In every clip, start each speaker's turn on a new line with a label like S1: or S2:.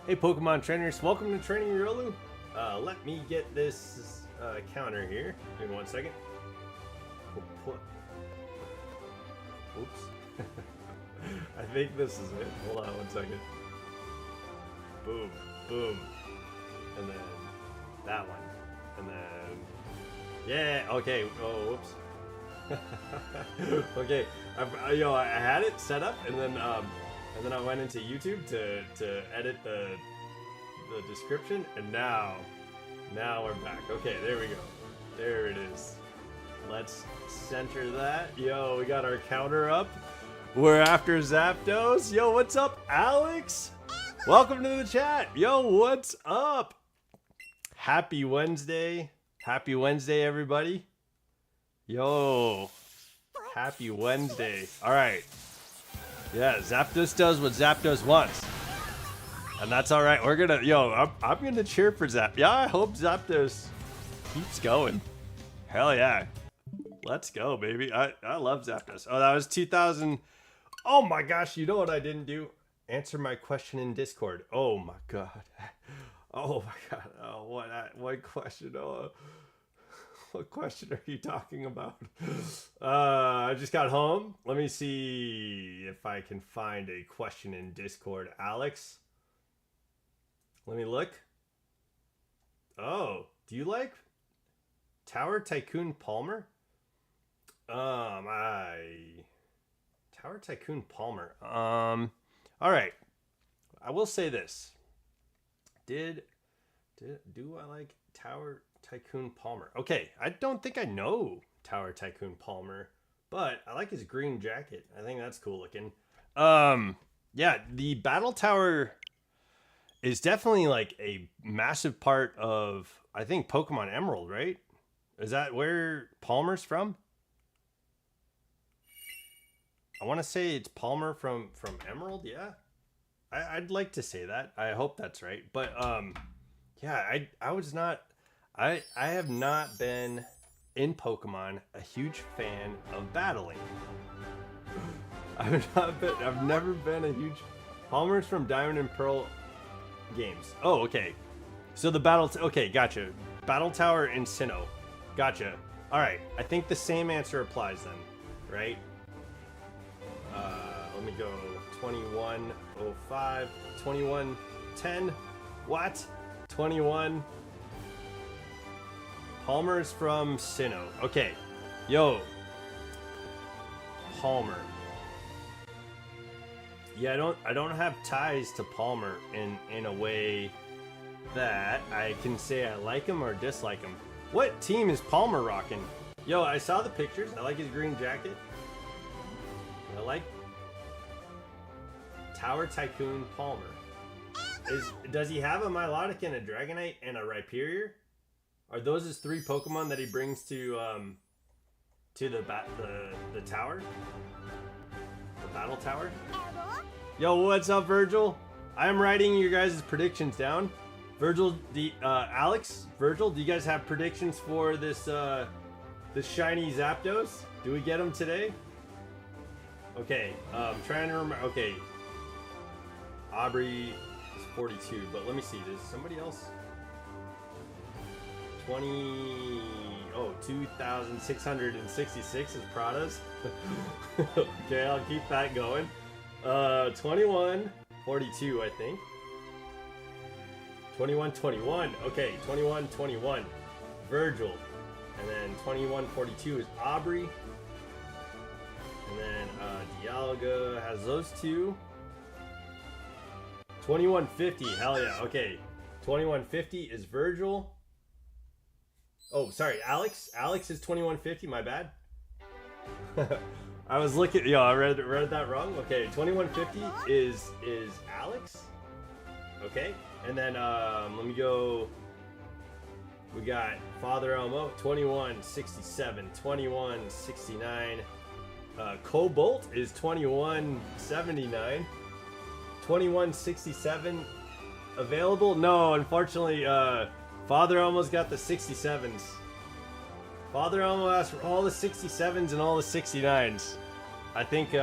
S1: Hey Pokemon trainers, welcome to Training Riolu. Let me get this counter here. Give me 1 second. Oops. I think this is it. Hold on 1 second. Boom, boom. And then that one. And then... Yeah, okay. Oh, whoops. Okay, I had it set up, and then I went into YouTube to edit the description, and now we're back. Okay, there we go. There it is. Let's center that. Yo, we got our counter up. We're after Zapdos. Yo, what's up, Alex? Welcome to the chat. Yo, what's up? Happy Wednesday. Happy Wednesday, everybody. Yo, happy Wednesday. All right. Yeah, Zapdos does what Zapdos wants. And that's all right. We're gonna, I'm gonna cheer for Zap. Yeah, I hope Zapdos keeps going. Hell yeah. Let's go, baby. I love Zapdos. Oh, that was 2000. Oh my gosh, you know what I didn't do? Answer my question in Discord. Oh my God. Oh my God. Oh, what question? Oh, what question are you talking about? I just got home. Let me see if I can find a question in Discord. Alex, let me look. Oh, do you like Tower Tycoon Palmer? Tower Tycoon Palmer. All right. I will say this. Do I like Tower Tycoon Palmer? Okay, I don't think I know Tower Tycoon Palmer, but I like his green jacket. I think that's cool looking. Yeah, the Battle Tower is definitely like a massive part of, I think, Pokemon Emerald, right? Is that where Palmer's from? I want to say it's Palmer from Emerald, yeah. I'd like to say that. I hope that's right. But yeah, I have not been in Pokemon a huge fan of battling. I've never been a huge Palmer's from Diamond and Pearl games. Oh, okay. So the okay, gotcha. Battle Tower in Sinnoh. Gotcha. All right. I think the same answer applies then, right? Let me go 2105, 2110. What? 21. Palmer's from Sinnoh. Okay. Yo. Palmer. Yeah, I don't have ties to Palmer in a way that I can say I like him or dislike him. What team is Palmer rocking? Yo, I saw the pictures. I like his green jacket. I like Tower Tycoon Palmer. Does he have a Milotic and a Dragonite and a Rhyperior? Are those his 3 Pokemon that he brings to the tower? The Battle Tower? Yo, what's up, Virgil? I am writing your guys' predictions down. Virgil, Alex, Virgil, do you guys have predictions for this shiny Zapdos? Do we get him today? Okay, trying to remember. Okay, Aubrey is 42, but let me see. There's somebody else. 2,666 is Pradas. Okay, I'll keep that going. 2142, I think. 2121. Okay, 2121. Virgil. And then 2142 is Aubrey. And then Dialga has those 2. 2150, hell yeah. Okay, 2150 is Virgil. Oh, sorry, Alex. Alex is 2150. My bad. I was looking. Yeah, I read that wrong. Okay, 2150 is Alex. Okay, and then let me go. We got Father Elmo 2167, 2169. Cobalt is 2179. 2167 available? No, unfortunately, Father Elmo's got the 67s. Father Elmo asked for all the 67s and all the 69s. I think,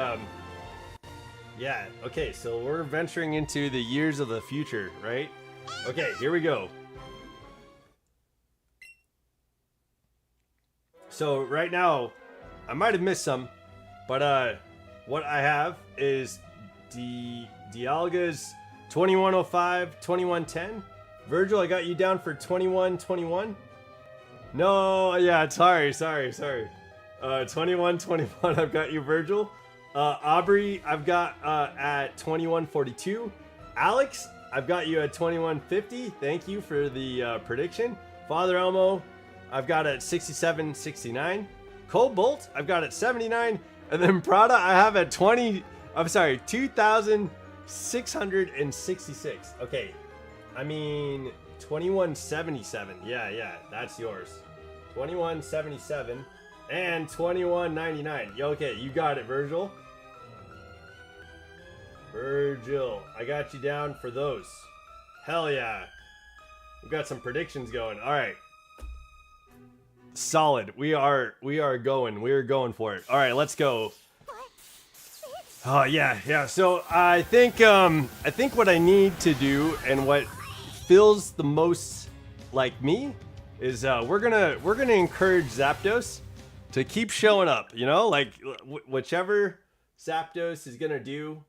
S1: Yeah, okay, so we're venturing into the years of the future, right? Okay, here we go. So right now, I might have missed some, but what I have is Dialga's 2105, 2110. Virgil, I got you down for 2121. No, yeah, sorry. 2121, I've got you, Virgil. Aubrey, I've got at 2142. Alex, I've got you at 2150. Thank you for the prediction. Father Elmo, I've got at 6769. Cobalt, I've got at 79. And then Prada, I have at 2666. Okay, I mean 2177. Yeah, that's yours. 2177 and 2199. Okay, you got it, Virgil. I got you down for those. Hell yeah. We've got some predictions going. All right. Solid. We are going. We're going for it. All right, let's go. Oh yeah. So I think what I need to do and what feels the most like me is we're gonna encourage Zapdos to keep showing up. You know, like whichever Zapdos is gonna do.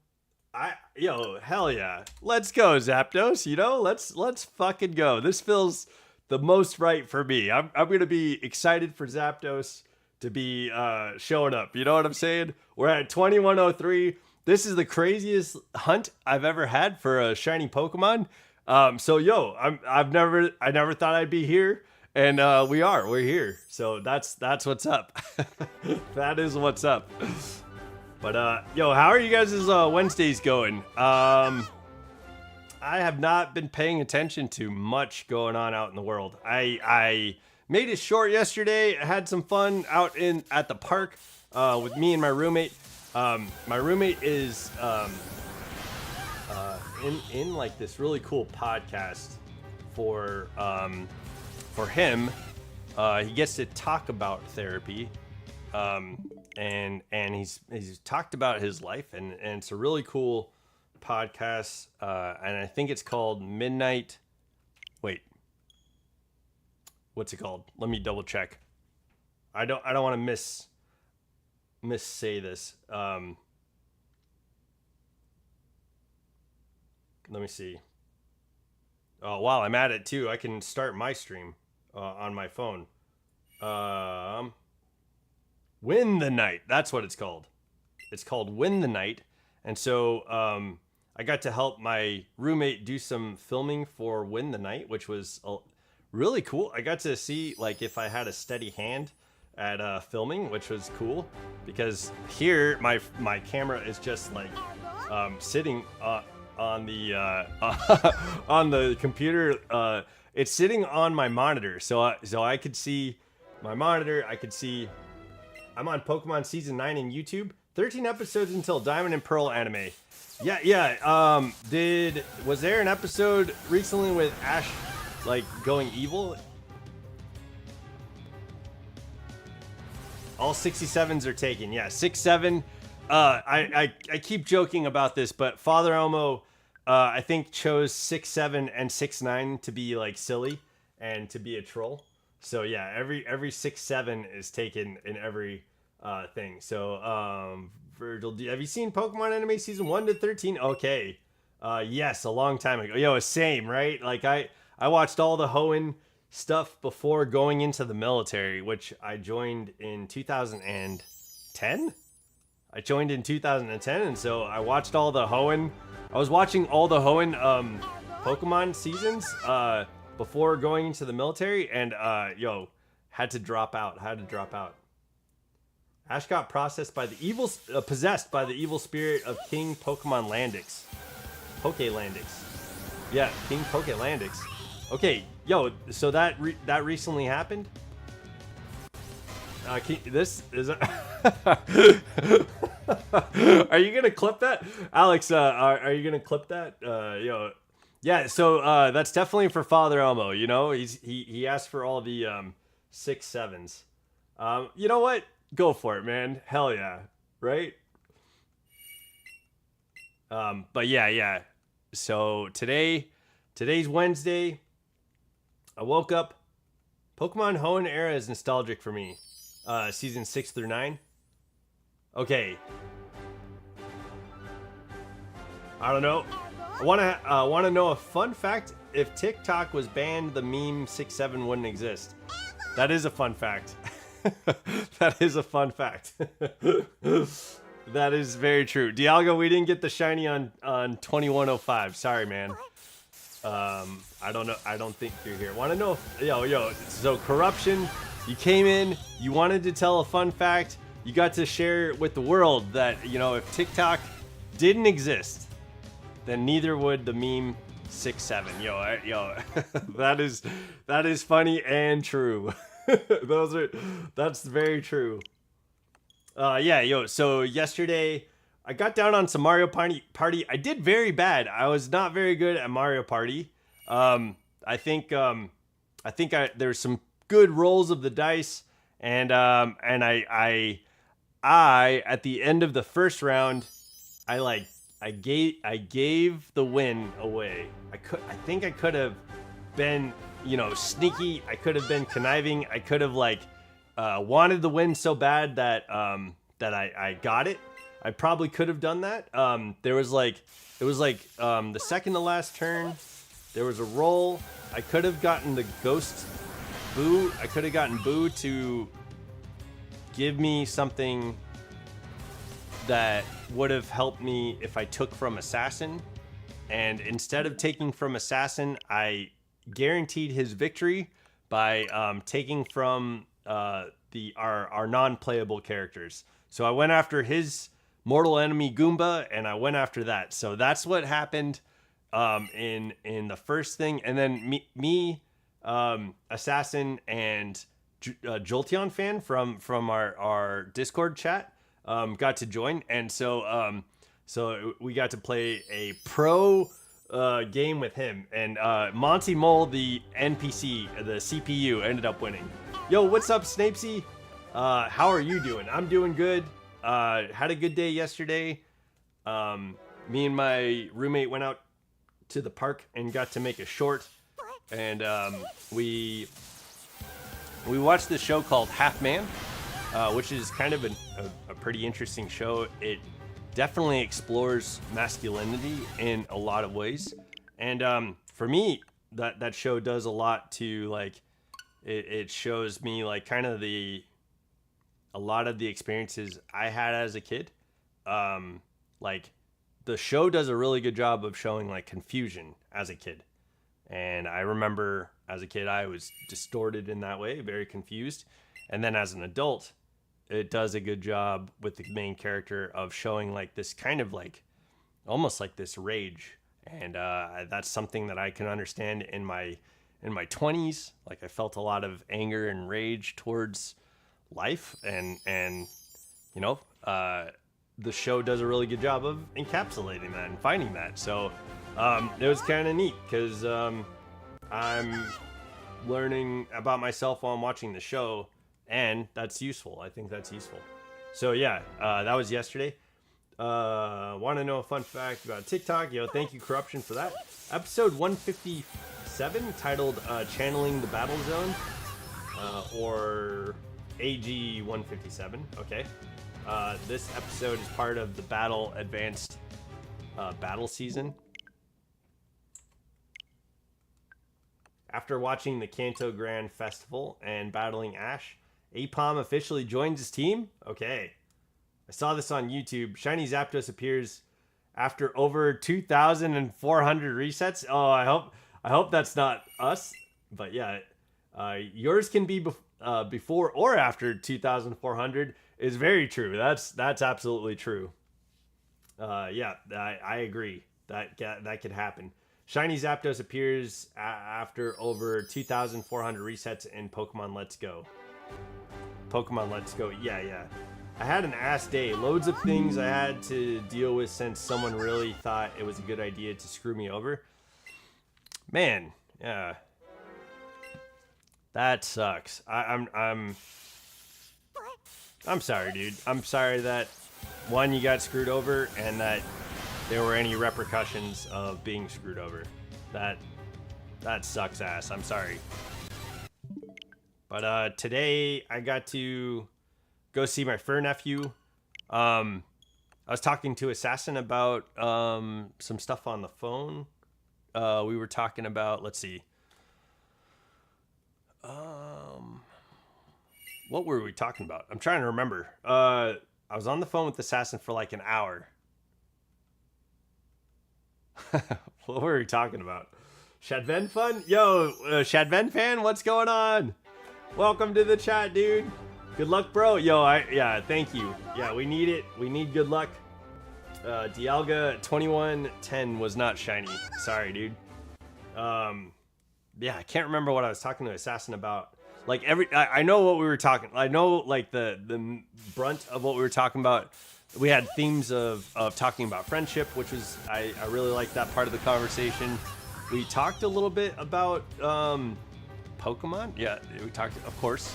S1: Hell yeah. Let's go, Zapdos. You know, let's fucking go. This feels the most right for me. I'm gonna be excited for Zapdos to be showing up. You know what I'm saying? We're at 2103. This is the craziest hunt I've ever had for a shiny Pokemon. So I never thought I'd be here, and we're here. So that's what's up. That is what's up. But how are you guys' Wednesdays going? I have not been paying attention to much going on out in the world. I made it short yesterday. I had some fun out at the park with me and my roommate. My roommate is in like this really cool podcast for him. He gets to talk about therapy. And he's talked about his life, and it's a really cool podcast, and I think it's called Midnight. Wait, what's it called? Let me double check. I don't want to missay this. Let me see. Oh wow, I'm at it too. I can start my stream on my phone. Win the Night. That's what it's called. It's called Win the Night. And so I got to help my roommate do some filming for Win the Night, which was really cool. I got to see like if I had a steady hand at filming, which was cool because here my camera is just like sitting on the on the computer. It's sitting on my monitor, so I could see my monitor. I could see. I'm on Pokemon Season 9 in YouTube. 13 episodes until Diamond and Pearl anime. Yeah. Was there an episode recently with Ash, like, going evil? All 67s are taken. Yeah, 6-7. I keep joking about this, but Father Elmo, I think, chose 6-7 and 6-9 to be, like, silly and to be a troll. So yeah, every 6-7 is taken in every thing. So Virgil, have you seen Pokemon Anime Season 1 to 13? Okay. Yes, a long time ago. Same, right? Like I watched all the Hoenn stuff before going into the military, which I joined in 2010. I joined in 2010, and so I watched all the Hoenn. I was watching all the Hoenn Pokemon seasons before going into the military, and had to drop out. Ash got possessed by the evil spirit of King Pokemon Landix. Pokelandix. Yeah, King Pokelandix. Okay, so that recently happened. This is. Are you gonna clip that, Alex? Are you gonna clip that? Yeah. So that's definitely for Father Elmo. You know, he asked for all the 6-7s. You know what? Go for it, man. Hell yeah, right? But yeah. So today's Wednesday. I woke up. Pokemon Hoenn era is nostalgic for me. Season 6 through 9. Okay. I don't know. I wanna know a fun fact. If TikTok was banned, the meme 6-7 wouldn't exist. That is a fun fact. That is a fun fact. That is very true. Dialga, we didn't get the shiny on 2105. Sorry, man. I don't know. I don't think you're here. Want to know? Yo. So corruption. You came in. You wanted to tell a fun fact. You got to share with the world that if TikTok didn't exist, then neither would the meme 6-7. Yo. that is funny and true. That's very true. So yesterday I got down on some Mario Party. I did very bad. I was not very good at Mario Party. I think there's some good rolls of the dice, and I at the end of the first round, I gave the win away. I think I could have been sneaky. I could have been conniving. I could have wanted the win so bad that I got it. I probably could have done that. It was the second to last turn. There was a roll. I could have gotten the ghost Boo. I could have gotten Boo to give me something that would have helped me if I took from Assassin. And instead of taking from Assassin, I guaranteed his victory by taking from our non-playable characters. So I went after his mortal enemy Goomba, and I went after that. So that's what happened in the first thing, and then me Assassin and Jolteon fan from our Discord chat got to join, and so we got to play a pro game with him, and Monty Mole, the NPC, the CPU, ended up winning. Yo, what's up, Snapesy? How are you doing? I'm doing good. Had a good day yesterday. Me and my roommate went out to the park and got to make a short, and we watched this show called Half Man, which is kind of a pretty interesting show. It definitely explores masculinity in a lot of ways, and for me, that show does a lot to it shows me kind of a lot of the experiences I had as a kid. The show does a really good job of showing confusion as a kid. And I remember as a kid, I was distorted in that way, very confused. And then as an adult, it does a good job with the main character of showing this kind of almost this rage. And that's something that I can understand in my 20s. I felt a lot of anger and rage towards life, and the show does a really good job of encapsulating that and finding that. So it was kind of neat because I'm learning about myself while I'm watching the show, and that's useful. I think that's useful. So yeah, that was yesterday. Want to know a fun fact about TikTok? Thank you, Corruption, for that. Episode 157, titled Channeling the Battle Zone, or AG 157. Okay. This episode is part of the Battle Advanced battle season. After watching the Kanto Grand Festival and battling Ash, Apom officially joins his team? Okay. I saw this on YouTube. Shiny Zapdos appears after over 2,400 resets. Oh, I hope that's not us. But yeah, yours can be before or after 2,400 is very true. That's absolutely true. Yeah, I agree. That could happen. Shiny Zapdos appears after over 2,400 resets in Pokemon Let's Go. Pokemon Let's Go. Yeah. I had an ass day. Loads of things I had to deal with since someone really thought it was a good idea to screw me over. Man, yeah. That sucks. I'm sorry, dude. I'm sorry that one, you got screwed over, and that there were any repercussions of being screwed over. That sucks ass. I'm sorry. But today I got to go see my fur nephew. I was talking to Assassin about some stuff on the phone. We were talking about, let's see. What were we talking about? I'm trying to remember. I was on the phone with Assassin for like an hour. What were we talking about? Shadven fun? Yo, Shadven fan, what's going on? Welcome to the chat, dude. Good luck, bro. Yo, yeah, thank you. Yeah, we need it. We need good luck. Dialga 2110 was not shiny. Sorry, dude. Yeah, I can't remember what I was talking to Assassin about. Like I know what we were talking. I know like the brunt of what we were talking about. We had themes of talking about friendship, which was I really liked that part of the conversation. We talked a little bit about Pokemon. Yeah, we talked, of course,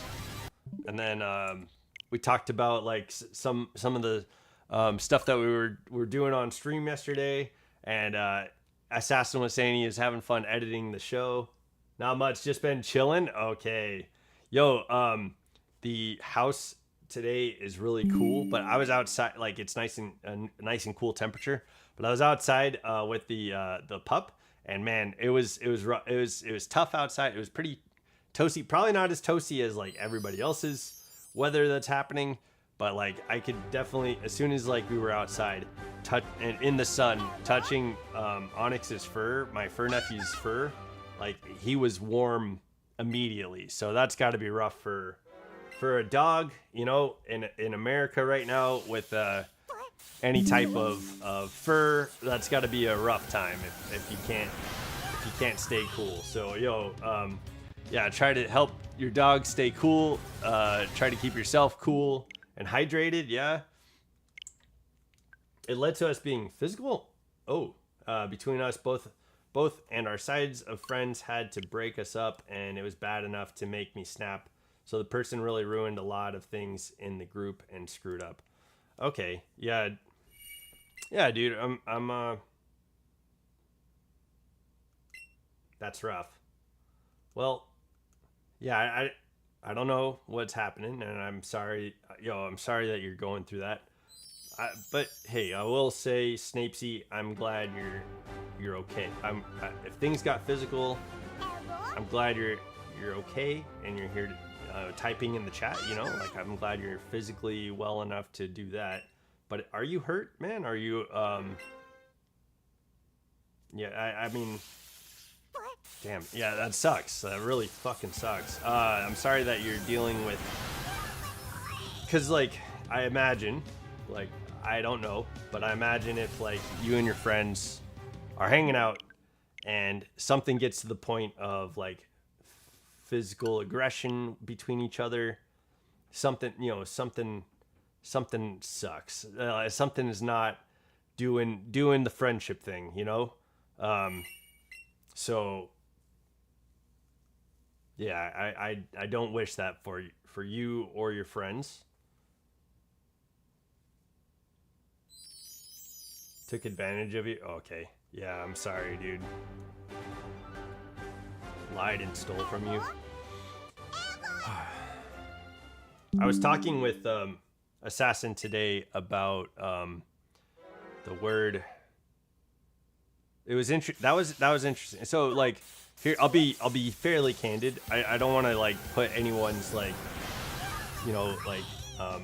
S1: and then we talked about like some of the stuff that we were doing on stream yesterday, and Assassin was saying he was having fun editing the show. Not much, just been chilling. Okay, yo, the house today is really cool, but I was outside. Like it's nice and cool temperature, but I was outside with the pup, and man, it was tough outside. It was pretty toasty, probably not as toasty as like everybody else's weather that's happening, but like I could definitely, as soon as like we were outside and in the sun touching Onyx's fur, my fur nephew's fur, like he was warm immediately. So that's got to be rough for a dog, you know, in America right now with any type of fur. That's got to be a rough time if you can't stay cool. So yo, yeah, try to help your dog stay cool. Try to keep yourself cool and hydrated. Yeah, it led to us being physical. Between us both and our sides of friends had to break us up, and it was bad enough to make me snap. So the person really ruined a lot of things in the group and screwed up. Okay, yeah, dude, I'm that's rough. Well, yeah, I don't know what's happening, and I'm sorry, I'm sorry that you're going through that. But hey, I will say, Snapesy, I'm glad you're okay. If things got physical, I'm glad you're okay and you're here typing in the chat. You know, like I'm glad you're physically well enough to do that. But are you hurt, man? Are you Yeah, I mean, damn, yeah, that sucks. That really fucking sucks. I'm sorry that you're dealing with, because like I imagine, like I don't know, but I imagine if like you and your friends are hanging out and something gets to the point of like physical aggression between each other, something sucks. Something is not doing the friendship thing, you know? So yeah, I don't wish that for you or your friends. Took advantage of you? Okay. Yeah, I'm sorry, dude. Lied and stole from you. I was talking with Assassin today about the word. It was that was interesting. So like here, I'll be fairly candid. I don't want to like put anyone's like, you know, like I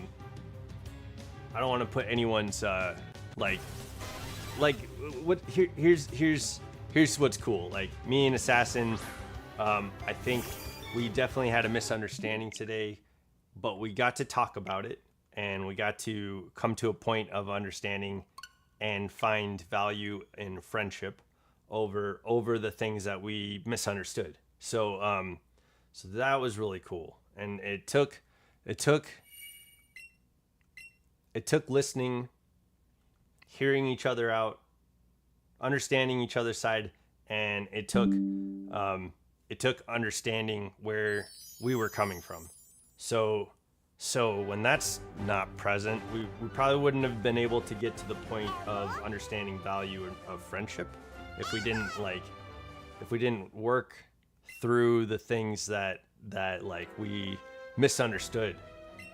S1: don't want to put anyone's like what here's what's cool. Like me and Assassin, I think we definitely had a misunderstanding today, but we got to talk about it and we got to come to a point of understanding and find value in friendship over the things that we misunderstood. So so that was really cool, and it took listening, hearing each other out, understanding each other's side, and it took understanding where we were coming from. So So when that's not present, we probably wouldn't have been able to get to the point of understanding value of friendship if we didn't work through the things that like we misunderstood.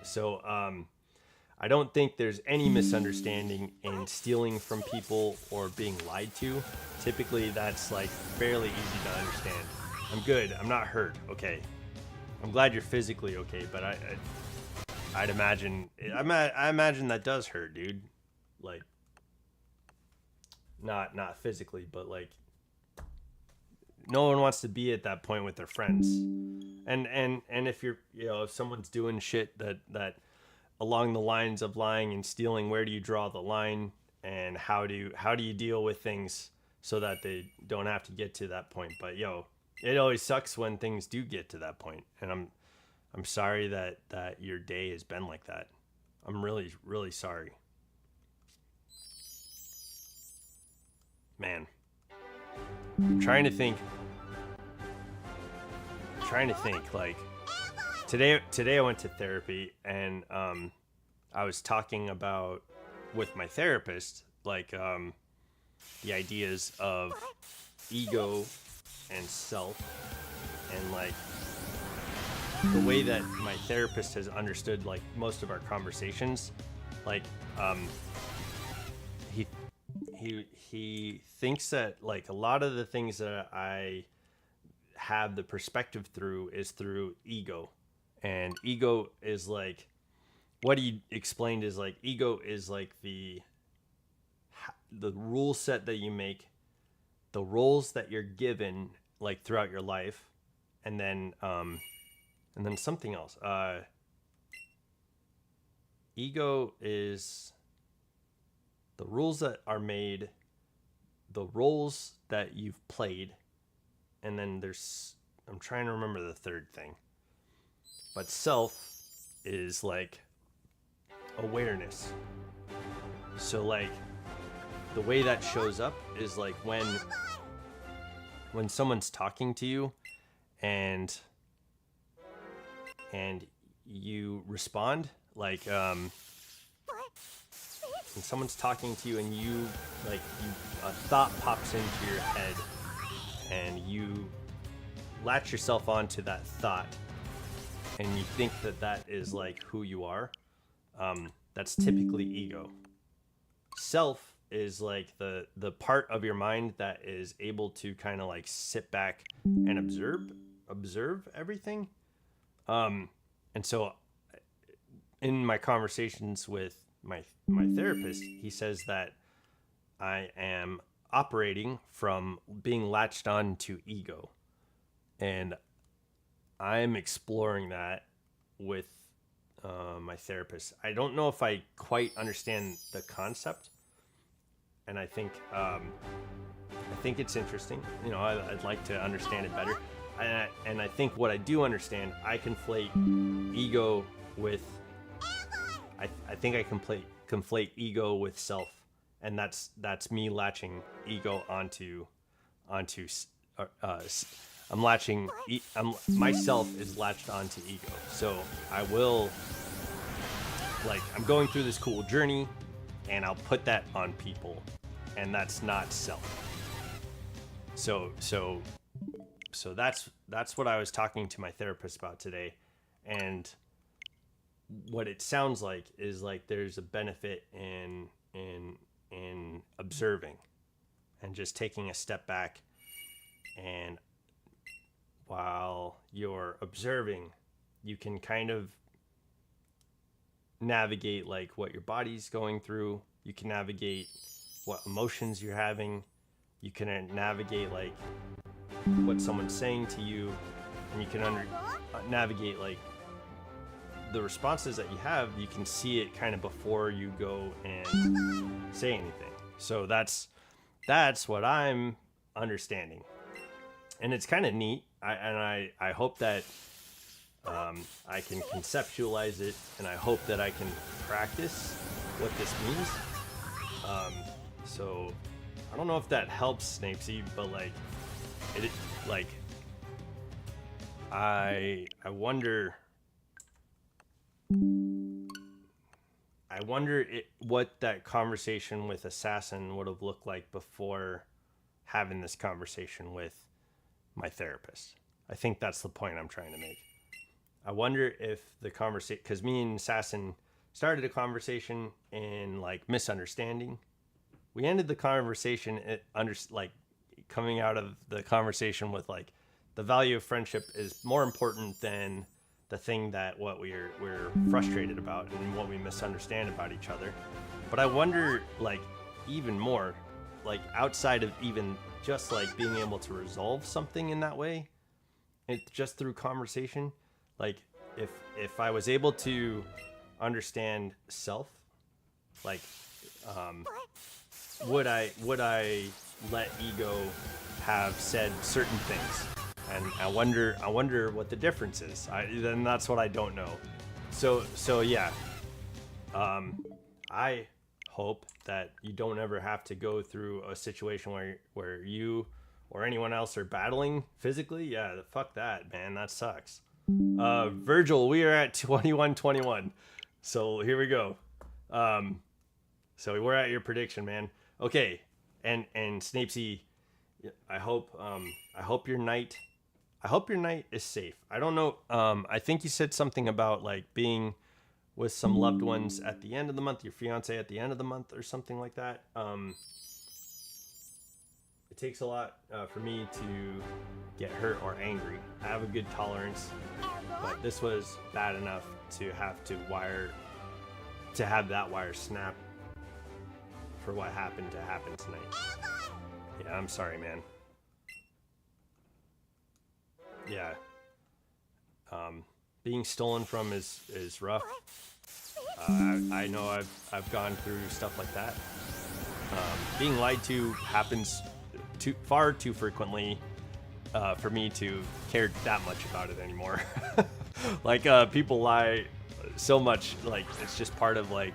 S1: So I don't think there's any misunderstanding in stealing from people or being lied to. Typically that's like fairly easy to understand. I'm good, I'm not hurt, okay. I'm glad you're physically okay, but I'd imagine I imagine that does hurt, dude. Like not physically, but like no one wants to be at that point with their friends. And if you're, you know, if someone's doing shit that along the lines of lying and stealing, where do you draw the line, and how do you deal with things so that they don't have to get to that point? But yo, it always sucks when things do get to that point, and I'm sorry that your day has been like that. I'm really, really sorry. Man. I'm trying to think like today I went to therapy, and I was talking about with my therapist like the ideas of ego and self, and like the way that my therapist has understood like most of our conversations. Like he thinks that like a lot of the things that I have the perspective through is through ego. And ego is like, what he explained is like, ego is like the rule set that you make, the roles that you're given like throughout your life, and then something else. Ego is the rules that are made, the roles that you've played, and then I'm trying to remember the third thing. But self is like awareness. So like the way that shows up is like when someone's talking to you and you respond, like when someone's talking to you and a thought pops into your head and you latch yourself onto that thought and you think that is like who you are, that's typically ego. Self is like the part of your mind that is able to kind of like sit back and observe everything. And so in my conversations with my therapist, he says that I am operating from being latched on to ego, and I'm exploring that with my therapist. I don't know if I quite understand the concept, and I think it's interesting. You know, I'd like to understand it better, and I think what I do understand, I conflate ego with. I think I conflate ego with self, and that's me latching ego onto. Myself is latched onto ego. So I will, like, I'm going through this cool journey, and I'll put that on people, and that's not self. So that's what I was talking to my therapist about today, and what it sounds like is like there's a benefit in observing and just taking a step back, and while you're observing, you can kind of navigate like what your body's going through. You can navigate what emotions you're having. You can navigate like what someone's saying to you, and you can navigate like the responses that you have. You can see it kind of before you go and say anything. So that's what I'm understanding, and it's kind of neat. I hope that I can conceptualize it, and I hope that I can practice what this means. So I don't know if that helps, Snapesy, but like it like I wonder I wonder what that conversation with Assassin would have looked like before having this conversation with my therapist. I think that's the point I'm trying to make. I wonder if the conversation, because me and Assassin started a conversation in like misunderstanding. We ended the conversation like coming out of the conversation with like the value of friendship is more important than the thing that what we're frustrated about and what we misunderstand about each other. But I wonder, like, even more, like outside of even just like being able to resolve something in that way, it just through conversation, like if I was able to understand self, like would I let ego have said certain things? And I wonder what the difference is. Then that's what I don't know. So yeah. I hope that you don't ever have to go through a situation where you or anyone else are battling physically. Yeah, fuck that, man. That sucks. Virgil, we are at 21-21. So here we go. So we're at your prediction, man. Okay. And Snapesy, I hope your night is safe. I don't know. I think you said something about like being with some loved ones at the end of the month, your fiance at the end of the month or something like that. It takes a lot for me to get hurt or angry. I have a good tolerance, but this was bad enough to have that wire snap for what happened to happen tonight. Yeah, I'm sorry, man. Yeah. Being stolen from is rough. I know I've gone through stuff like that. Being lied to happens far too frequently for me to care that much about it anymore. Like people lie so much, like it's just part of like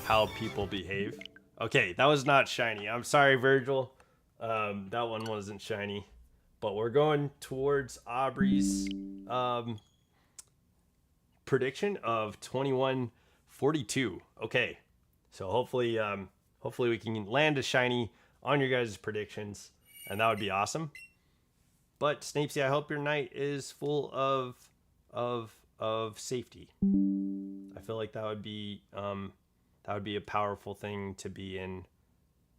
S1: how people behave. Okay, that was not shiny. I'm sorry, Virgil. That one wasn't shiny. But we're going towards Aubrey's prediction of 21-42. Okay, so hopefully we can land a shiny on your guys' predictions, and that would be awesome. But Snapesy, I hope your night is full of safety. I feel like that would be a powerful thing to be in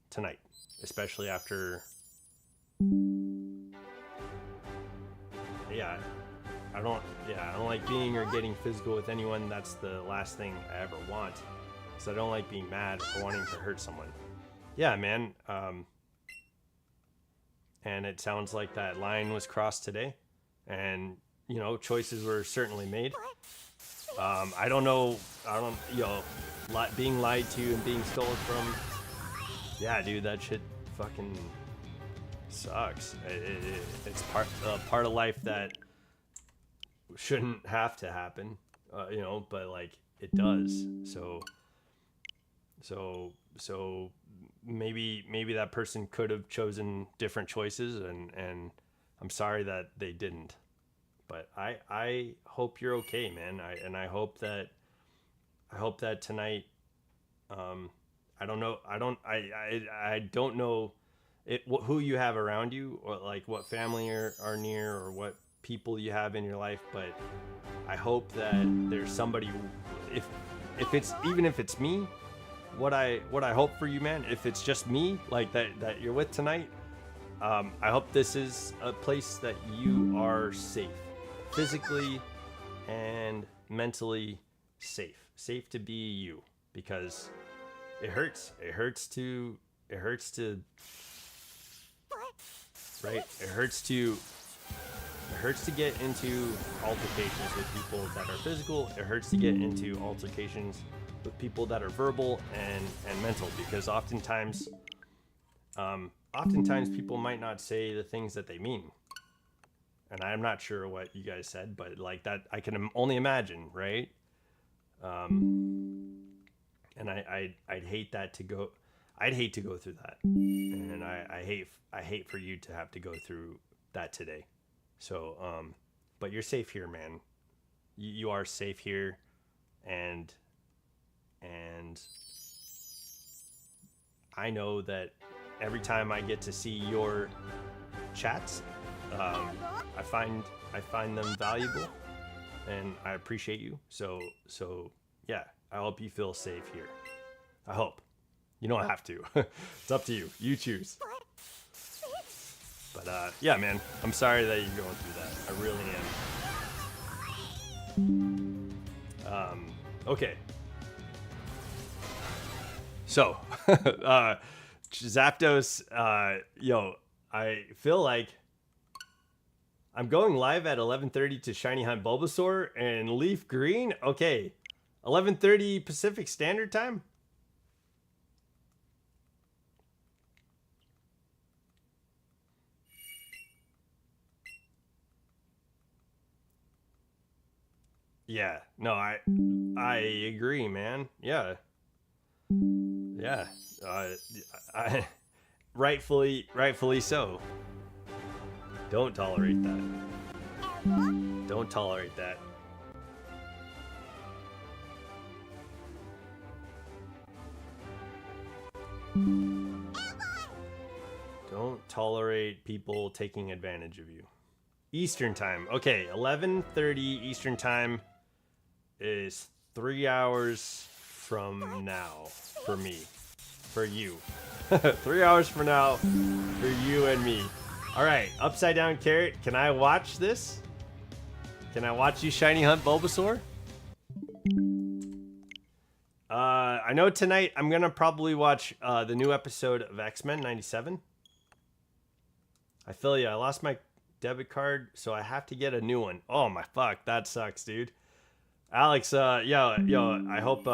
S1: tonight, especially after. Yeah, I don't like being or getting physical with anyone. That's the last thing I ever want. So I don't like being mad or wanting to hurt someone. Yeah, man. And it sounds like that line was crossed today, and choices were certainly made. I don't know, being lied to and being stolen from. Yeah, dude, that shit fucking sucks. It's part of life that shouldn't have to happen, but like it does. So maybe that person could have chosen different choices, and I'm sorry that they didn't. But I hope you're okay, man. I hope that tonight. I don't know. I don't know who you have around you, or like what family are near, or what people you have in your life. But I hope that there's somebody. If it's me, what I hope for you, man. If it's just me, like that you're with tonight, I hope this is a place that you are safe, physically and mentally safe to be you, because it hurts to right? It hurts to get into altercations with people that are physical. It hurts to get into altercations with people that are verbal and mental, because oftentimes people might not say the things that they mean. And I'm not sure what you guys said, but like that, I can only imagine, right? And I'd hate that to go. I'd hate to go through that, and I hate for you to have to go through that today. So, but you're safe here, man. You are safe here. and I know that every time I get to see your chats, I find them valuable, and I appreciate you. So yeah, I hope you feel safe here. I hope. You don't have to. It's up to you. You choose. But yeah, man, I'm sorry that you're going through that. I really am. Okay. So, Zapdos, yo, I feel like I'm going live at 11:30 to Shiny Hunt Bulbasaur and Leaf Green. Okay, 11:30 Pacific Standard Time. Yeah, no, I agree, man. Yeah, yeah, I rightfully so. Don't tolerate that. Don't tolerate that. Don't tolerate people taking advantage of you. Eastern time. Okay, 11:30 Eastern time is 3 hours from now for me. For you. 3 hours from now for you and me. Alright, Upside Down Carrot, can I watch this? Can I watch you Shiny Hunt Bulbasaur? I know tonight I'm gonna probably watch the new episode of X-Men 97. I feel you, I lost my debit card, so I have to get a new one. Oh my fuck, that sucks, dude. Alex, yo, I hope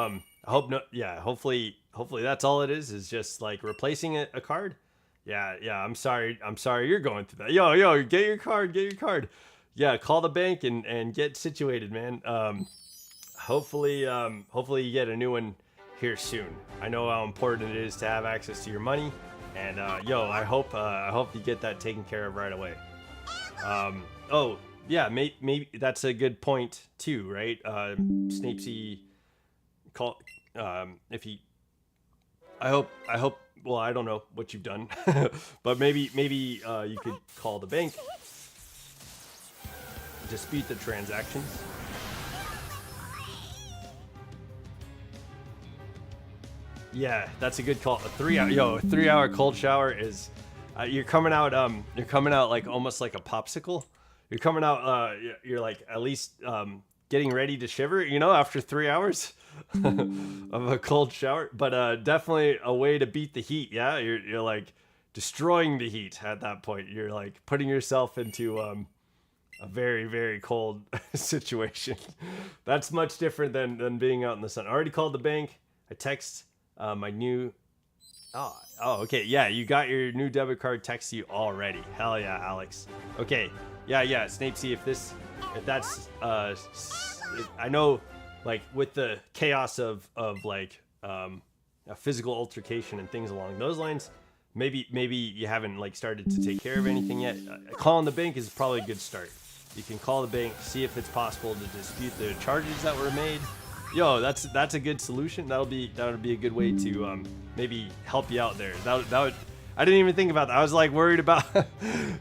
S1: no, yeah, hopefully that's all it is just like replacing a card. Yeah, I'm sorry you're going through that. Yo, get your card. Yeah, call the bank and get situated, man. Hopefully you get a new one here soon. I know how important it is to have access to your money, and I hope you get that taken care of right away. Oh yeah, maybe that's a good point too, right? Snapesy, call if he. I hope. Well, I don't know what you've done, but maybe you could call the bank, dispute the transactions. Yeah, that's a good call. A 3 hour, 3 hour cold shower is, you're coming out like almost like a popsicle. You're coming out, you're like at least getting ready to shiver, after 3 hours of a cold shower. But definitely a way to beat the heat. Yeah, you're like destroying the heat at that point. You're like putting yourself into a very, very cold situation. That's much different than being out in the sun. I already called the bank. I text my new. Oh, okay. Yeah, you got your new debit card text to you already. Hell yeah, Alex. Okay. Yeah. Snapesy, if that's I know, like with the chaos of like a physical altercation and things along those lines, maybe you haven't like started to take care of anything yet. Calling the bank is probably a good start. You can call the bank, see if it's possible to dispute the charges that were made. Yo, that's a good solution. That would be a good way to maybe help you out there. That would. I didn't even think about that. I was like worried about.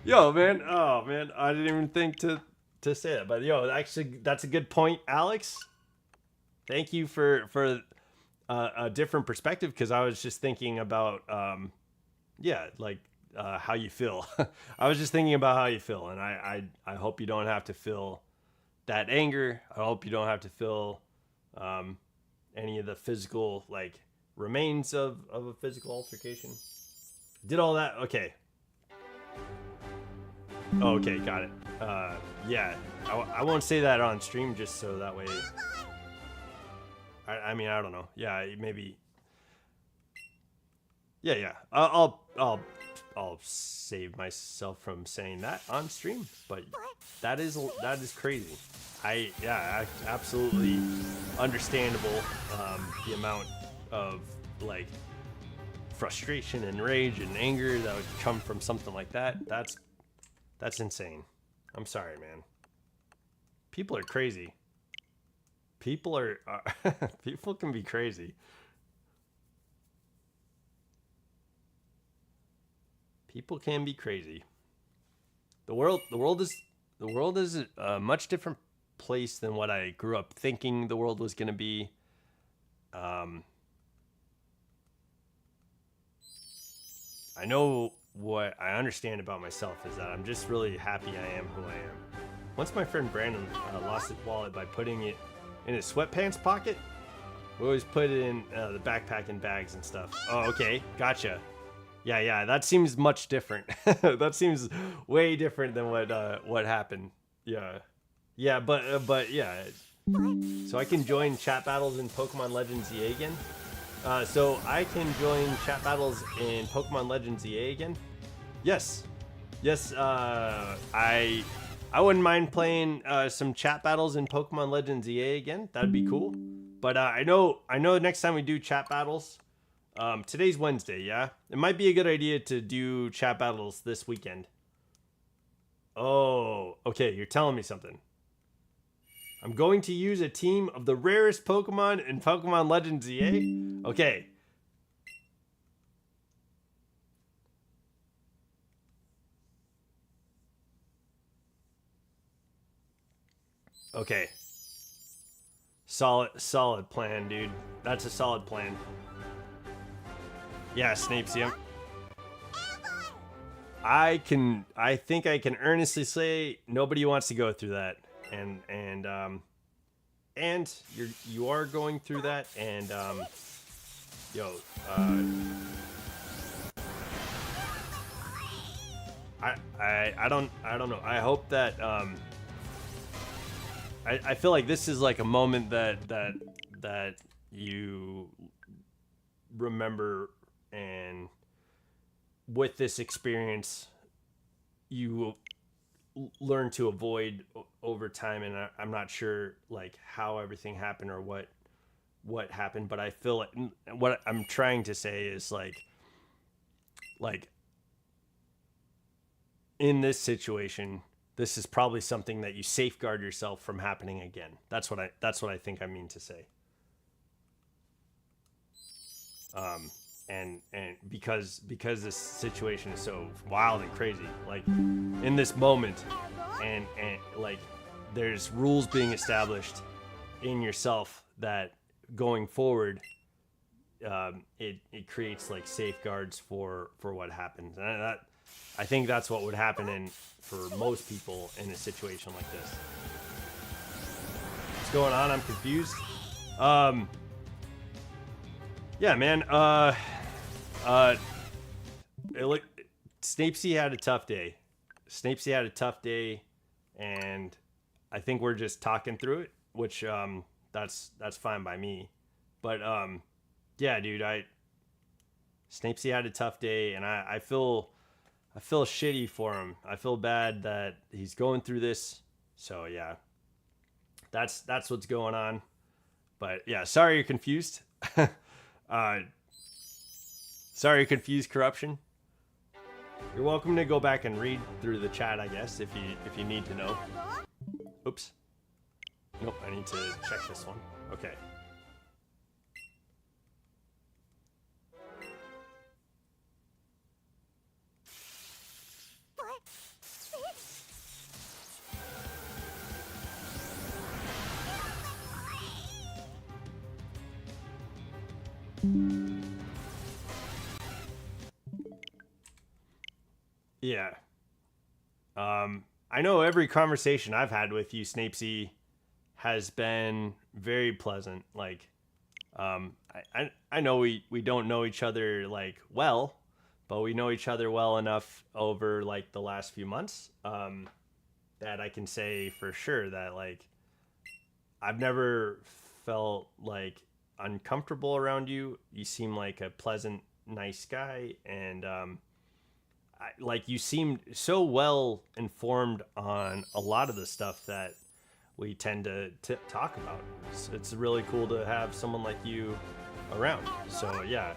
S1: Yo, man. Oh man, I didn't even think to say that. But yo, actually, that's a good point, Alex. Thank you for a different perspective, because I was just thinking about how you feel. I was just thinking about how you feel, and I hope you don't have to feel that anger. I hope you don't have to feel any of the physical like remains of a physical altercation. Did all that? Okay. Okay, got it. Yeah, I won't say that on stream just so that way. I mean, I don't know. Yeah, maybe. Yeah. I'll save myself from saying that on stream. But that is crazy. Absolutely understandable. The amount of like frustration and rage and anger that would come from something like that. That's insane. I'm sorry, man. People are crazy. People are people can be crazy. People can be crazy. The world is a much different place than what I grew up thinking the world was going to be. Um, I know what I understand about myself is that I'm just really happy I am who I am. Once my friend Brandon lost his wallet by putting it in his sweatpants pocket, we always put it in the backpack and bags and stuff. Oh, okay, gotcha. Yeah, that seems much different. That seems way different than what happened. Yeah, yeah, but yeah. So I can join chat battles in Pokemon Legends EA again. So I can join chat battles in Pokemon Legends EA again. Yes, yes. I wouldn't mind playing some chat battles in Pokemon Legends EA again. That'd be cool. But I know next time we do chat battles, today's Wednesday, yeah? It might be a good idea to do chat battles this weekend. Oh, okay, you're telling me something. I'm going to use a team of the rarest Pokemon in Pokemon Legends EA. Okay. Okay. Solid plan, dude. That's a solid plan. Yeah, Snapesy. I think I can earnestly say nobody wants to go through that. And you are going through that, and yo, I don't know. I hope that I feel like this is like a moment that you remember, and with this experience you learn to avoid over time. And I'm not sure like how everything happened or what happened, but I feel like what I'm trying to say is like in this situation, this is probably something that you safeguard yourself from happening again. That's what I think I mean to say. And because this situation is so wild and crazy, like in this moment, and like there's rules being established in yourself that going forward, it creates like safeguards for what happens. And I think that's what would happen for most people in a situation like this. What's going on? I'm confused. Yeah, man. Snapesy had a tough day. And I think we're just talking through it, which that's fine by me. But yeah, dude, Snapesy had a tough day, and I feel shitty for him. I feel bad that he's going through this. So yeah, that's what's going on. But yeah, sorry you're confused. Sorry you're confused, Corruption. You're welcome to go back and read through the chat, I guess, if you need to know. Oops. Nope, I need to check this one. Okay. Yeah. I know every conversation I've had with you, Snapesy, has been very pleasant. Like, I know we don't know each other like well, but we know each other well enough over like the last few months that I can say for sure that like I've never felt like uncomfortable around you. You seem like a pleasant, nice guy, and like you seemed so well informed on a lot of the stuff that we tend to talk about. It's really cool to have someone like you around. So yeah,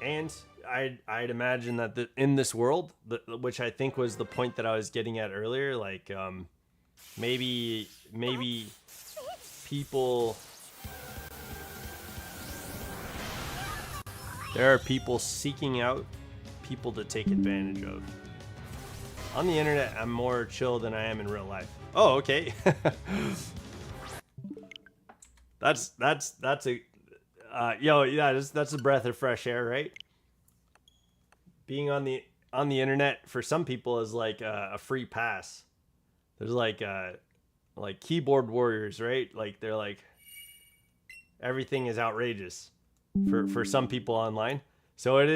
S1: and I'd imagine that in this world, which I think was the point that I was getting at earlier, like maybe people, there are people seeking out people to take advantage of. On the internet, I'm more chill than I am in real life. Oh, okay. that's a that's a breath of fresh air, right? Being on the internet for some people is like a free pass. There's like keyboard warriors, right? Like they're like, everything is outrageous for some people online. So on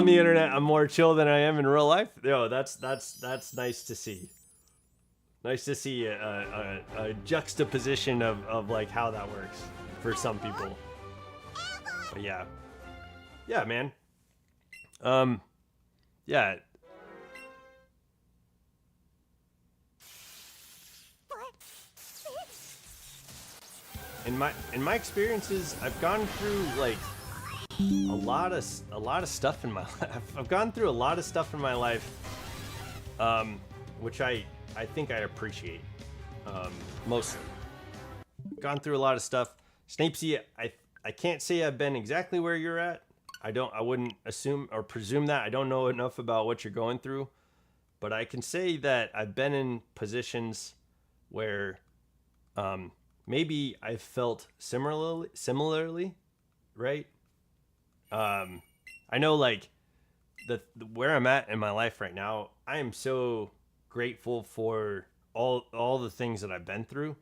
S1: the internet, I'm more chill than I am in real life. That's nice to see. Nice to see a juxtaposition of like how that works for some people. But yeah, man. Yeah. In my experiences, I've gone through like a lot of stuff in my life. I've gone through a lot of stuff in my life, which I think I appreciate mostly. Gone through a lot of stuff. Snapesy, I can't say I've been exactly where you're at. I wouldn't assume or presume that. I don't know enough about what you're going through, but I can say that I've been in positions where maybe I felt similarly, right? I know like where I'm at in my life right now, I am so grateful for all the things that I've been through.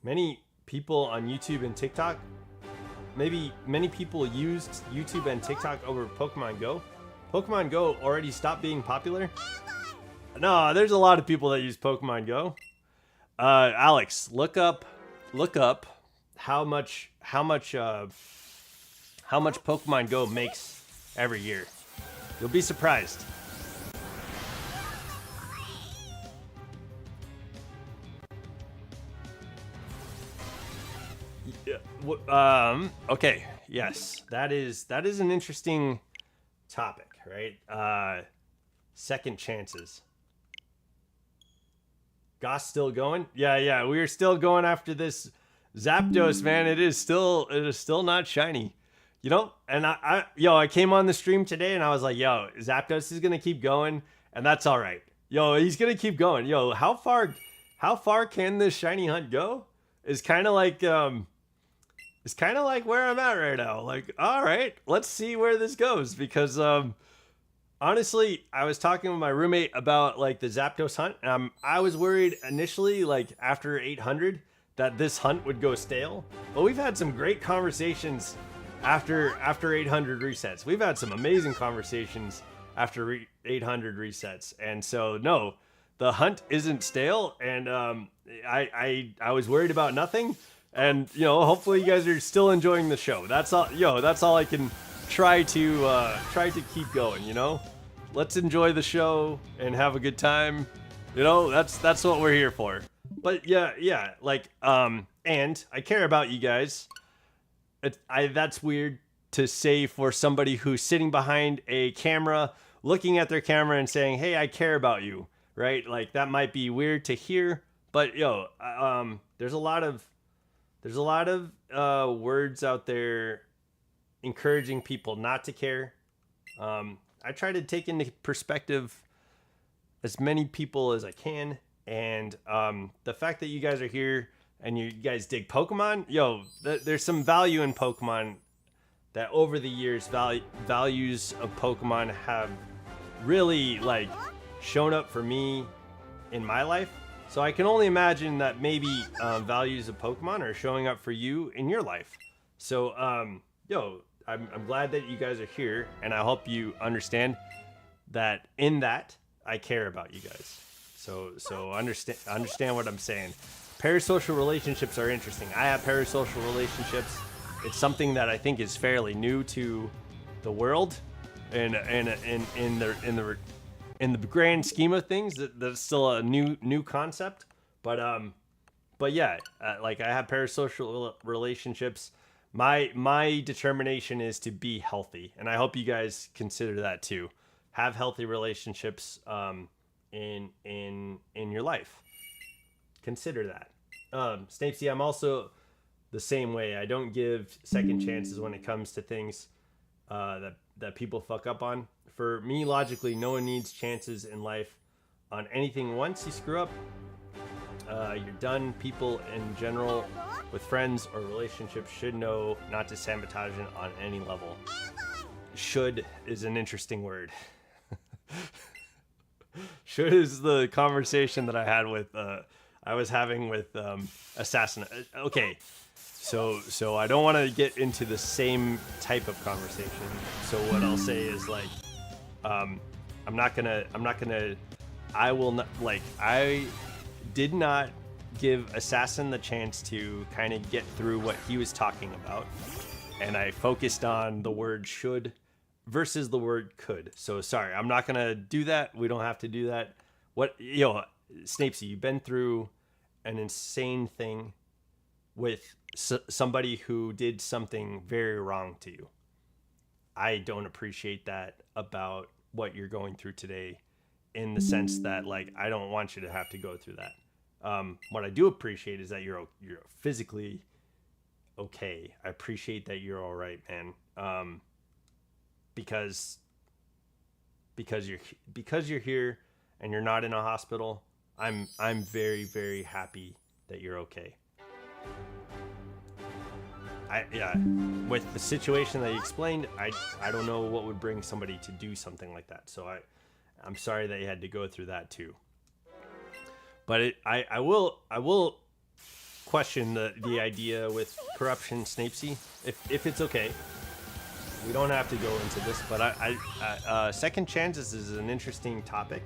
S1: Many people on YouTube and TikTok, maybe many people used YouTube and TikTok over Pokemon Go. Pokemon Go already stopped being popular. No, there's a lot of people that use Pokemon Go. Alex, look up how much Pokemon Go makes every year. You'll be surprised. Okay, yes, that is an interesting topic, right? Second chances. Goss still going? Yeah, we are still going after this Zapdos, man. It is still not shiny. You know, and I came on the stream today and I was like, yo, Zapdos is gonna keep going, and that's all right. Yo, he's gonna keep going. Yo, how far can this shiny hunt go? It's kind of like where I'm at right now. Like, all right, let's see where this goes, because honestly, I was talking with my roommate about like the Zapdos hunt. I was worried initially, like after 800, that this hunt would go stale. But we've had some great conversations after 800 resets. We've had some amazing conversations after 800 resets, and so no, the hunt isn't stale. And I was worried about nothing. And hopefully you guys are still enjoying the show. That's all. That's all I can try to keep going. Let's enjoy the show and have a good time. That's what we're here for. But yeah, like and I care about you guys. That's weird to say for somebody who's sitting behind a camera, looking at their camera and saying, "Hey, I care about you," right? Like that might be weird to hear, but there's a lot of words out there encouraging people not to care. I try to take into perspective as many people as I can, and the fact that you guys are here and you guys dig Pokemon, there's some value in Pokemon that over the years values of Pokemon have really like shown up for me in my life. So I can only imagine that maybe values of Pokemon are showing up for you in your life. So I'm glad that you guys are here, and I hope you understand that in that I care about you guys. So understand what I'm saying. Parasocial relationships are interesting. I have parasocial relationships. It's something that I think is fairly new to the world, and in the grand scheme of things, that's still a new concept. But yeah, like I have parasocial relationships. My determination is to be healthy, and I hope you guys consider that too. have healthy relationships in your life. Consider that. Snapesy, I'm also the same way. I don't give second chances when it comes to things that people fuck up on. For me, logically, no one needs chances in life on anything. Once you screw up, you're done. People in general, with friends or relationships, should know not to sabotage it on any level. Should is an interesting word. Should is the conversation that I was having with Assassin. Okay, so I don't want to get into the same type of conversation. So what I'll say is like, I did not give Assassin the chance to kind of get through what he was talking about, and I focused on the word should versus the word could. So sorry, I'm not gonna do that. We don't have to do that. Snapesy, you've been through an insane thing with somebody who did something very wrong to you. I don't appreciate that about what you're going through today, in the sense that, like, I don't want you to have to go through that. What I do appreciate is that you're physically okay. I appreciate that you're all right, man. Because you're here and you're not in a hospital, I'm very, very happy that you're okay. With the situation that you explained, I don't know what would bring somebody to do something like that. So I'm sorry that you had to go through that too. But I will question the idea with corruption, Snapesy, if it's okay. We don't have to go into this, but second chances is an interesting topic.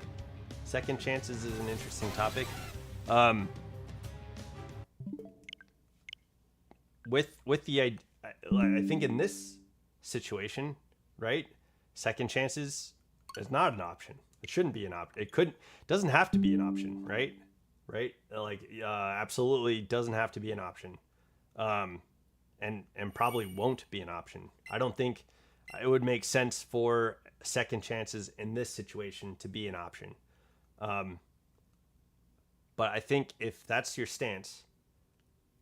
S1: With the idea, I think in this situation, right? Second chances is not an option. It shouldn't be an option. Doesn't have to be an option, right? Right? Absolutely doesn't have to be an option. And probably won't be an option. I don't think it would make sense for second chances in this situation to be an option. But I think if that's your stance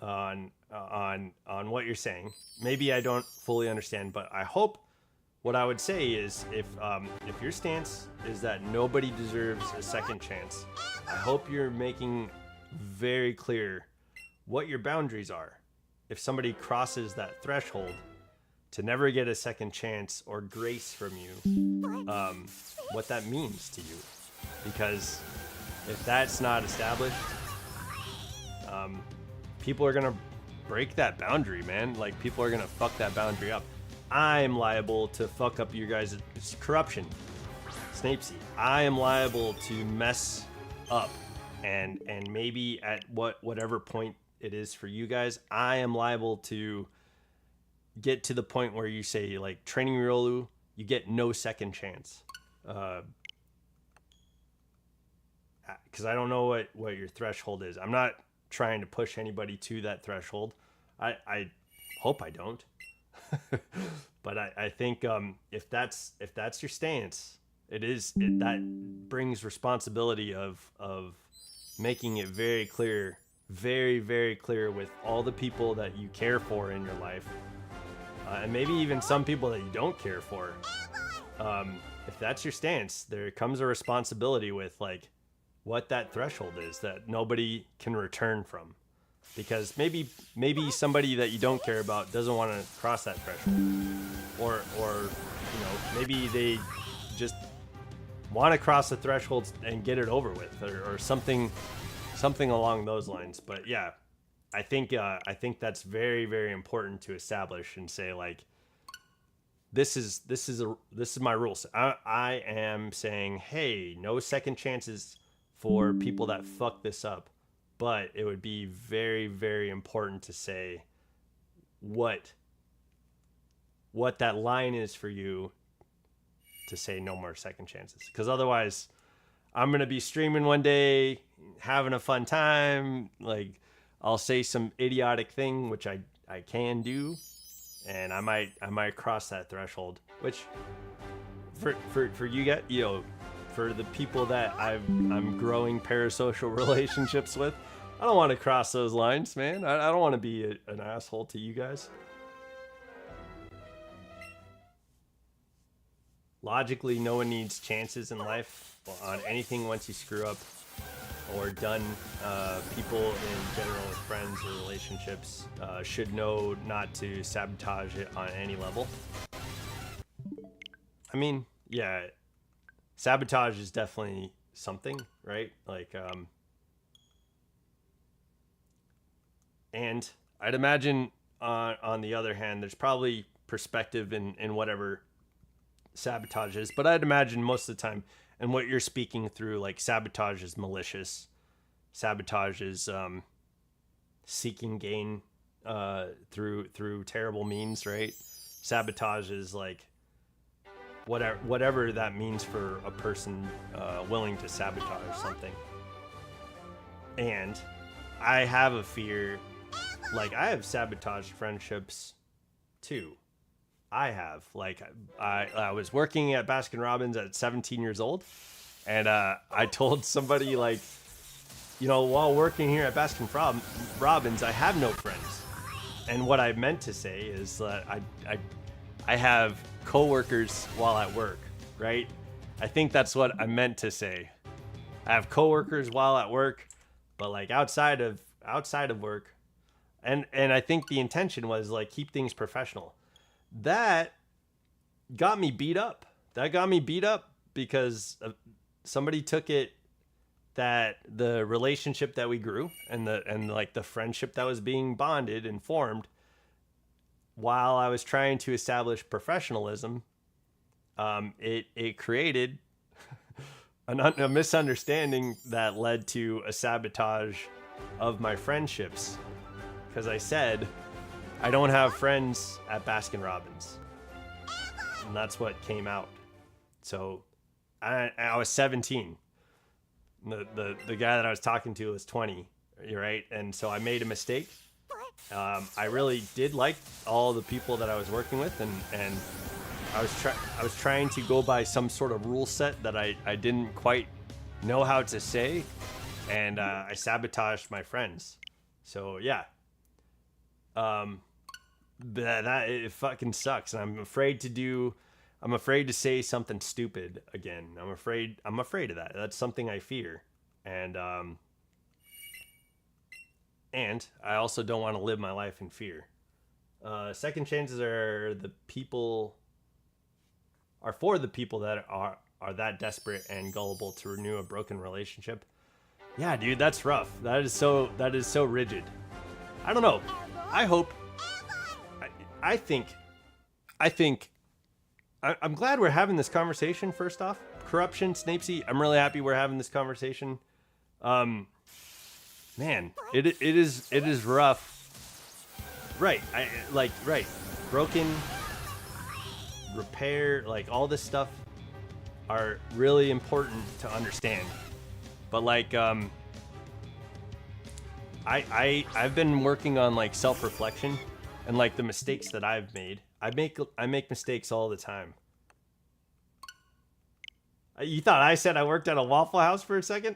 S1: on what you're saying, maybe I don't fully understand, but I hope what I would say is if your stance is that nobody deserves a second chance, I hope you're making very clear what your boundaries are. If somebody crosses that threshold to never get a second chance or grace from you, what that means to you. Because if that's not established, people are going to break that boundary, man. Like, people are going to fuck that boundary up. I'm liable to fuck up your guys' corruption. Snapesy, I am liable to mess up. And maybe at whatever point it is for you guys, I am liable to get to the point where you say, like, training Riolu, you get no second chance. Because I don't know what your threshold is. I'm not trying to push anybody to that threshold. I hope I don't. But I think if that's your stance, that brings responsibility of making it very clear, very, very clear with all the people that you care for in your life, and maybe even some people that you don't care for. If that's your stance, there comes a responsibility with, like, what that threshold is that nobody can return from. Because maybe somebody that you don't care about doesn't want to cross that threshold, or maybe they just want to cross the threshold and get it over with, or something along those lines. But yeah, I think that's very, very important to establish and say, like, this is my rules. I am saying, hey, no second chances for people that fuck this up. But it would be very, very important to say what that line is for you to say no more second chances. Because otherwise, I'm going to be streaming one day, having a fun time. Like, I'll say some idiotic thing, which I can do. And I might cross that threshold, which for you guys, for the people that I'm growing parasocial relationships with, I don't want to cross those lines, man. I don't want to be an asshole to you guys. Logically, no one needs chances in life on anything once you screw up or done. People in general, friends or relationships, should know not to sabotage it on any level. I mean, yeah, sabotage is definitely something, right? Like, and I'd imagine on the other hand, there's probably perspective in whatever sabotage is, but I'd imagine most of the time, and what you're speaking through, like sabotage is malicious, sabotage is seeking gain through terrible means, right? Sabotage is like whatever that means for a person willing to sabotage something. And I have a fear, like I have sabotaged friendships too. I was working at Baskin Robbins at 17 years old, and I told somebody, like, while working here at Baskin Robbins, I have no friends. And what I meant to say is that I have coworkers while at work, right? I think that's what I meant to say. I have coworkers while at work, but like outside of work, and I think the intention was like keep things professional. That got me beat up. Because somebody took it that the relationship that we grew and like the friendship that was being bonded and formed while I was trying to establish professionalism, it created a misunderstanding that led to a sabotage of my friendships. Because I said, I don't have friends at Baskin Robbins. And that's what came out. So I was 17. The guy that I was talking to was 20, right? And so I made a mistake. I really did like all the people that I was working with, and I was trying to go by some sort of rule set that I didn't quite know how to say, and I sabotaged my friends. So yeah. That it fucking sucks, and I'm afraid to say something stupid again. I'm afraid of that. That's something I fear, and I also don't want to live my life in fear. Second chances are for the people that are that desperate and gullible to renew a broken relationship. Yeah, dude, that's rough. That is so rigid. I don't know. I'm glad we're having this conversation. First off, corruption, Snapesy, I'm really happy we're having this conversation. Man, it is rough. Right. Right. Broken, repair, like all this stuff are really important to understand. But like, I've been working on like self-reflection and like the mistakes that I've made. I make mistakes all the time. You thought I said I worked at a Waffle House for a second?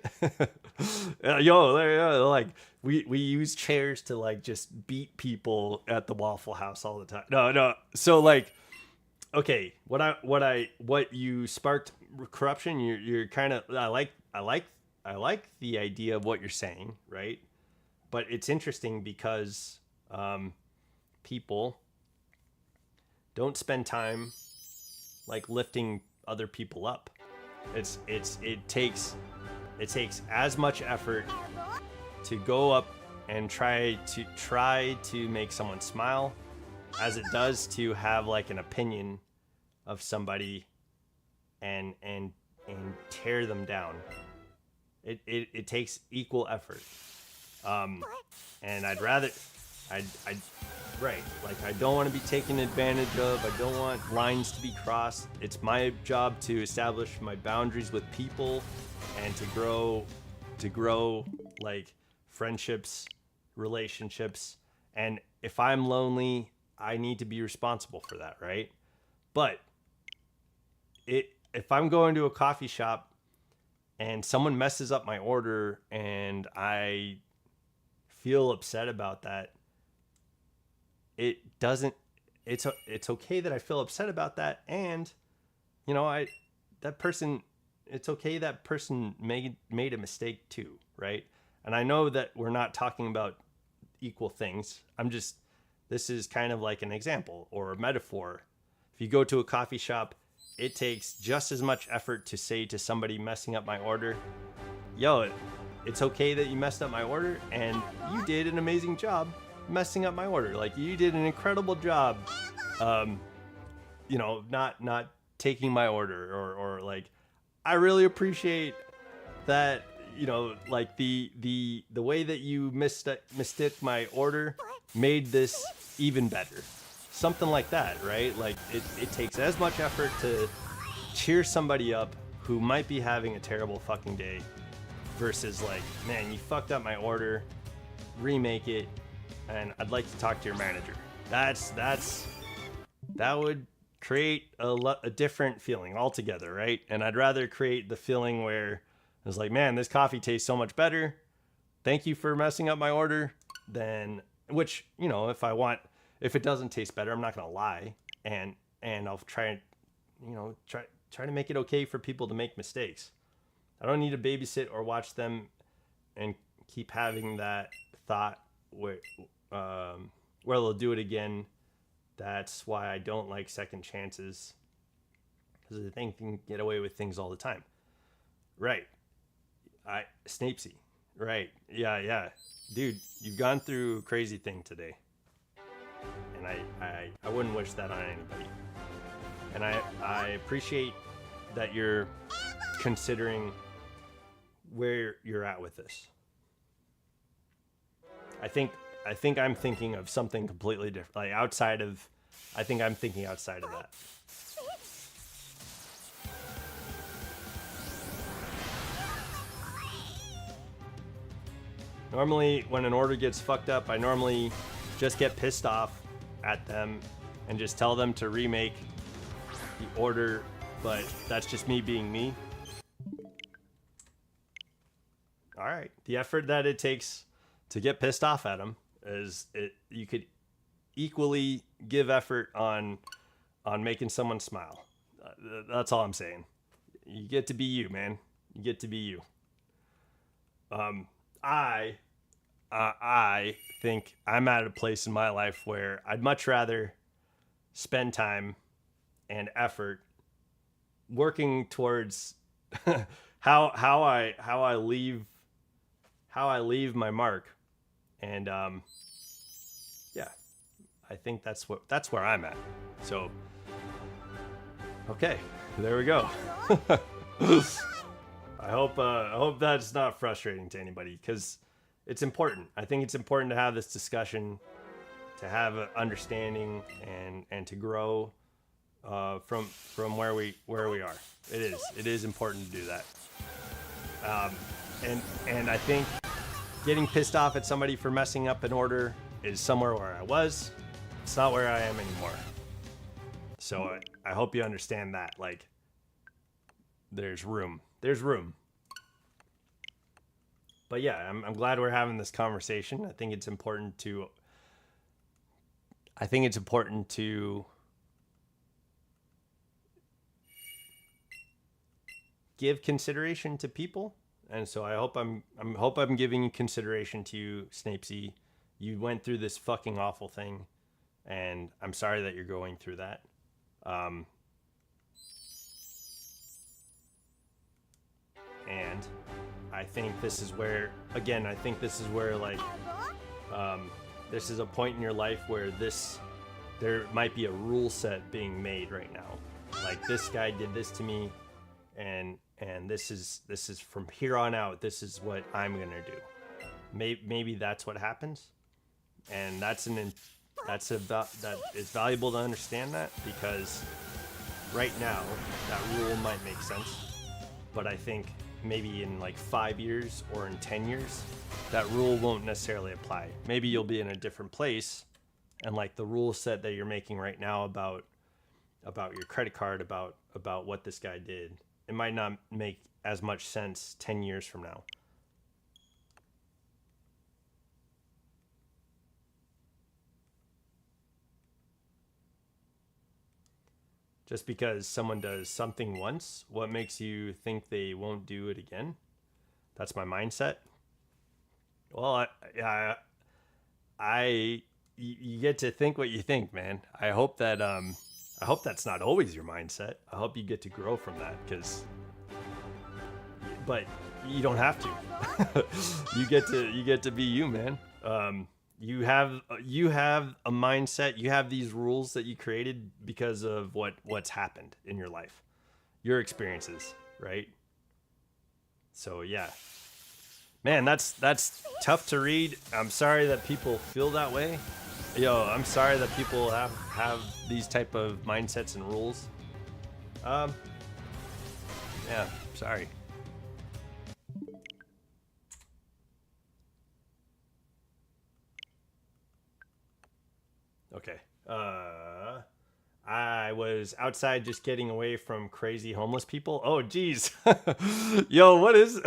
S1: Like we use chairs to like just beat people at the Waffle House all the time. No. So like, okay, what you sparked corruption. You're kind of I like the idea of what you're saying, right? But it's interesting because people don't spend time like lifting other people up. It takes as much effort to go up and try to make someone smile as it does to have like an opinion of somebody and tear them down. It takes equal effort. And I don't want to be taken advantage of. I don't want lines to be crossed. It's my job to establish my boundaries with people and to grow like friendships, relationships. And if I'm lonely, I need to be responsible for that, right? But if I'm going to a coffee shop and someone messes up my order and I feel upset about that, it's okay that I feel upset about that. And, you know, it's okay that person made a mistake too, right? And I know that we're not talking about equal things. This is kind of like an example or a metaphor. If you go to a coffee shop, it takes just as much effort to say to somebody messing up my order, yo, it's okay that you messed up my order, and you did an amazing job messing up my order. Like, you did an incredible job, you know, not taking my order, or like, I really appreciate that, you know, like the way that you mistook my order made this even better. Something like that, right? Like, it takes as much effort to cheer somebody up who might be having a terrible fucking day versus like, man, you fucked up my order, remake it, and I'd like to talk to your manager. That would create a different feeling altogether, right? And I'd rather create the feeling where it's like, man, this coffee tastes so much better. Thank you for messing up my order. Then, which, you know, if it doesn't taste better, I'm not gonna lie, and I'll try to make it okay for people to make mistakes. I don't need to babysit or watch them and keep having that thought where they'll do it again. That's why I don't like second chances, because I think you can get away with things all the time. Right. Snapesy. Right. Yeah. Dude, you've gone through a crazy thing today. And I wouldn't wish that on anybody. And I appreciate that you're considering where you're at with this. I think I'm thinking of something completely different. Like, I think I'm thinking outside of that. Normally, when an order gets fucked up, I normally just get pissed off at them and just tell them to remake the order, but that's just me being me. All right, the effort that it takes to get pissed off at them you could equally give effort on making someone smile. That's all I'm saying. You get to be you, man. You get to be you. I think I'm at a place in my life where I'd much rather spend time and effort working towards how I leave my mark, and yeah, I think that's where I'm at. So, okay, there we go. I hope that's not frustrating to anybody, because it's important. I think it's important to have this discussion, to have an understanding, and to grow from where we are. It is important to do that. And I think getting pissed off at somebody for messing up an order is somewhere where I was. It's not where I am anymore. So I hope you understand that. Like, there's room. But yeah, I'm glad we're having this conversation. I think it's important to give consideration to people, and so I hope I'm giving consideration to you, Snapesy. You went through this fucking awful thing, and I'm sorry that you're going through that. And I think this is where, like, this is a point in your life where there might be a rule set being made right now. Like, this guy did this to me, and this is from here on out, this is what I'm gonna do. Maybe that's what happens, and it's valuable to understand that, because right now that rule might make sense, but I think maybe in like 5 years or in 10 years, that rule won't necessarily apply. Maybe you'll be in a different place, and like the rule set that you're making right now about about your credit card, about what this guy did. It might not make as much sense 10 years from now. Just because someone does something once, what makes you think they won't do it again? That's my mindset. Well, you get to think what you think, man. I hope that's not always your mindset. I hope you get to grow from that, but you don't have to. you get to be you, man. You have a mindset. You have these rules that you created because of what's happened in your life, your experiences, right? So yeah, man, that's tough to read. I'm sorry that people feel that way. I'm sorry that people have these type of mindsets and rules. Yeah, sorry. Okay. I was outside just getting away from crazy homeless people. Oh, geez. Yo, what is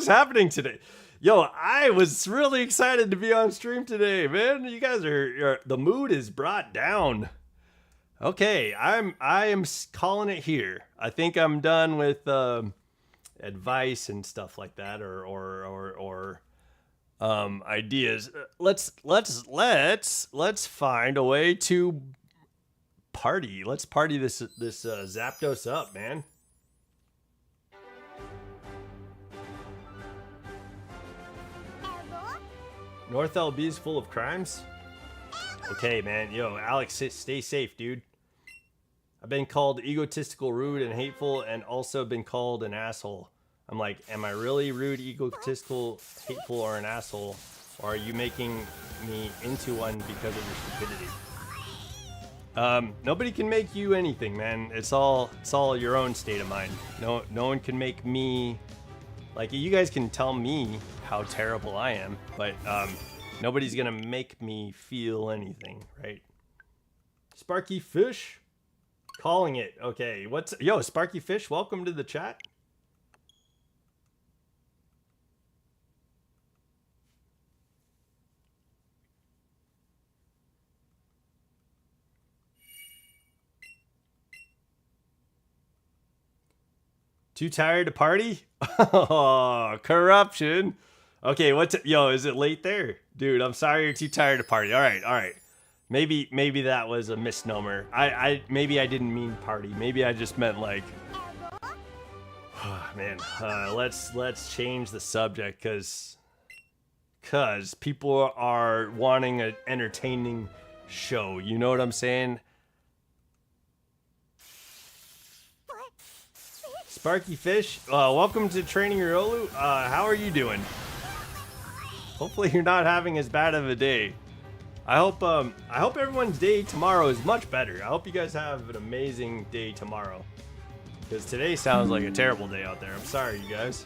S1: happening today? Yo, I was really excited to be on stream today, man. You guys the mood is brought down. Okay, I am calling it here. I think I'm done with advice and stuff like that, or ideas. Let's find a way to party. Let's party this Zapdos up, man. North LB is full of crimes. Okay, man. Yo, Alex, stay safe, dude. I've been called egotistical, rude, and hateful, and also been called an asshole. I'm like, am I really rude, egotistical, hateful, or an asshole? Or are you making me into one because of your stupidity? Nobody can make you anything, man. It's all your own state of mind. No one can make me, like, you guys can tell me how terrible I am, but nobody's gonna make me feel anything, right? Sparky Fish, calling it. Okay, yo, Sparky Fish, welcome to the chat. Too tired to party? Oh, corruption. Okay, yo, is it late there? Dude, I'm sorry you're too tired to party. All right. Maybe that was a misnomer. Maybe I didn't mean party. Maybe I just meant like, man, let's change the subject cuz people are wanting an entertaining show. You know what I'm saying? Sparky Fish, welcome to Training Your Olu. How are you doing? Hopefully you're not having as bad of a day. I hope everyone's day tomorrow is much better. I hope you guys have an amazing day tomorrow. Because today sounds like a terrible day out there. I'm sorry, you guys.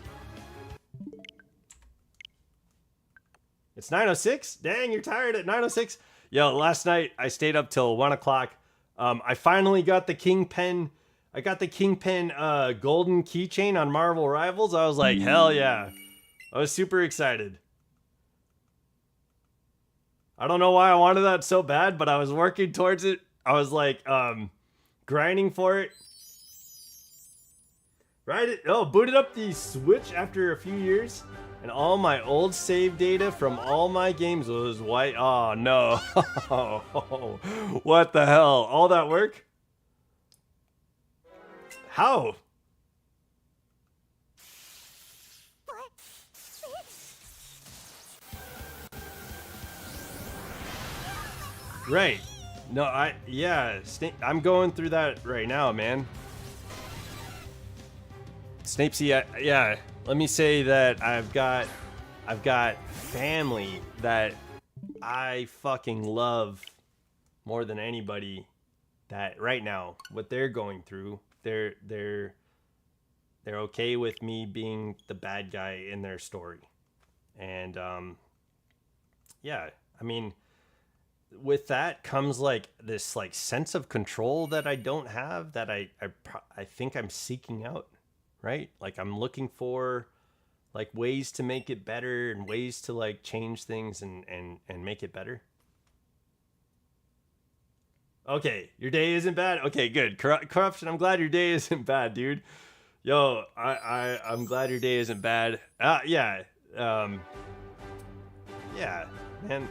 S1: It's 9:06? Dang, you're tired at 9:06? Yo, last night I stayed up till 1 o'clock. I finally got the Kingpin. I got the Kingpin golden keychain on Marvel Rivals. I was like, hell yeah. I was super excited. I don't know why I wanted that so bad, but I was working towards it. I was like, grinding for it. Right? Booted up the Switch after a few years, and all my old save data from all my games was white. Oh no. What the hell? All that work? How? Right. No, I'm going through that right now, man. Snapesy, yeah. Let me say that I've got family that I fucking love more than anybody. That right now, what they're going through, they're okay with me being the bad guy in their story, and yeah, I mean, with that comes like this like sense of control that I don't have, that I think I'm seeking out, right? Like I'm looking for like ways to make it better and ways to like change things and make it better. Okay, your day isn't bad. Okay, good. Corruption. I'm glad your day isn't bad, dude. Yo, I'm glad your day isn't bad. Yeah. Yeah, man.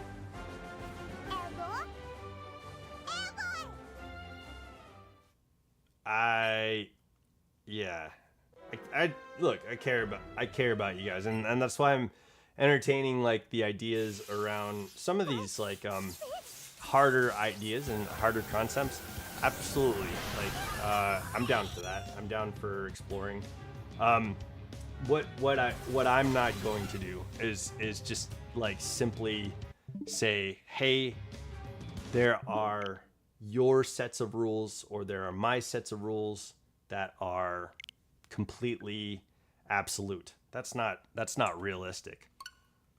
S1: Yeah. I look, I care about you guys, and that's why I'm entertaining like the ideas around some of these like harder ideas and harder concepts. Absolutely. Like I'm down for that. I'm down for exploring. What I'm not going to do is just like simply say, hey, there are your sets of rules or there are my sets of rules that are completely absolute. That's not realistic.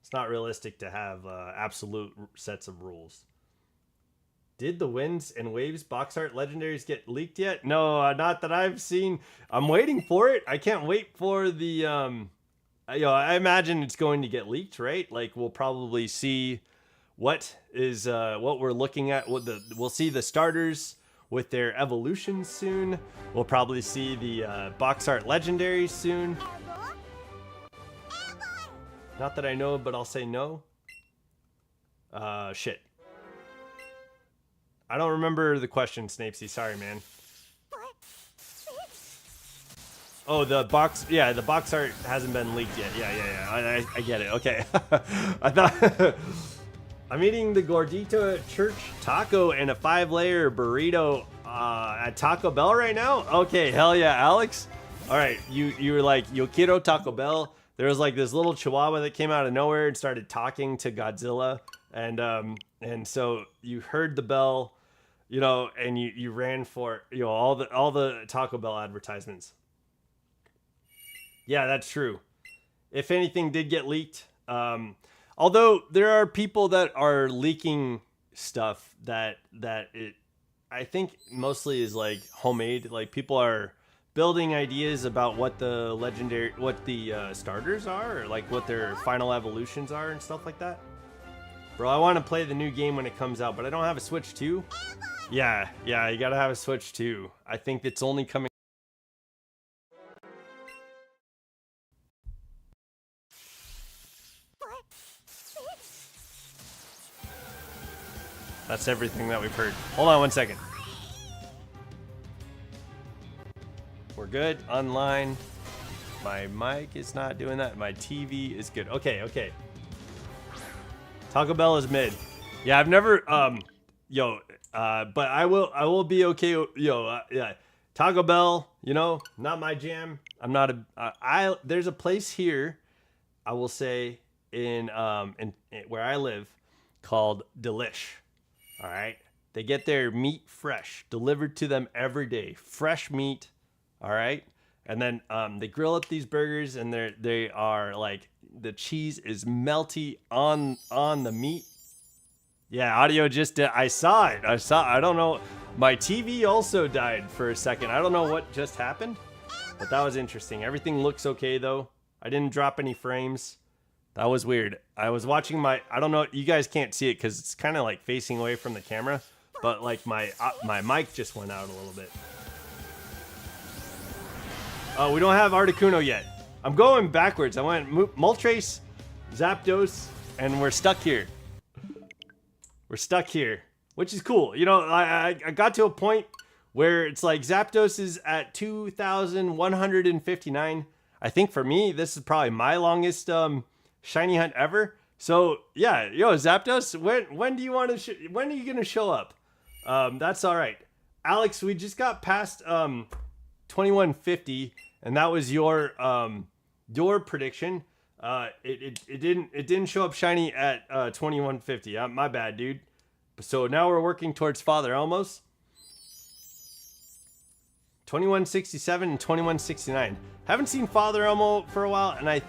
S1: It's not realistic to have absolute sets of rules. Did the Winds and Waves box art legendaries get leaked yet? No, not that I've seen. I'm waiting for it. I can't wait for the I imagine it's going to get leaked, right? Like we'll probably see what we're looking at. We'll see the starters with their evolutions soon. We'll probably see the box art legendaries soon. Not that I know, but I'll say no. Shit. I don't remember the question, Snapesy. Sorry, man. Oh, the box art hasn't been leaked yet. Yeah. I get it. Okay. I thought I'm eating the Gordita Church taco and a 5-layer burrito at Taco Bell right now. Okay, hell yeah, Alex. All right, you were like, yo quiero Taco Bell. There was like this little chihuahua that came out of nowhere and started talking to Godzilla, and so you heard the bell, you know, and you ran for, you know, all the Taco Bell advertisements. Yeah, that's true. If anything did get leaked, although there are people that are leaking stuff that it, I think mostly is like homemade. Like people are building ideas about what the starters are, or like what their final evolutions are and stuff like that. Bro, I want to play the new game when it comes out, but I don't have a Switch 2. Yeah, you gotta have a Switch 2. I think it's only coming. That's everything that we've heard. Hold on one second. We're good. Online. My mic is not doing that. My TV is good. Okay. Taco Bell is mid. Yeah, I've never but I will be okay. Yeah. Taco Bell, you know, not my jam. I'm not there's a place here, I will say, in where I live, called Delish. All right. They get their meat fresh, delivered to them every day. Fresh meat. All right. And then they grill up these burgers, and they are like, the cheese is melty on the meat. Yeah, audio just did. I saw it. I don't know. My TV also died for a second. I don't know what just happened, but that was interesting. Everything looks okay though. I didn't drop any frames. That was weird. I was watching I don't know, you guys can't see it because it's kind of like facing away from the camera, but like my mic just went out a little bit. Oh, we don't have Articuno yet. I'm going backwards. I went Moltres, Zapdos, and we're stuck here. We're stuck here, which is cool. You know, I got to a point where it's like Zapdos is at 2,159. I think for me, this is probably my longest shiny hunt ever. So yeah, yo Zapdos, when do you want to? When are you gonna show up? That's all right, Alex. We just got past 2150, and that was your prediction. It didn't show up shiny at 2150. My bad, dude. So now we're working towards Father Elmo's. 2167 and 2169. Haven't seen Father Elmo for a while, and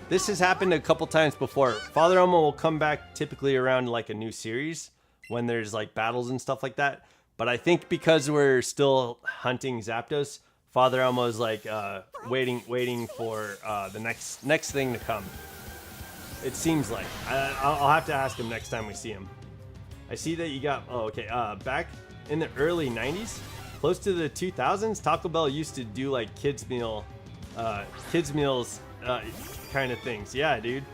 S1: this has happened a couple times before. Father Elmo will come back typically around like a new series, when there's like battles and stuff like that. But I think because we're still hunting Zapdos, Father Elmo's like waiting for the next thing to come. It seems like. I'll have to ask him next time we see him. I see that you got, oh, okay, back in the early 90s, close to the 2000s, Taco Bell used to do like kids meals kind of things. Yeah, dude.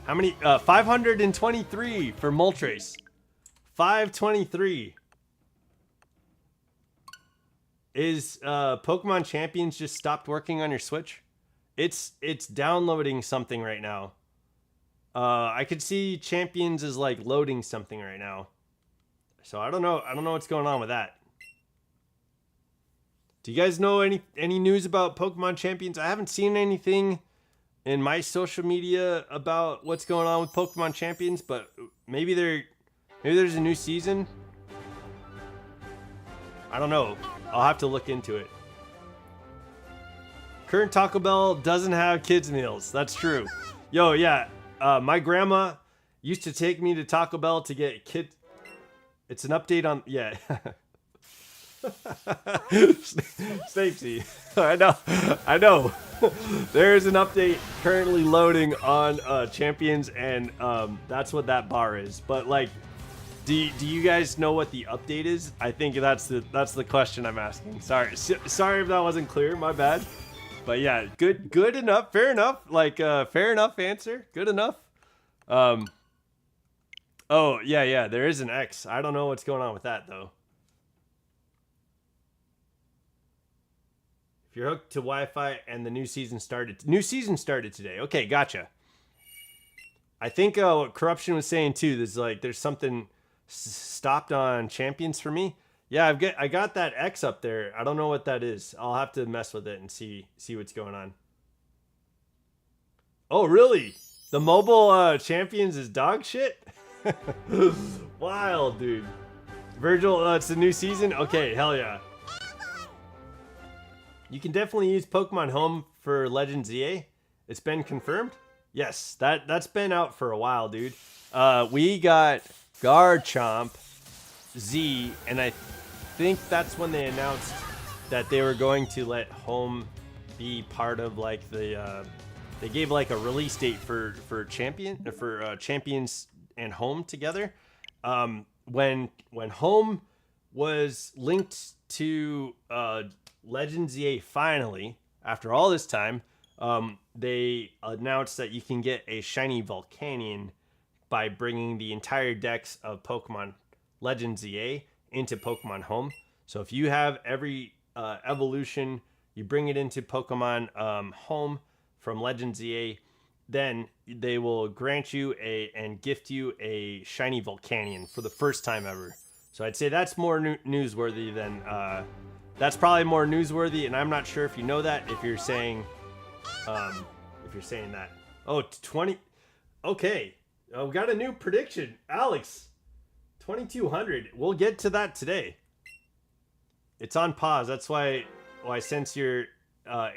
S1: How many? 523 for Moltres. 523. Is Pokemon Champions just stopped working on your Switch? It's downloading something right now. I could see Champions is like loading something right now. So I don't know what's going on with that. Do you guys know any news about Pokemon Champions? I haven't seen anything in my social media about what's going on with Pokemon Champions, but maybe there's a new season. I don't know. I'll have to look into it. Current Taco Bell doesn't have kids meals. That's true. Yo, yeah. My grandma used to take me to Taco Bell to get kids. It's an update on, yeah. Safety. I know. There's an update currently loading on Champions, and that's what that bar is. But like, do you guys know what the update is? I think that's the question I'm asking. Sorry if that wasn't clear. My bad. But yeah, good enough, fair enough. Like fair enough answer. Good enough. Oh yeah, there is an X. I don't know what's going on with that though. If you're hooked to Wi-Fi and the new season started today. Okay, gotcha. I think what Corruption was saying too. There's something stopped on Champions for me. Yeah, I got that X up there. I don't know what that is. I'll have to mess with it and see what's going on. Oh, really? The mobile Champions is dog shit? Wild, dude. Virgil, it's a new season? Okay, hell yeah. You can definitely use Pokemon Home for Legends EA. It's been confirmed? Yes, that's been out for a while, dude. We got Garchomp Z, and I think that's when they announced that they were going to let Home be part of like the they gave like a release date for Champions and Home together. When Home was linked to Legends EA finally, after all this time, they announced that you can get a shiny Volcanion by bringing the entire decks of Pokemon Legends EA into Pokemon Home. So if you have every evolution, you bring it into Pokemon Home from Legends EA, then they will grant you and gift you a shiny Volcanion for the first time ever. So I'd say that's more newsworthy than that's probably more newsworthy, and I'm not sure if you know that, if you're saying that. Oh, 20. Okay. We got a new prediction. Alex, 2200. We'll get to that today. It's on pause. That's why since you're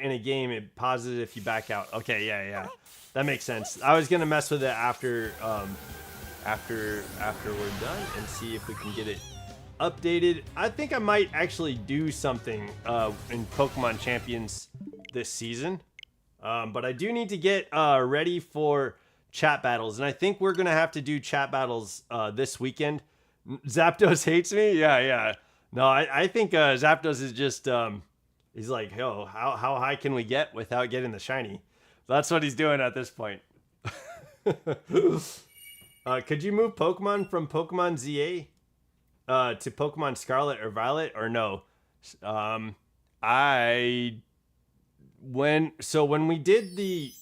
S1: in a game, it pauses if you back out. Okay, yeah. That makes sense. I was going to mess with it after we're done and see if we can get it updated. I think I might actually do something in Pokemon Champions this season. But I do need to get ready for chat battles, and I think we're gonna have to do chat battles this weekend. Zapdos hates me. Yeah. No, I think Zapdos is just he's like, yo, how high can we get without getting the shiny? That's what he's doing at this point. Could you move Pokemon from Pokemon ZA to Pokemon Scarlet or Violet, or no? When we did the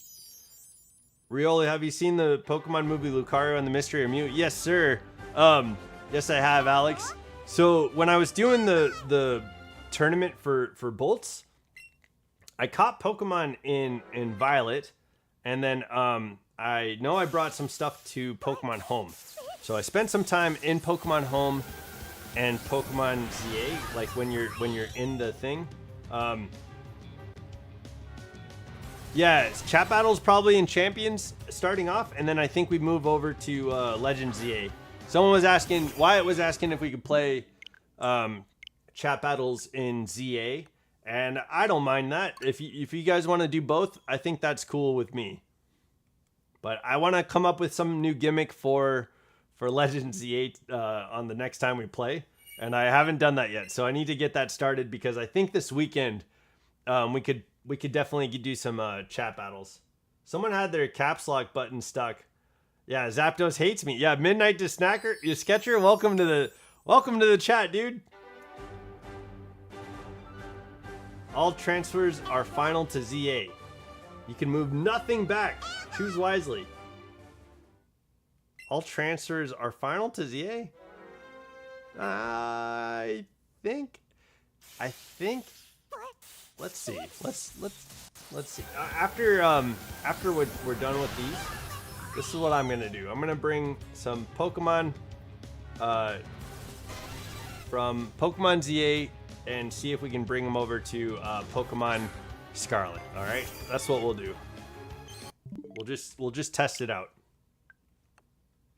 S1: Rioli, have you seen the Pokemon movie Lucario and the Mystery of Mew? Yes, sir. Yes, I have, Alex. So when I was doing the tournament for Bolts, I caught Pokemon in Violet, and then I know I brought some stuff to Pokemon Home. So I spent some time in Pokemon Home and Pokemon ZA, like when you're in the thing. Yeah, chat battles probably in Champions starting off, and then I think we move over to Legends ZA. Someone was asking, Wyatt was asking if we could play chat battles in ZA, and I don't mind that. If you guys want to do both, I think that's cool with me. But I want to come up with some new gimmick for Legends Z8 on the next time we play, and I haven't done that yet. So I need to get that started because I think this weekend we could definitely do some chat battles. Someone had their caps lock button stuck. Yeah, Zapdos hates me. Yeah, Midnight to Snacker, you Sketcher, welcome to the chat, dude. All transfers are final to ZA. You can move nothing back. Choose wisely. All transfers are final to ZA? I think. Let's see. Let's see. After we're done with these, this is what I'm gonna do. I'm gonna bring some Pokemon from Pokemon ZA and see if we can bring them over to Pokemon Scarlet. All right, that's what we'll do. We'll just test it out.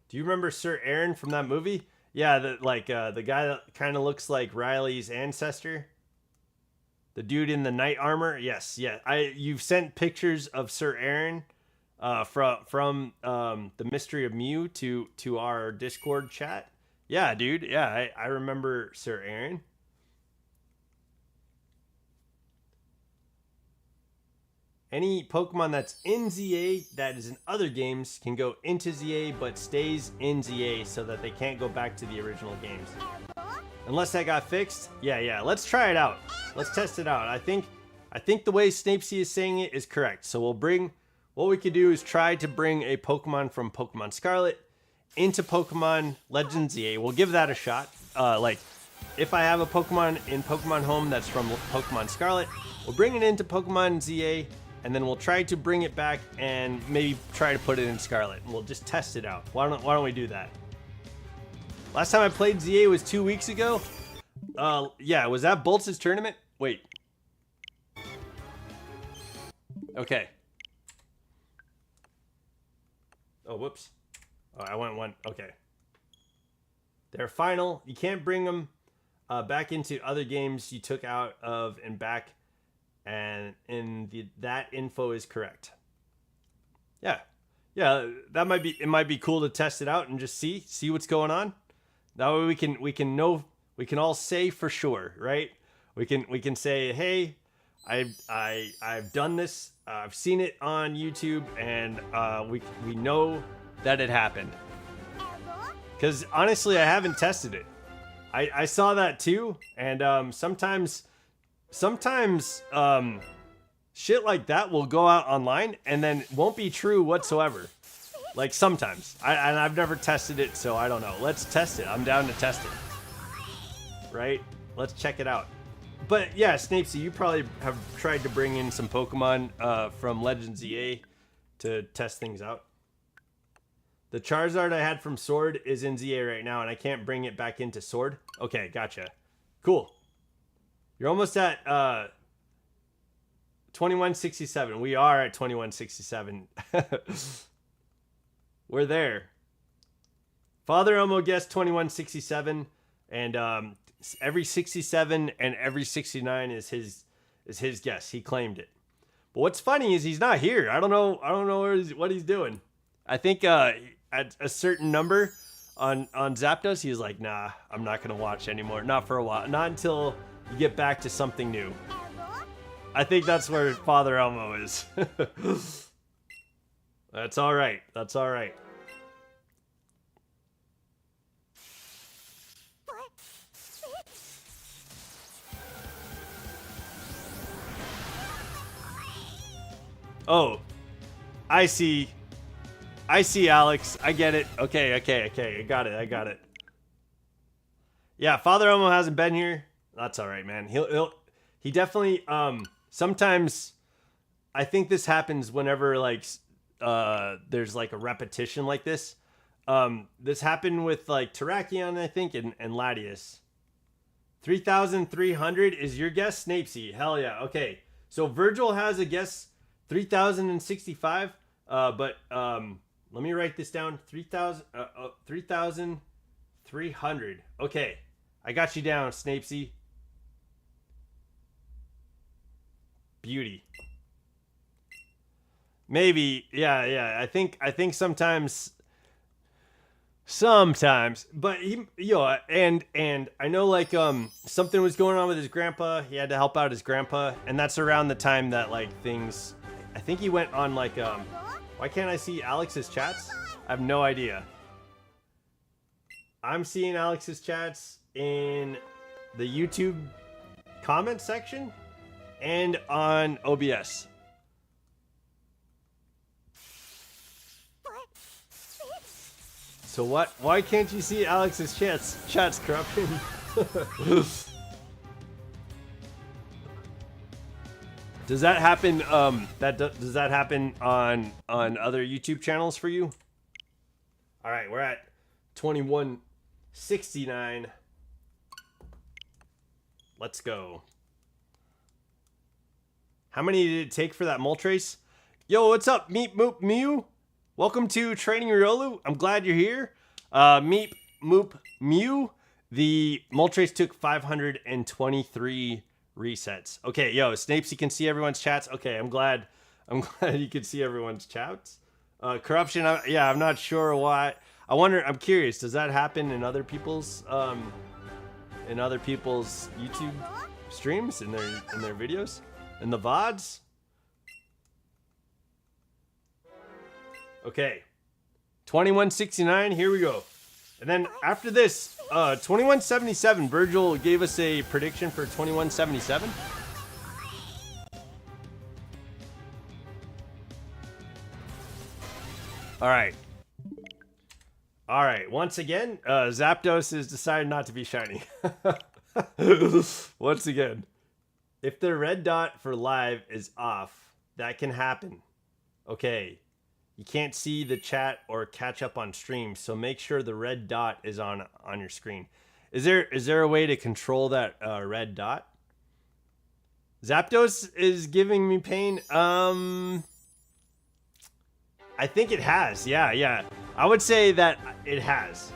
S1: Do you remember Sir Aaron from that movie? Yeah, the guy that kind of looks like Riley's ancestor. The dude in the knight armor. Yes, yeah. You've sent pictures of Sir Aaron from the Mystery of Mew to our Discord chat. Yeah, dude. Yeah, I remember Sir Aaron. Any Pokemon that's in ZA that is in other games can go into ZA but stays in ZA so that they can't go back to the original games. Unless that got fixed. Yeah. Let's try it out. Let's test it out. I think the way Snapesy is saying it is correct. So what we could do is try to bring a Pokemon from Pokemon Scarlet into Pokemon Legends ZA. We'll give that a shot. If I have a Pokemon in Pokemon Home that's from Pokemon Scarlet, we'll bring it into Pokemon ZA. And then we'll try to bring it back and maybe try to put it in Scarlet. And we'll just test it out. Why don't we do that? Last time I played ZA was 2 weeks ago. Yeah, was that Bolts' tournament? Wait. Okay. Oh, whoops. Oh, I went one. Okay. They're final. You can't bring them back into other games you took out of and back. And that info is correct. Yeah, that might be cool to test it out and just see what's going on. That way we can all say for sure, right? We can say, hey, I've done this. I've seen it on YouTube, and we know that it happened. Because honestly, I haven't tested it. I saw that too, and sometimes shit like that will go out online and then won't be true whatsoever. Like sometimes. And I've never tested it, so I don't know. Let's test it. I'm down to test it. Right? Let's check it out. But yeah, Snapesy, you probably have tried to bring in some Pokemon from Legends ZA to test things out. The Charizard I had from Sword is in ZA right now, and I can't bring it back into Sword. Okay, gotcha. Cool. You're almost at 2167. We are at 2167. We're there. Father Elmo guessed 2167, and every 67 and every 69 is his guess. He claimed it. But what's funny is he's not here. I don't know what he's doing. I think at a certain number on Zapdos, he was like, nah, I'm not gonna watch anymore. Not for a while. Not until you get back to something new. I think that's where Father Elmo is. That's all right. That's all right. Oh, I see, Alex. I get it. Okay. I got it. Yeah, Father Elmo hasn't been here. That's all right, man. He definitely sometimes I think this happens whenever like there's like a repetition like this. This happened with like Terrakion, I think, and Latias. 3,300 is your guess, Snapesy. Hell yeah. Okay. So Virgil has a guess 3,065. But let me write this down. 3,000 300. Okay. I got you down, Snapesy. Beauty. Maybe. Yeah. I think sometimes but and I know like something was going on with his grandpa. He had to help out his grandpa, and that's around the time that like things, I think he went on like why can't I see Alex's chats? I have no idea. I'm seeing Alex's chats in the YouTube comment section and on OBS. So what? Why can't you see Alex's chats? Chats, corruption. Does that happen? Does that happen on other YouTube channels for you? All right, we're at 2169. Let's go. How many did it take for that Moltres? Yo, what's up, Meep Moop Mew? Welcome to Training Riolu. I'm glad you're here. Meep Moop Mew. The Moltres took 523 resets. Okay, yo, Snapes, you can see everyone's chats. Okay, I'm glad you can see everyone's chats. Corruption, I'm not sure why. I'm curious, does that happen in other people's YouTube streams, in their videos, in the VODs? Okay, 2169, here we go. And then after this, 2177, Virgil gave us a prediction for 2177. All right, once again, Zapdos has decided not to be shiny. Once again, if the red dot for live is off, that can happen. Okay. You can't see the chat or catch up on stream, so make sure the red dot is on your screen. Is there a way to control that red dot? Zapdos is giving me pain. I think it has. Yeah. I would say that it has.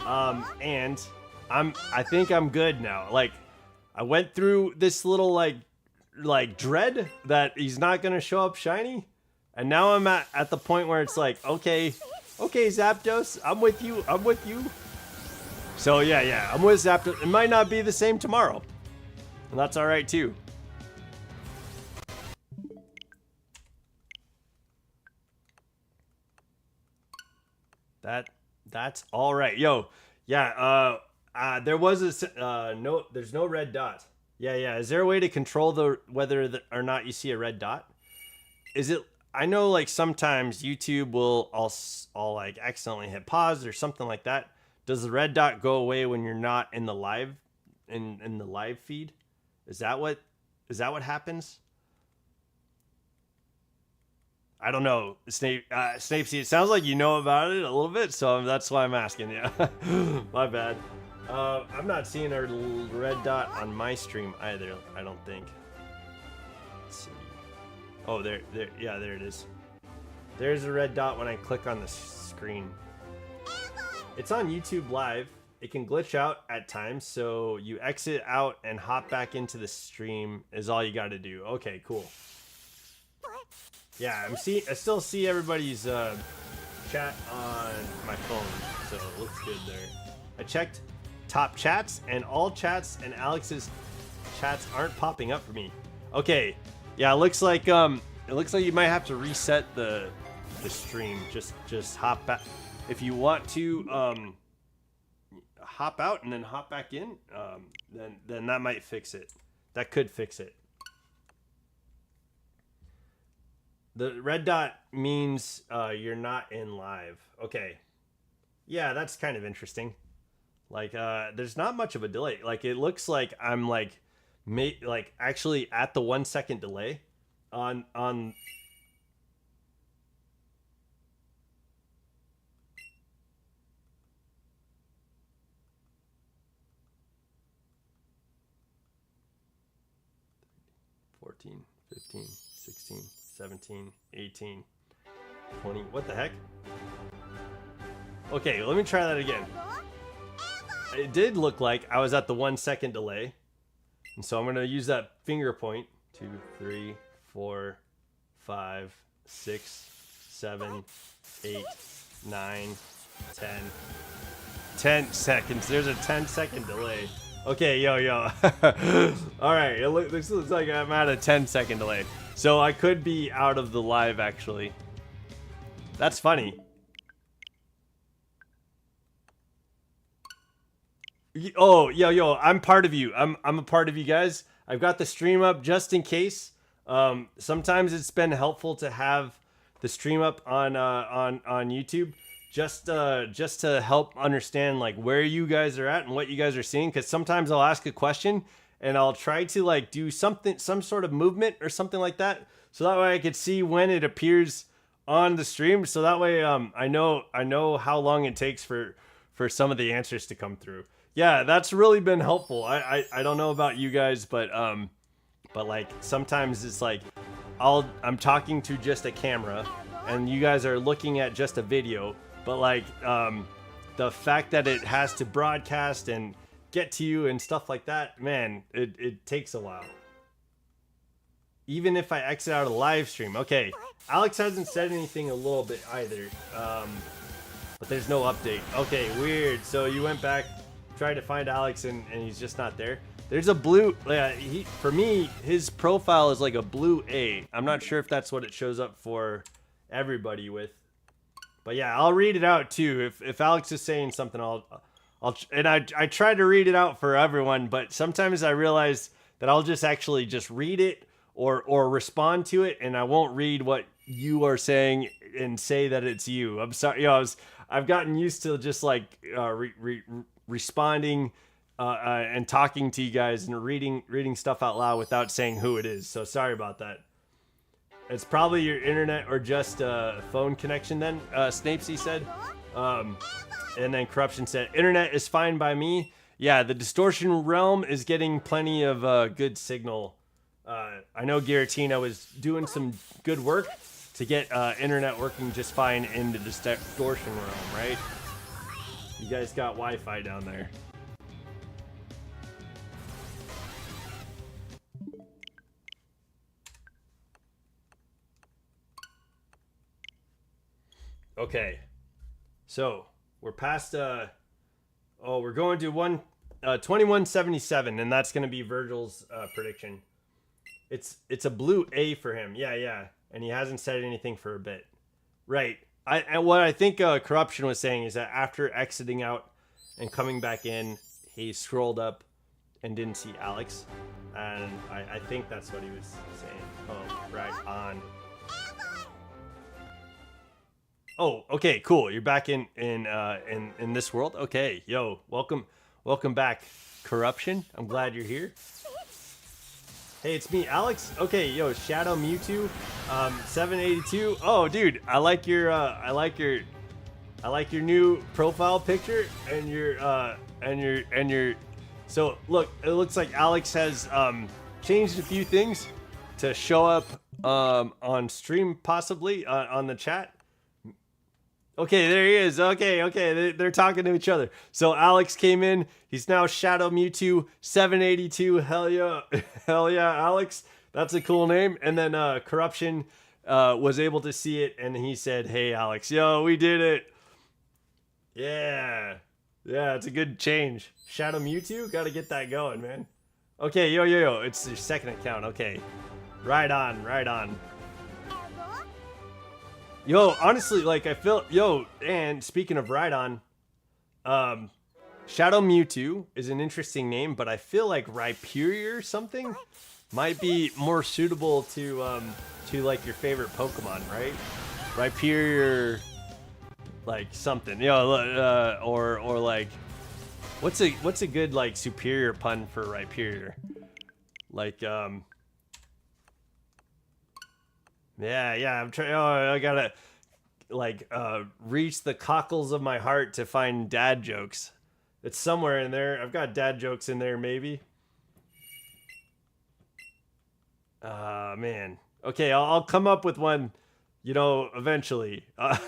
S1: And I think I'm good now. Like, I went through this little like dread that he's not gonna show up shiny. And now I'm at the point where it's like, okay, Zapdos, I'm with you. So yeah, I'm with Zapdos. It might not be the same tomorrow, and that's all right too. That's all right, yo. Yeah, there was there's no red dot. Yeah. Is there a way to control whether or not you see a red dot? Is it? I know like sometimes YouTube will I'll like accidentally hit pause or something like that. Does the red dot go away when you're not in the live in the live feed? Is that what happens? I don't know. Snapesy, it sounds like you know about it a little bit, so that's why I'm asking. Yeah. My bad. I'm not seeing a red dot on my stream either, I don't think. Let's see. Oh, there, yeah, there it is. There's a red dot when I click on the screen. It's on YouTube Live. It can glitch out at times, so you exit out and hop back into the stream is all you got to do. Okay, cool. Yeah, I still see everybody's chat on my phone, so it looks good there. I checked top chats, and all chats and Alex's chats aren't popping up for me. Okay. Yeah, it looks like you might have to reset the stream. Just hop back if you want to hop out and then hop back in. Then that might fix it. That could fix it. The red dot means you're not in live. Okay. Yeah, that's kind of interesting. Like there's not much of a delay. Like it looks like I'm like actually at the 1 second delay on $14, $15, $16, $17, $18, $20. What the heck? Okay, let me try that again. it did look like I was at the 1 second delay. And so I'm going to use that finger point. 2, 3, 4, 5, 6, 7, 8, 9, 10. 10 seconds. There's a 10-second delay. Okay, yo. All right, this looks like I'm at a 10-second delay. So I could be out of the live, actually. That's funny. Oh, yo, I'm part of you. I'm a part of you guys. I've got the stream up just in case. Sometimes it's been helpful to have the stream up on YouTube, just to help understand like where you guys are at and what you guys are seeing. Because sometimes I'll ask a question and I'll try to like do some sort of movement or something like that, so that way I could see when it appears on the stream. So that way I know how long it takes for some of the answers to come through. Yeah, that's really been helpful. I don't know about you guys, but like sometimes it's like I'm talking to just a camera and you guys are looking at just a video, but like the fact that it has to broadcast and get to you and stuff like that, man, it takes a while. Even if I exit out of the live stream. Okay, Alex hasn't said anything a little bit either, but there's no update. Okay, weird. So you went back, tried to find Alex, and he's just not there. There's a blue, for me, his profile is like a blue A. I'm not sure if that's what it shows up for everybody with. But yeah, I'll read it out too. If Alex is saying something, I try to read it out for everyone, but sometimes I realize that I'll just actually just read it or respond to it, and I won't read what you are saying and say that it's you. I'm sorry, I've gotten used to just like responding and talking to you guys and reading stuff out loud without saying who it is. So sorry about that. It's probably your internet or just a phone connection then, Snapesy said. And then Corruption said, internet is fine by me. Yeah, the distortion realm is getting plenty of good signal. I know Giratina was doing some good work to get internet working just fine in the distortion realm, right? You guys got Wi-Fi down there. Okay, so we're past we're going to 2177, and that's going to be Virgil's prediction. It's a blue A for him. Yeah, and he hasn't said anything for a bit. Right. What I think Corruption was saying is that after exiting out and coming back in, he scrolled up and didn't see Alex, and I think that's what he was saying. Oh, right on. Oh, okay, cool. You're back in this world. Okay, yo, welcome back, Corruption. I'm glad you're here. Hey, it's me, Alex. Okay, yo, Shadow Mewtwo, 782. Oh, dude, I like your new profile picture and your. So look, it looks like Alex has changed a few things to show up on stream, possibly on the chat. Okay, there he is. Okay, they're talking to each other. So Alex came in. He's now Shadow Mewtwo 782. Hell yeah, Alex. That's a cool name. And then Corruption was able to see it, and he said, "Hey, Alex, yo, we did it. Yeah, it's a good change. Shadow Mewtwo, got to get that going, man. Okay, yo, it's your second account. Okay, right on." Yo, honestly, like I feel, and speaking of Rhydon, Shadow Mewtwo is an interesting name, but I feel like Rhyperior or something might be more suitable to like your favorite Pokemon, right? Rhyperior, like something, or like, what's a good like superior pun for Rhyperior? Like, Yeah, I'm trying. Oh, I gotta like reach the cockles of my heart to find dad jokes. It's somewhere in there. I've got dad jokes in there, maybe. Man. Okay, I'll come up with one, eventually. I'll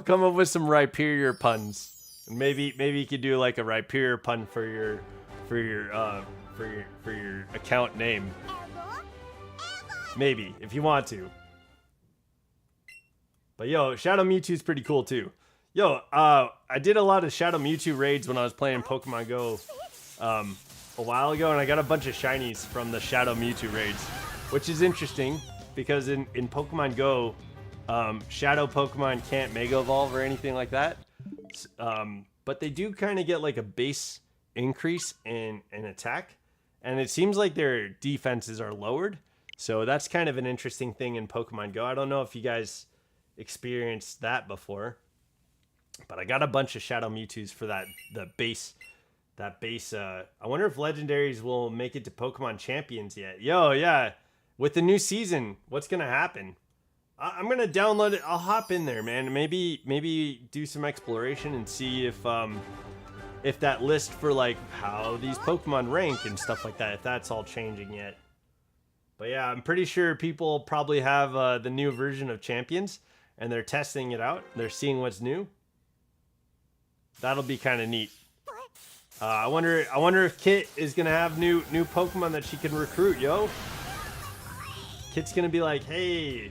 S1: come up with some Rhyperior puns. Maybe you could do like a Rhyperior pun for your account name. Maybe if you want to. But yo, Shadow Mewtwo's pretty cool too. Yo, I did a lot of Shadow Mewtwo raids when I was playing Pokemon Go a while ago, and I got a bunch of shinies from the Shadow Mewtwo raids, which is interesting because in Pokemon Go, Shadow Pokemon can't Mega Evolve or anything like that. But they do kind of get like a base increase in attack, and it seems like their defenses are lowered. So that's kind of an interesting thing in Pokemon Go. I don't know if you guys experienced that before, but I got a bunch of Shadow Mewtwo's for that base. I wonder if legendaries will make it to Pokemon Champions yet. Yo, yeah, with the new season, what's gonna happen? I'm gonna download it. I'll hop in there, man. Maybe do some exploration and see if that list for like how these Pokemon rank and stuff like that, if that's all changing yet. But yeah, I'm pretty sure people probably have the new version of Champions and they're testing it out. They're seeing what's new. That'll be kind of neat. I wonder if Kit is gonna have new Pokemon that she can recruit, yo. Kit's gonna be like, hey,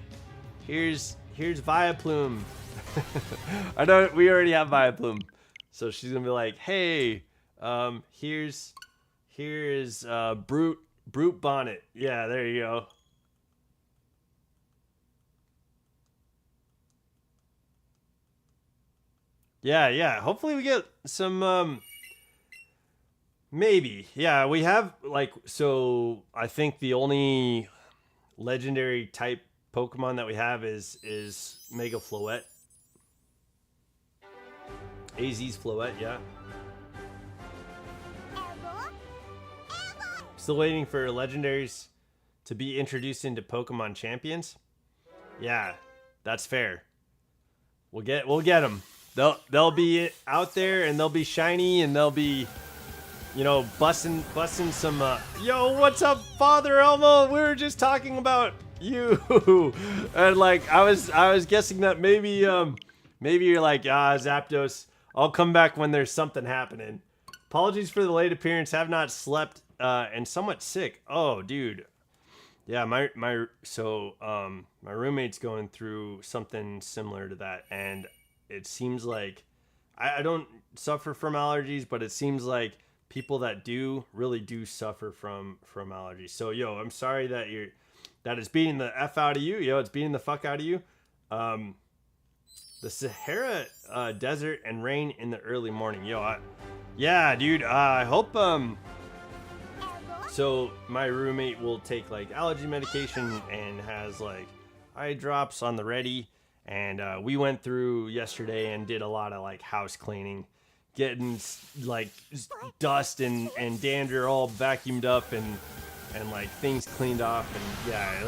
S1: here's Vileplume. I know we already have Vileplume, so she's gonna be like, hey, here's Brute Bonnet. Yeah, there you go. Yeah. Hopefully we get some maybe. Yeah, we have like, so I think the only legendary type Pokemon that we have is Mega Floette. AZ's Floette, yeah. Still waiting for legendaries to be introduced into Pokemon Champions. Yeah, that's fair. We'll get them. They'll be out there and they'll be shiny and they'll be, you know, busting some. Yo, what's up, Father Elmo? We were just talking about you, and like I was guessing that maybe you're like, Zapdos, I'll come back when there's something happening. Apologies for the late appearance. Have not slept and somewhat sick. Oh, dude. Yeah, my roommate's going through something similar to that, and it seems like I don't suffer from allergies, but it seems like people that do really do suffer from allergies. So yo, I'm sorry that it's beating the F out of you. Yo, it's beating the fuck out of you. The Sahara desert and rain in the early morning. Yo, yeah, dude. I hope so my roommate will take like allergy medication and has like eye drops on the ready. And we went through yesterday and did a lot of like house cleaning, getting like dust and dander all vacuumed up and like things cleaned off. And yeah, it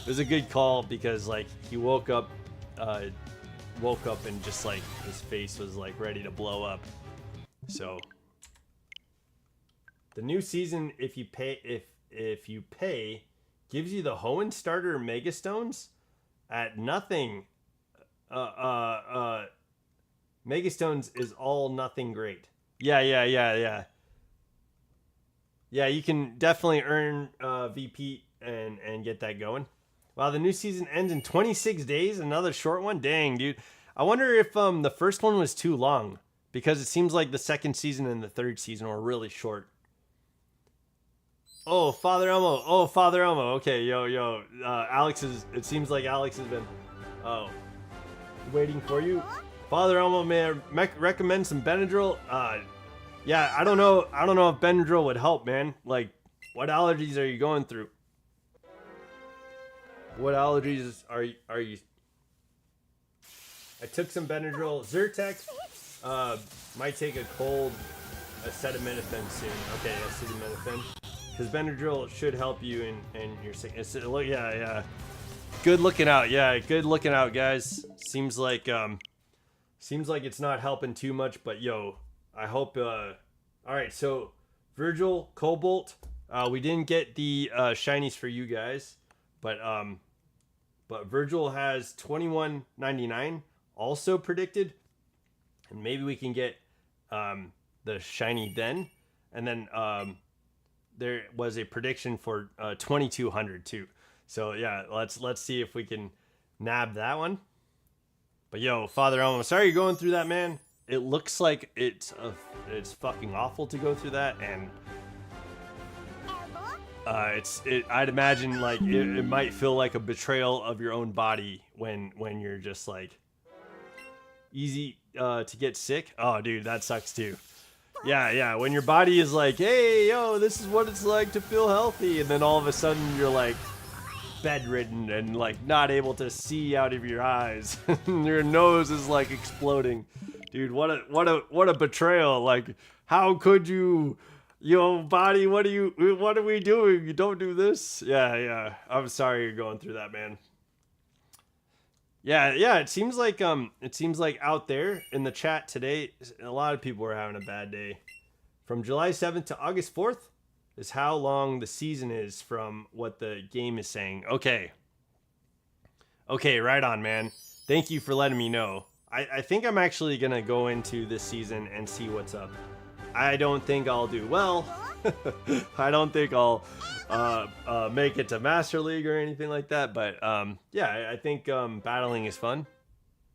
S1: was a good call because like he woke up and just like his face was like ready to blow up. So the new season, if you pay, gives you the Hoenn starter Mega Stones at nothing. Mega Stones is all nothing great. Yeah. Yeah, you can definitely earn VP and get that going. Wow, the new season ends in 26 days. Another short one. Dang, dude. I wonder if the first one was too long because it seems like the second season and the third season were really short. Oh, Father Elmo. Okay, yo. It seems like Alex has been waiting for you. Father Elmo, may I recommend some Benadryl? Yeah, I don't know if Benadryl would help, man. Like, what allergies are you going through? What allergies are you? I took some Benadryl. Zyrtec might take a cold acetaminophen soon. Okay, acetaminophen. Because Benadryl should help you in your sickness. Yeah. Good looking out. Yeah, good looking out, guys. Seems like it's not helping too much, but yo, I hope. All right, so Virgil, Cobalt. We didn't get the shinies for you guys, but Virgil has 21.99 also predicted. and maybe we can get the shiny then. And then there was a prediction for 2200 too. So yeah, let's see if we can nab that one. But yo, Father Elmo, sorry you're going through that, man. It looks like it's fucking awful to go through that, and I'd imagine like it might feel like a betrayal of your own body when you're just like easy to get sick. Oh, dude, that sucks too. Yeah. When your body is like, hey, yo, this is what it's like to feel healthy, and then all of a sudden you're like bedridden and like not able to see out of your eyes. Your nose is like exploding. Dude, what a betrayal. Like, how could you, yo, body, what are we doing? You don't do this. Yeah. I'm sorry you're going through that, man. Yeah, it seems like out there in the chat today, a lot of people are having a bad day. From July 7th to August 4th is how long the season is from what the game is saying. Okay, right on, man. Thank you for letting me know. I think I'm actually going to go into this season and see what's up. I don't think I'll do well. I don't think I'll make it to Master League or anything like that. But yeah, I think battling is fun.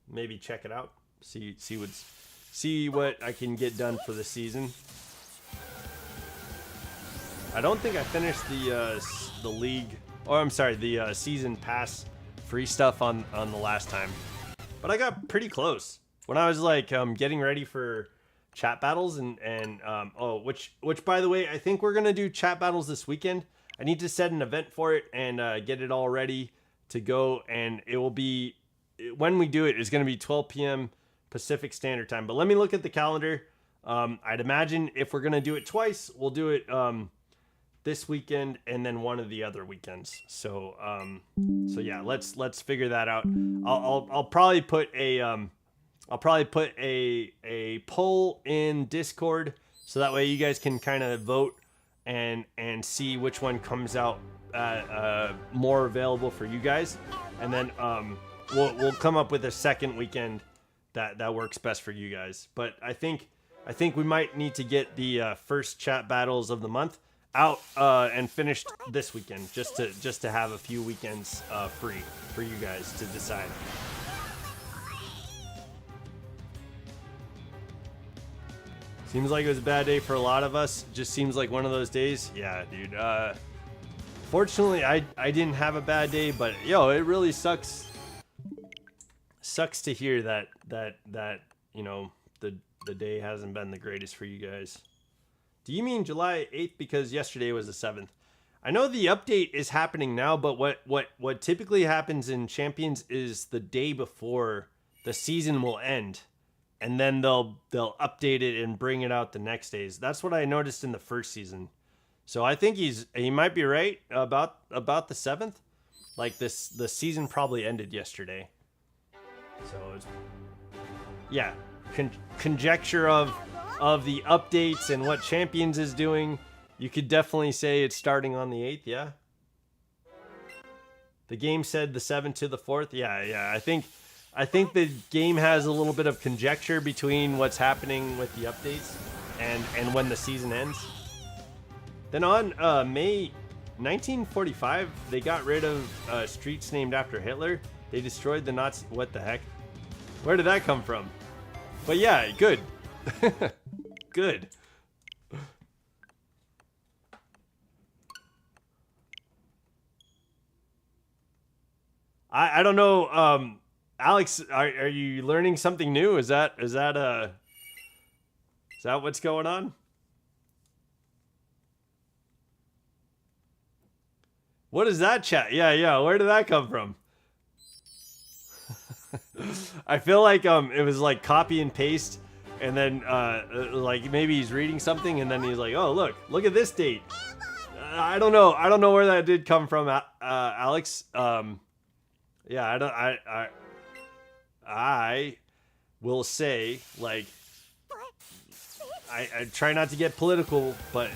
S1: Maybe check it out. See what I can get done for the season. I don't think I finished the league, or I'm sorry, the season pass free stuff on the last time. But I got pretty close when I was like getting ready for chat battles and which by the way, I think we're gonna do chat battles this weekend. I need to set an event for it and get it all ready to go, and it will be, when we do it, it's gonna be 12 p.m. Pacific Standard Time. But let me look at the calendar. I'd imagine if we're gonna do it twice, we'll do it this weekend and then one of the other weekends. So yeah, let's figure that out. I'll probably put a poll in Discord so that way you guys can kind of vote and see which one comes out more available for you guys, and then we'll come up with a second weekend that works best for you guys. But I think we might need to get the first chat battles of the month out and finished this weekend, just to have a few weekends free for you guys to decide. Seems like it was a bad day for a lot of us. Just seems like one of those days. Yeah, dude. Fortunately, I didn't have a bad day, but yo, it really sucks to hear that you know the day hasn't been the greatest for you guys. Do you mean July 8th because yesterday was the 7th? I know the update is happening now, but what typically happens in Champions is the day before the season will end, and then they'll update it and bring it out the next days. That's what I noticed in the first season. So I think he might be right about the 7th. Like the season probably ended yesterday. So it's, yeah, conjecture of the updates and what Champions is doing. You could definitely say it's starting on the 8th, yeah? The game said the 7th to the 4th. Yeah. I think the game has a little bit of conjecture between what's happening with the updates and when the season ends. Then on May 1945, they got rid of streets named after Hitler. They destroyed the Nazi... What the heck? Where did that come from? But yeah, good. Good. I don't know, Alex, are you learning something new? Is that what's going on? What is that chat? Yeah. Where did that come from? I feel like it was like copy and paste, and then like maybe he's reading something and then he's like, "Oh, look at this date." I don't know where that did come from, Alex. Yeah, I will say, like, I try not to get political, but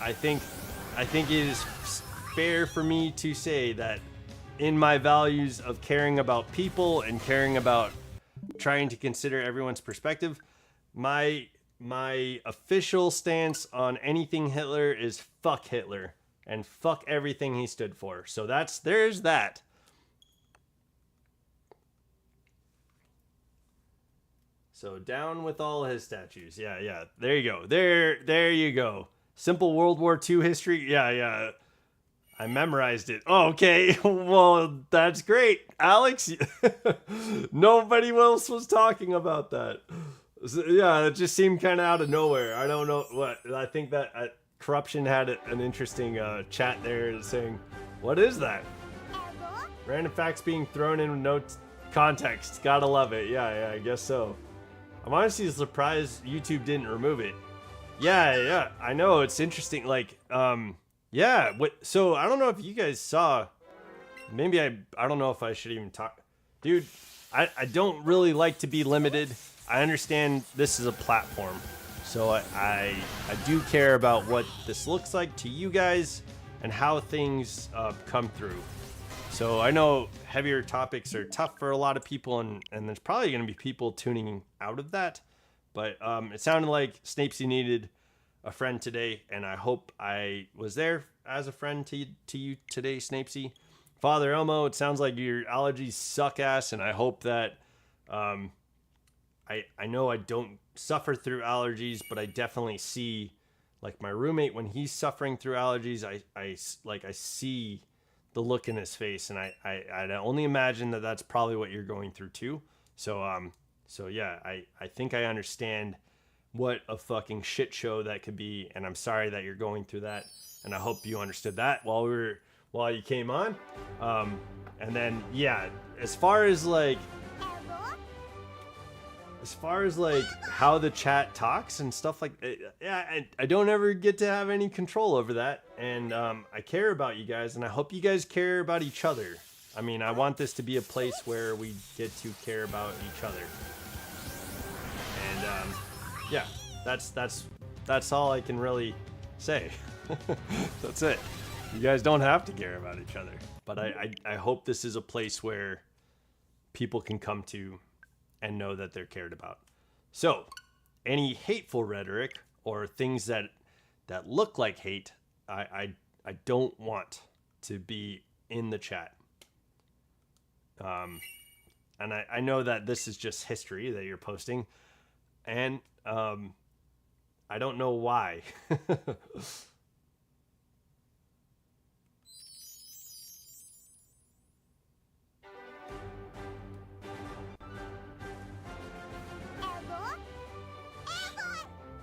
S1: I think it is fair for me to say that in my values of caring about people and caring about trying to consider everyone's perspective. My official stance on anything Hitler is fuck Hitler and fuck everything he stood for. So there's that. So down with all his statues. Yeah. There you go. There you go. Simple World War II history. Yeah. I memorized it. Oh, okay. Well, that's great, Alex. Nobody else was talking about that. So, yeah, it just seemed kind of out of nowhere. I don't know what. I think that Corruption had an interesting chat there saying, "What is that?" Random facts being thrown in with no context. Gotta love it. Yeah, I guess so. I'm honestly surprised YouTube didn't remove it. Yeah, I know, it's interesting. Like, yeah. So I don't know if you guys saw. Maybe I don't know if I should even talk, dude. I don't really like to be limited. I understand this is a platform, so I do care about what this looks like to you guys and how things come through. So I know heavier topics are tough for a lot of people, and there's probably going to be people tuning out of that. But it sounded like Snapesy needed a friend today, and I hope I was there as a friend to you today, Snapesy. Father Elmo, it sounds like your allergies suck ass, and I hope that I know I don't suffer through allergies, but I definitely see, like, my roommate when he's suffering through allergies, I see the look in his face, and I only imagine that that's probably what you're going through too. So yeah, I think I understand what a fucking shit show that could be, and I'm sorry that you're going through that, and I hope you understood that while you came on. And then yeah, as far as like how the chat talks and stuff like, yeah, I don't ever get to have any control over that, and I care about you guys, and I hope you guys care about each other. I mean, I want this to be a place where we get to care about each other, and yeah, that's all I can really say. That's it. You guys don't have to care about each other, but I hope this is a place where people can come to and know that they're cared about. So, any hateful rhetoric or things that look like hate, I don't want to be in the chat. And I know that this is just history that you're posting, and I don't know why.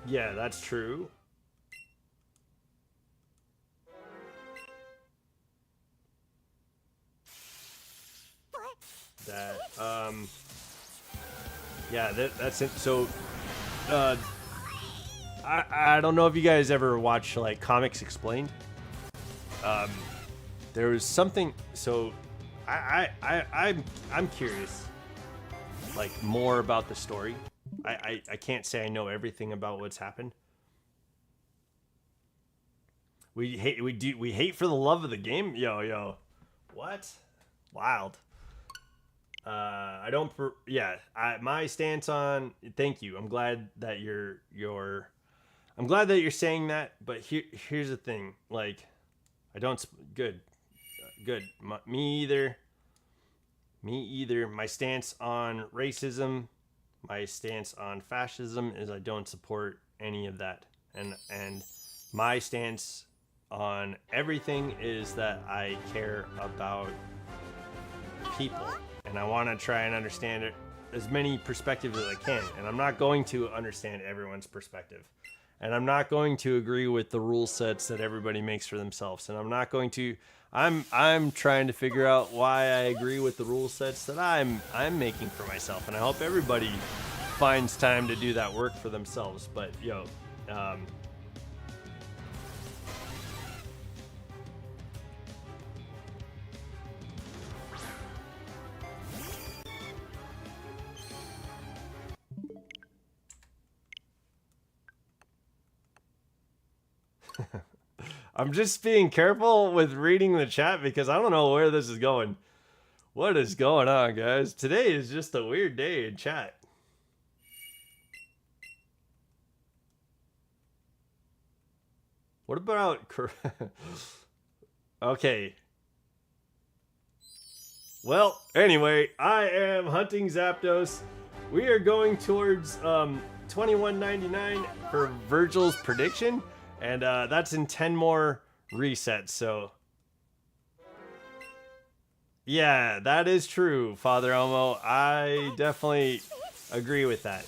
S1: Yeah, that's true. That yeah, that's it. So I don't know if you guys ever watch like Comics Explained. There was something, so I'm curious, like, more about the story. I can't say I know everything about what's happened. We hate for the love of the game. Yo, what? Wild. I don't. My stance on. Thank you. I'm glad that I'm glad that you're saying that. But here's the thing. Like, I don't. Good. Me either. My stance on racism, my stance on fascism is I don't support any of that. And my stance on everything is that I care about people. And I want to try and understand it, as many perspectives as I can. And I'm not going to understand everyone's perspective. And I'm not going to agree with the rule sets that everybody makes for themselves. And I'm not going to... I'm trying to figure out why I agree with the rule sets that I'm making for myself. And I hope everybody finds time to do that work for themselves. But, I'm just being careful with reading the chat because I don't know where this is going. What is going on, guys? Today is just a weird day in chat. What about... Okay. Well, anyway, I am hunting Zapdos. We are going towards $21.99 for Virgil's prediction. And that's in 10 more resets, so... Yeah, that is true, Father Elmo. I definitely agree with that.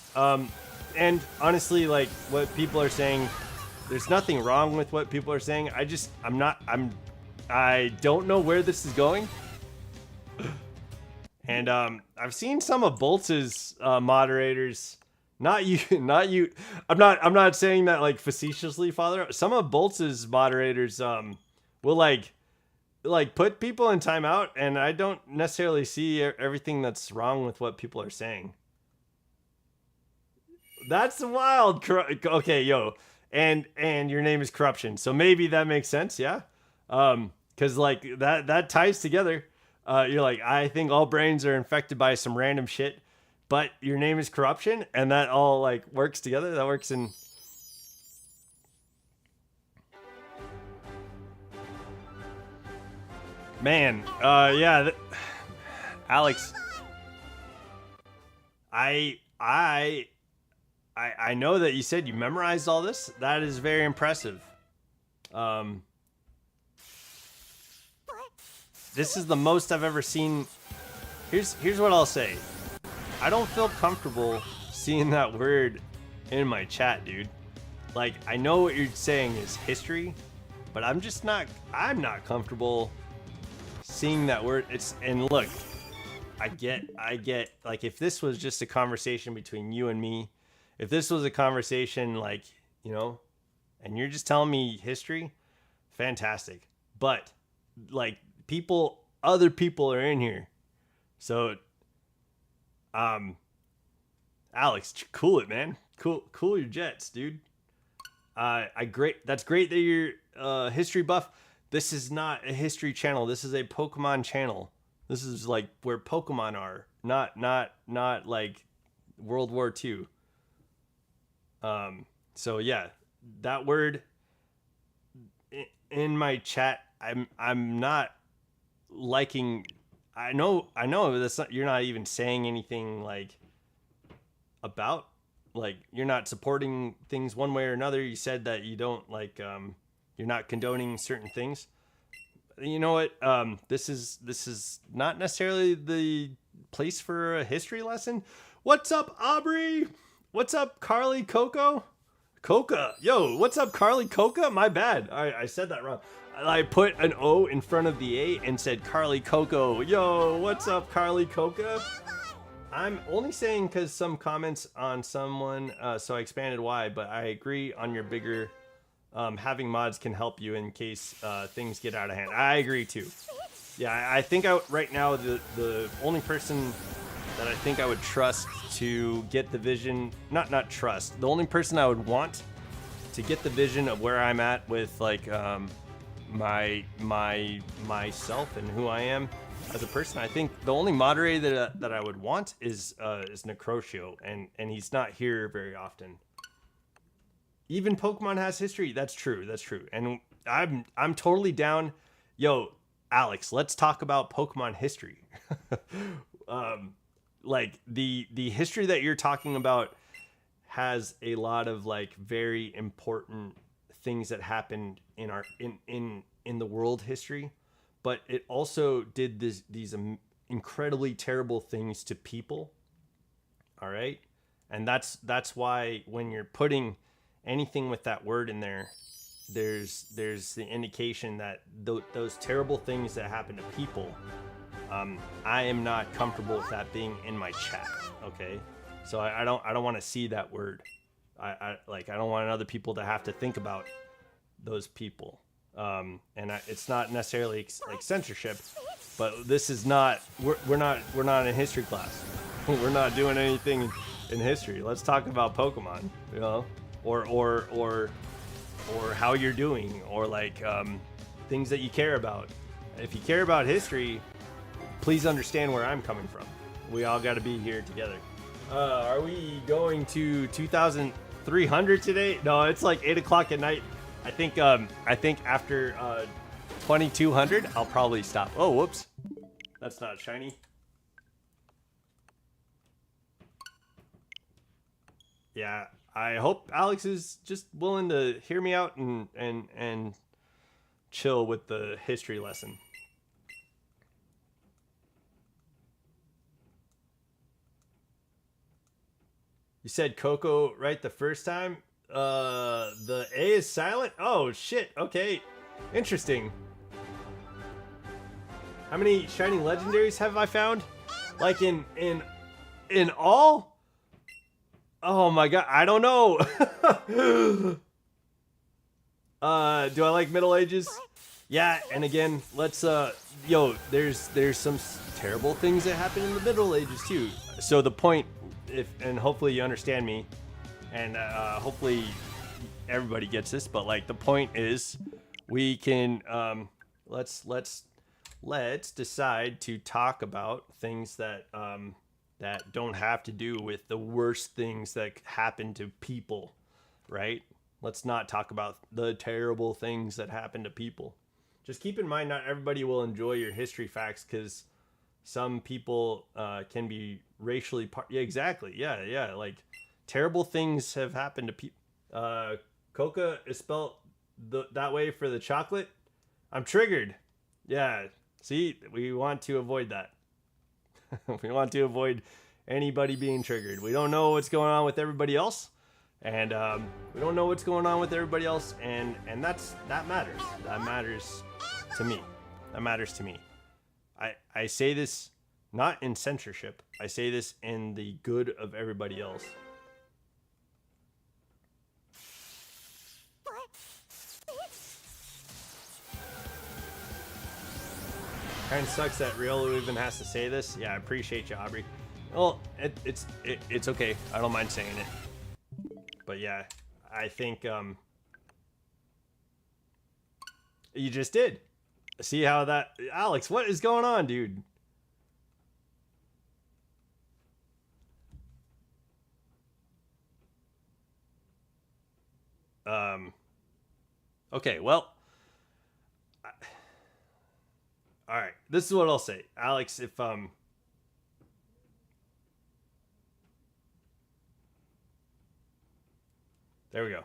S1: And honestly, like, what people are saying, there's nothing wrong with what people are saying. I don't know where this is going. And I've seen some of Boltz's moderators, not you. I'm not saying that like facetiously, Father. Some of Boltz's moderators will like put people in timeout, and I don't necessarily see everything that's wrong with what people are saying. That's wild. Okay, yo, and your name is Corruption, so maybe that makes sense, yeah. Because like that ties together. You're like, I think all brains are infected by some random shit, but your name is Corruption, and that all like works together. That works in. Man, yeah, Alex, I know that you said you memorized all this. That is very impressive. This is the most I've ever seen. Here's what I'll say. I don't feel comfortable seeing that word in my chat, dude. Like, I know what you're saying is history, but I'm not comfortable seeing that word. And look, I get like, if this was just a conversation between you and me, if this was a conversation like, you know, and you're just telling me history, fantastic. But like, other people are in here, so Alex, cool it, man. Cool your jets, dude. That's great that you're history buff. This is not a history channel. This is a Pokemon channel. This is like where Pokemon are, not like World War II. So yeah, that word in my chat, I'm not liking. I know that's not, you're not even saying anything like about, like, you're not supporting things one way or another. You said that you don't like, you're not condoning certain things. You know what? This is not necessarily the place for a history lesson. What's up, Aubrey? What's up, Carly Coco? Coca. Yo, what's up, Carly Coca? My bad. I said that wrong. I put an O in front of the A and said Carly Coco. Yo, what's up, Carly Coca? I'm only saying because some comments on someone, so I expanded why, but I agree on your bigger, having mods can help you in case things get out of hand. I agree too. Yeah, I think right now the only person that I think I would trust to get the vision, not trust, the only person I would want to get the vision of where I'm at with like myself and who I am as a person, I think the only moderator that I would want is Necrotio, and he's not here very often. Even Pokemon has history. That's true. And I'm totally down. Yo, Alex, let's talk about Pokemon history. Like the history that you're talking about has a lot of like very important things that happened in our in the world history, but it also did these incredibly terrible things to people. All right, and that's why when you're putting anything with that word in there, there's the indication that those terrible things that happen to people, I am not comfortable with that being in my chat. Okay, so I don't want to see that word. I don't want other people to have to think about those people. It's not necessarily like censorship, but this is not. We're not in history class. We're not doing anything in history. Let's talk about Pokemon, you know, or how you're doing, or like things that you care about. If you care about history, please understand where I'm coming from. We all got to be here together. Are we going to 2,300 today? No, it's like 8 o'clock at night. I think after 2,200, I'll probably stop. Oh, whoops. That's not shiny. Yeah, I hope Alex is just willing to hear me out and chill with the history lesson. You said Coco right the first time? The A is silent? Oh, shit. Okay. Interesting. How many shiny legendaries have I found? Like in all? Oh my god, I don't know. Do I like Middle Ages? Yeah, and again, let's there's some terrible things that happen in the Middle Ages too. So the point, and hopefully you understand me, and hopefully everybody gets this, but like the point is, we can let's decide to talk about things that that don't have to do with the worst things that happen to people, right? Let's not talk about the terrible things that happen to people. Just keep in mind, not everybody will enjoy your history facts, because some people can be racially yeah, exactly. Yeah. Like, terrible things have happened to people. Coca is spelled that way for the chocolate. I'm triggered. Yeah. See, we want to avoid that. We want to avoid anybody being triggered. We don't know what's going on with everybody else, and we don't know what's going on with everybody else, and that matters. That matters to me. That matters to me. I say this not in censorship. I say this in the good of everybody else. Kind of sucks that Riolu even has to say this. Yeah, I appreciate you, Aubrey. Well, it's okay. I don't mind saying it. But yeah, I think you just did. See how that... Alex, what is going on, dude? Okay, well... All right, this is what I'll say, Alex. If there we go.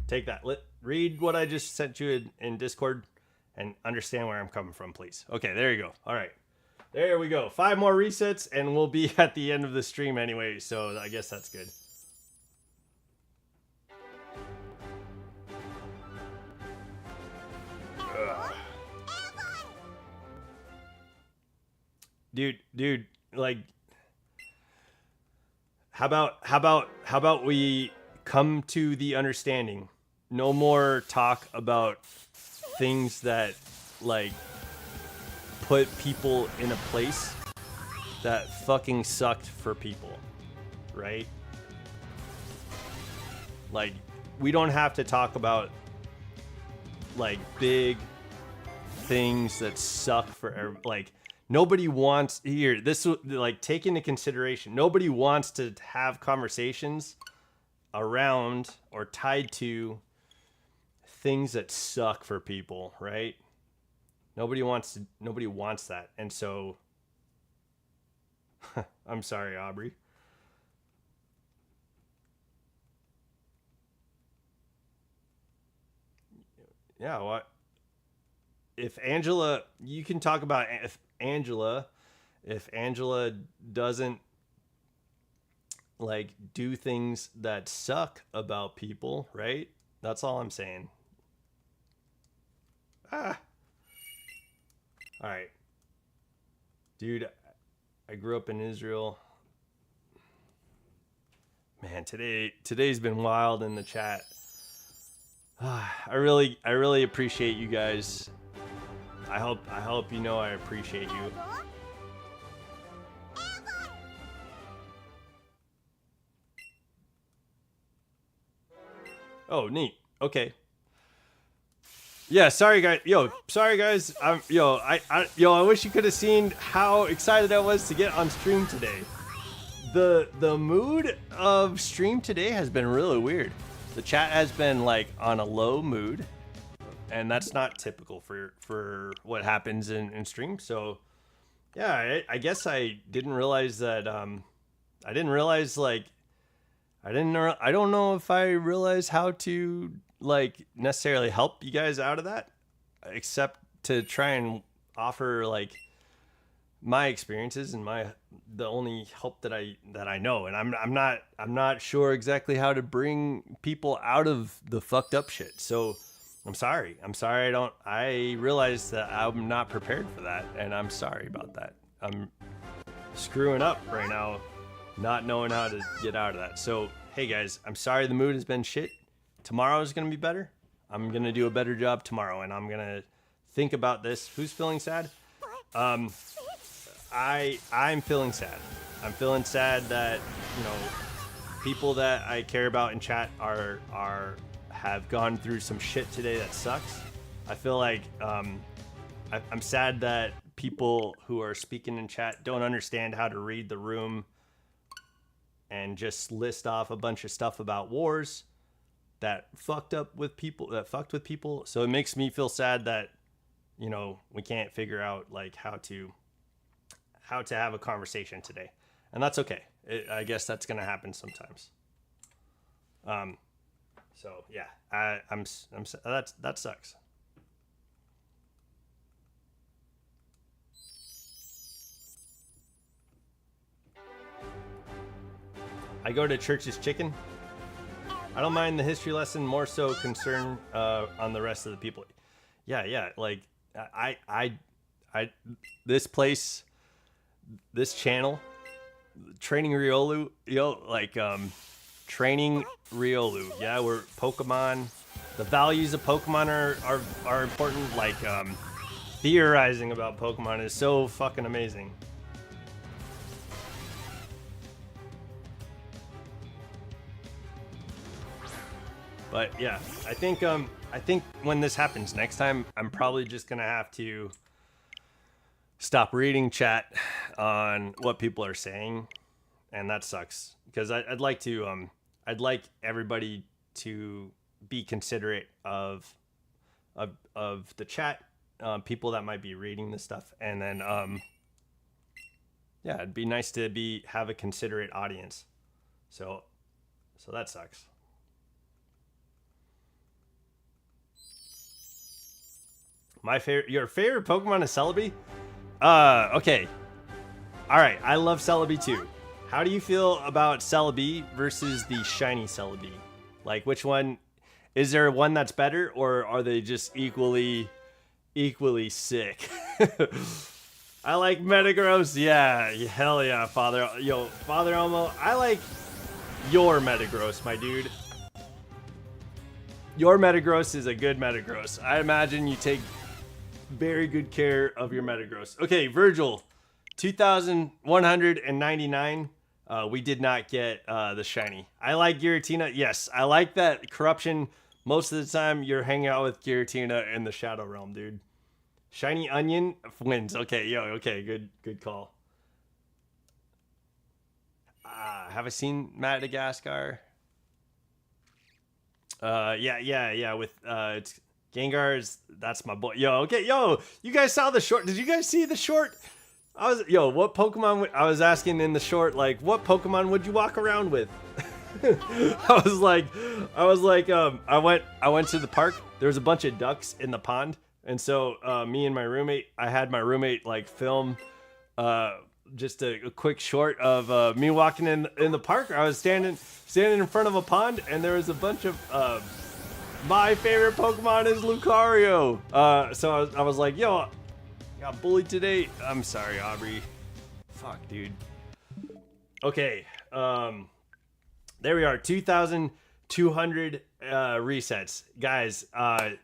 S1: Take that. Read what I just sent you in Discord, and understand where I'm coming from, please. Okay, there you go. All right, there we go. 5 more resets, and we'll be at the end of the stream anyway. So I guess that's good. Dude, like, how about we come to the understanding? No more talk about things that, like, put people in a place that fucking sucked for people, right? Like, we don't have to talk about, like, big things that suck for, like, nobody wants here. This, like, take into consideration. Nobody wants to have conversations around or tied to things that suck for people, right? Nobody wants that. And so, I'm sorry, Aubrey. Yeah, what? If Angela, you can talk about if Angela doesn't, like, do things that suck about people, right? That's all I'm saying. All right, dude, I grew up in Israel. Man, today's been wild in the chat. I really appreciate you guys. I hope you know I appreciate you. Oh, neat. Okay. Yeah, sorry guys. Yo, sorry guys. I wish you could have seen how excited I was to get on stream today. The mood of stream today has been really weird. The chat has been like on a low mood, and that's not typical for what happens in stream. So yeah, I guess I didn't realize that. I didn't realize like I don't know if I realized how to like necessarily help you guys out of that, except to try and offer like my experiences and the only help that I know. And I'm not sure exactly how to bring people out of the fucked up shit. So I'm sorry. I realize that I'm not prepared for that, and I'm sorry about that. I'm screwing up right now, not knowing how to get out of that. So hey guys, I'm sorry the mood has been shit. Tomorrow is gonna be better. I'm gonna do a better job tomorrow, and I'm gonna think about this. Who's feeling sad? I'm feeling sad. I'm feeling sad that, you know, people that I care about in chat have gone through some shit today that sucks. I feel like I'm sad that people who are speaking in chat don't understand how to read the room and just list off a bunch of stuff about wars that fucked with people. So it makes me feel sad that, you know, we can't figure out like how to have a conversation today, and that's okay. I guess that's gonna happen sometimes. So yeah, that sucks. I go to Church's Chicken. I don't mind the history lesson, more so concerned on the rest of the people. Yeah. Like I this place, this channel, Training Riolu, Training Riolu. Yeah, we're Pokemon. The values of Pokemon are important. Like theorizing about Pokemon is so fucking amazing. But yeah, I think when this happens next time, I'm probably just gonna have to stop reading chat on what people are saying, and that sucks because I'd like everybody to be considerate of the chat, people that might be reading this stuff, and then yeah, it'd be nice to have a considerate audience. So that sucks. Your favorite Pokemon is Celebi? Okay. Alright, I love Celebi too. How do you feel about Celebi versus the shiny Celebi? Like, which one? Is there one that's better, or are they just equally sick? I like Metagross. Yeah, hell yeah, Father Elmo. I like your Metagross, my dude. Your Metagross is a good Metagross. I imagine you take very good care of your Metagross. Okay, Virgil, 2,199. We did not get the shiny. I like Giratina. Yes, I like that corruption. Most of the time, you're hanging out with Giratina in the Shadow Realm, dude. Shiny Onion wins. Okay, okay, good call. Have I seen Madagascar? Yeah. With it's Gengar's. That's my boy. Okay, you guys saw the short? Did you guys see the short? What Pokemon? I was asking in the short, like, what Pokemon would you walk around with? I went to the park. There was a bunch of ducks in the pond, and so me and my roommate, I had my roommate like film just a quick short of me walking in the park. I was standing in front of a pond, and there was a bunch of my favorite Pokemon is Lucario. So I was like, I got bullied today. I'm sorry, Aubrey. Fuck, dude. Okay, there we are. 2,200 resets, guys. I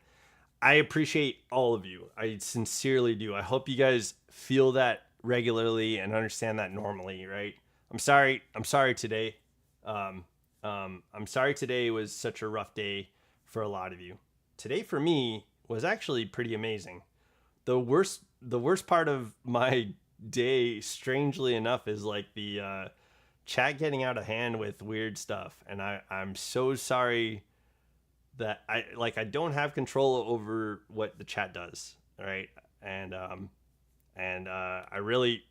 S1: appreciate all of you. I sincerely do. I hope you guys feel that regularly and understand that normally, right? I'm sorry today. I'm sorry today was such a rough day for a lot of you. Today for me was actually pretty amazing. The worst part of my day, strangely enough, is like the chat getting out of hand with weird stuff, and I'm so sorry that I don't have control over what the chat does, right? And I really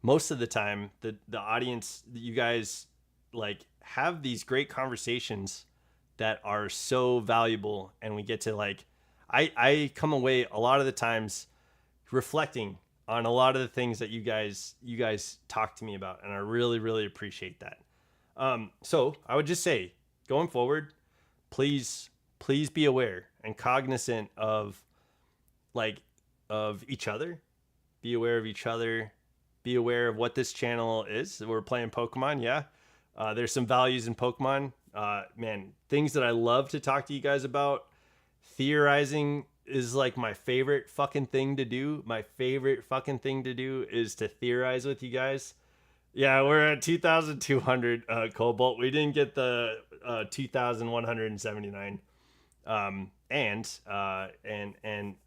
S1: most of the time the audience, you guys like have these great conversations that are so valuable, and we get to like I come away a lot of the times reflecting on a lot of the things that you guys talk to me about, and I really appreciate that. So I would just say, going forward, please be aware and cognizant of each other. Be aware of each other. Be aware of what this channel is. We're playing Pokemon, yeah. There's some values in Pokemon. Man, things that I love to talk to you guys about. Theorizing is like my favorite fucking thing to do. My favorite fucking thing to do is to theorize with you guys. Yeah, we're at 2,200 Cobalt. We didn't get the 2,179. And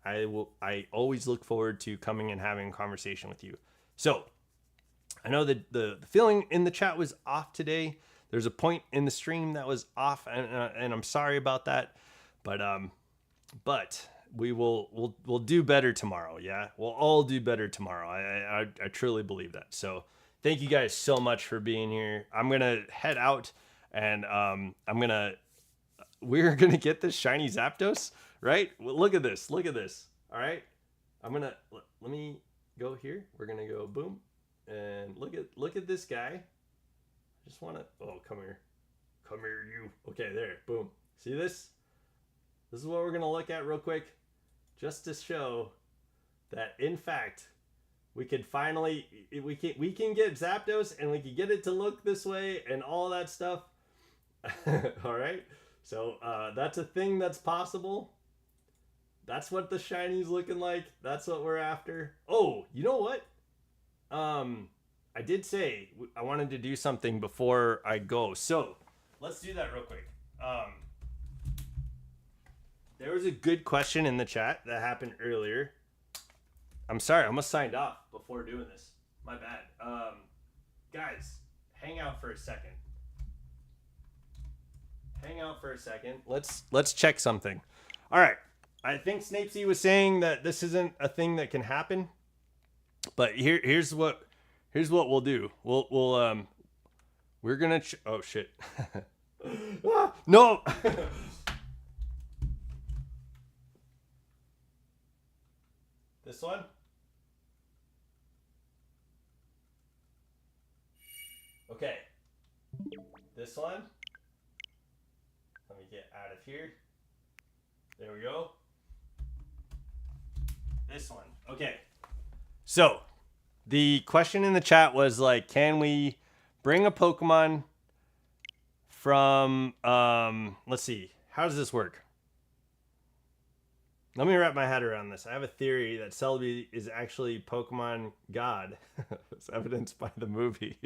S1: I always look forward to coming and having a conversation with you. So I know that the feeling in the chat was off today. There's a point in the stream that was off, and I'm sorry about that. But we'll do better tomorrow. Yeah, we'll all do better tomorrow. I truly believe that. So thank you guys so much for being here. I'm gonna head out, and we're gonna get this shiny Zapdos, right? Well, look at this. Look at this. All right, let me go here. We're gonna go boom, and look at this guy. Just wanna, oh, come here you. Okay, there, boom. See this? This is what we're gonna look at real quick, just to show that in fact we can finally we can get Zapdos, and we can get it to look this way and all that stuff. All right, so that's a thing that's possible. That's what the shiny's looking like. That's what we're after. Oh, you know what? I did say I wanted to do something before I go, so let's do that real quick. There was a good question in the chat that happened earlier. I'm sorry, I almost signed off before doing this. My bad. Guys, hang out for a second. Let's check something. All right. I think Snapesy was saying that this isn't a thing that can happen, but here's what we'll do. We're gonna oh shit. No. This one? Okay. This one? Let me get out of here. There we go. This one. Okay. So, the question in the chat was like, can we bring a Pokemon from, let's see, how does this work? Let me wrap my head around this. I have a theory that Celebi is actually Pokemon God. It's evidenced by the movie.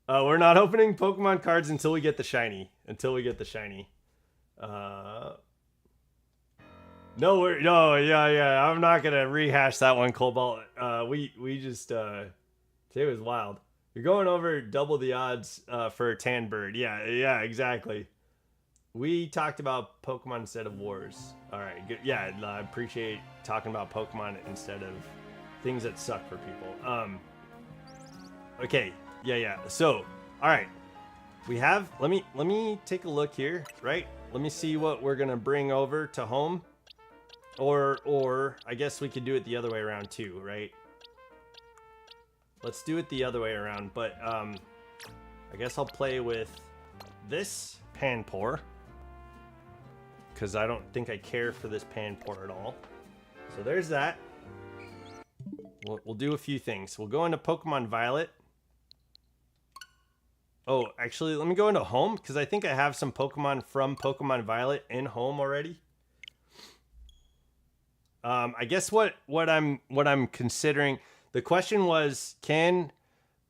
S1: We're not opening Pokemon cards until we get the shiny. Yeah. I'm not gonna rehash that one, Cobalt. We just today was wild. You're going over double the odds for a tan bird. Yeah, exactly. We talked about Pokemon instead of wars. All right, good. Yeah, I appreciate talking about Pokemon instead of things that suck for people. Okay, yeah. So, all right, we have. Let me take a look here. Right. Let me see what we're gonna bring over to home. Or I guess we could do it the other way around too, right? Let's do it the other way around, but I guess I'll play with this Panpour, because I don't think I care for this Panpour at all. So there's that. We'll do a few things. We'll go into Pokemon Violet. Oh, actually, let me go into home, because I think I have some Pokemon from Pokemon Violet in home already. I guess what I'm considering, the question was, can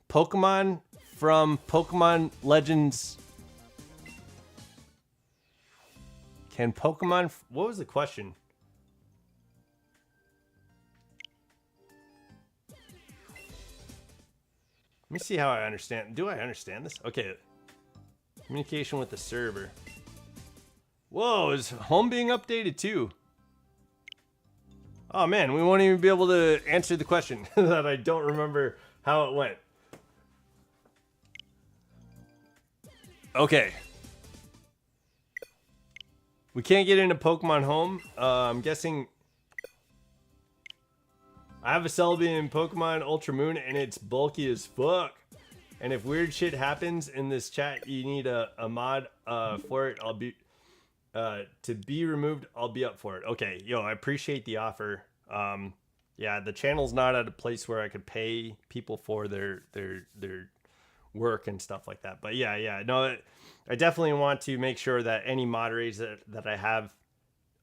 S1: Pokemon from Pokemon Legends Can Pokemon... What was the question? Let me see how I understand. Do I understand this? Okay. Communication with the server. Whoa, is home being updated too? Oh man, we won't even be able to answer the question that I don't remember how it went. Okay. We can't get into Pokemon Home. I'm guessing... I have a Celebi in Pokemon Ultra Moon, and it's bulky as fuck. And if weird shit happens in this chat, you need a mod for it. I'll be... to be removed, I'll be up for it. Okay, yo, I appreciate the offer. Yeah, the channel's not at a place where I could pay people for their work and stuff like that. But yeah, no, I definitely want to make sure that any moderators that I have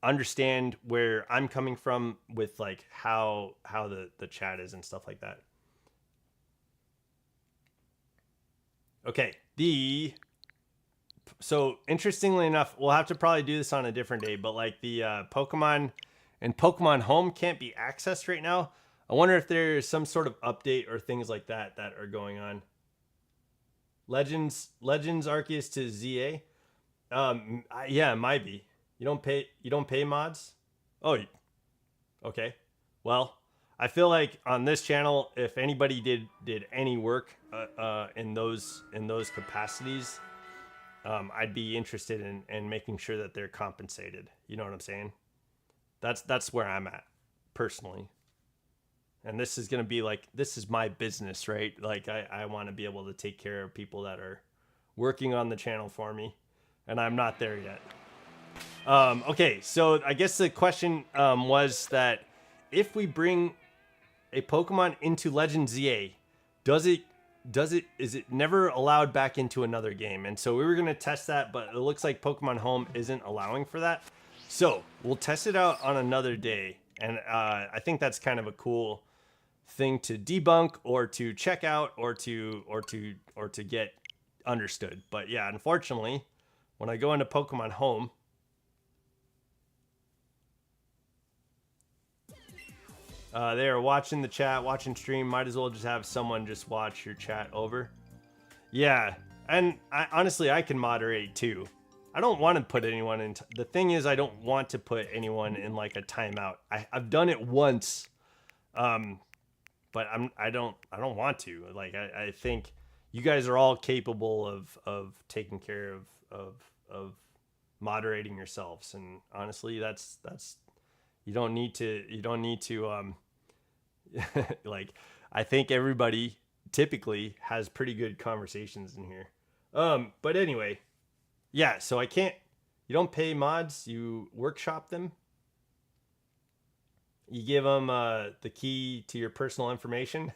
S1: understand where I'm coming from with like how the chat is and stuff like that. Okay, so interestingly enough, we'll have to probably do this on a different day, but like the Pokemon and Pokemon Home can't be accessed right now. I wonder if there's some sort of update or things like that are going on. Legends Arceus to ZA. Yeah, it might be. You don't pay mods? Oh, okay. Well, I feel like on this channel, if anybody did any work in those capacities, I'd be interested in making sure that they're compensated. You know what I'm saying? That's where I'm at personally. And this is going to be like, this is my business, right? Like I want to be able to take care of people that are working on the channel for me, and I'm not there yet. Okay, so I guess the question was that if we bring a Pokemon into Legend ZA, is it never allowed back into another game? And so we were going to test that, but it looks like Pokemon Home isn't allowing for that. So we'll test it out on another day. And I think that's kind of a cool thing to debunk or to check out or to get understood. But yeah, unfortunately, when I go into Pokemon Home, they are watching the chat, watching stream. Might as well just have someone just watch your chat over. Yeah, and honestly, I can moderate too. I don't want to put anyone in. The thing is, I don't want to put anyone in like a timeout. I've done it once, but I don't want to. Like I think you guys are all capable of taking care of moderating yourselves, and honestly, that's you don't need to like, I think everybody typically has pretty good conversations in here. But anyway, yeah, so you don't pay mods, you workshop them. You give them the key to your personal information.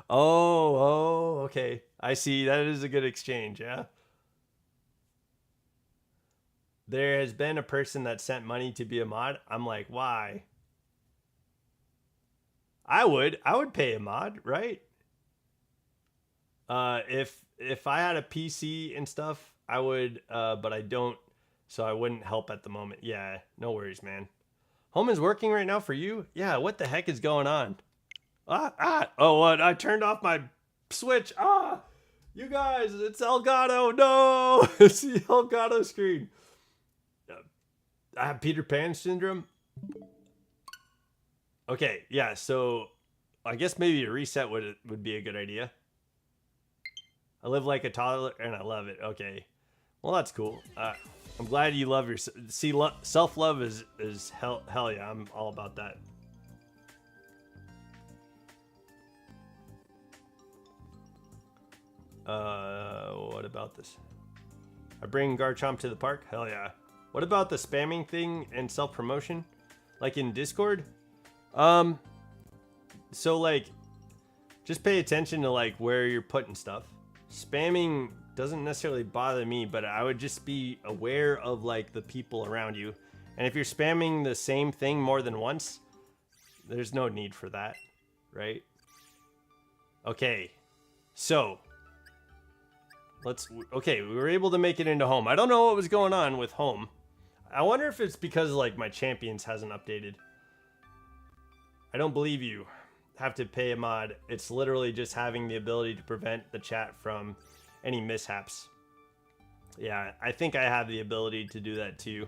S1: Oh, okay. I see. That is a good exchange, yeah. There has been a person that sent money to be a mod. I'm like, why? I would pay a mod, right? If I had a PC and stuff, I would, but I don't, so I wouldn't help at the moment. Yeah, no worries, man. Home is working right now for you? Yeah, what the heck is going on? Oh, what? I turned off my Switch. You guys, it's Elgato. No, it's the Elgato screen. I have Peter Pan syndrome. Okay, yeah, so I guess maybe a reset would be a good idea. I live like a toddler and I love it. Okay, well that's cool. I'm glad you love your self-love is hell yeah. I'm all about that. What about this? I bring Garchomp to the park. Hell yeah. What about the spamming thing and self-promotion, like in Discord? So like, just pay attention to like where you're putting stuff. Spamming doesn't necessarily bother me, but I would just be aware of like the people around you. And if you're spamming the same thing more than once, there's no need for that, right? Okay, so Okay, we were able to make it into home. I don't know what was going on with home. I wonder if it's because like my champions hasn't updated. I don't believe you have to pay a mod. It's literally just having the ability to prevent the chat from any mishaps. Yeah, I think I have the ability to do that too.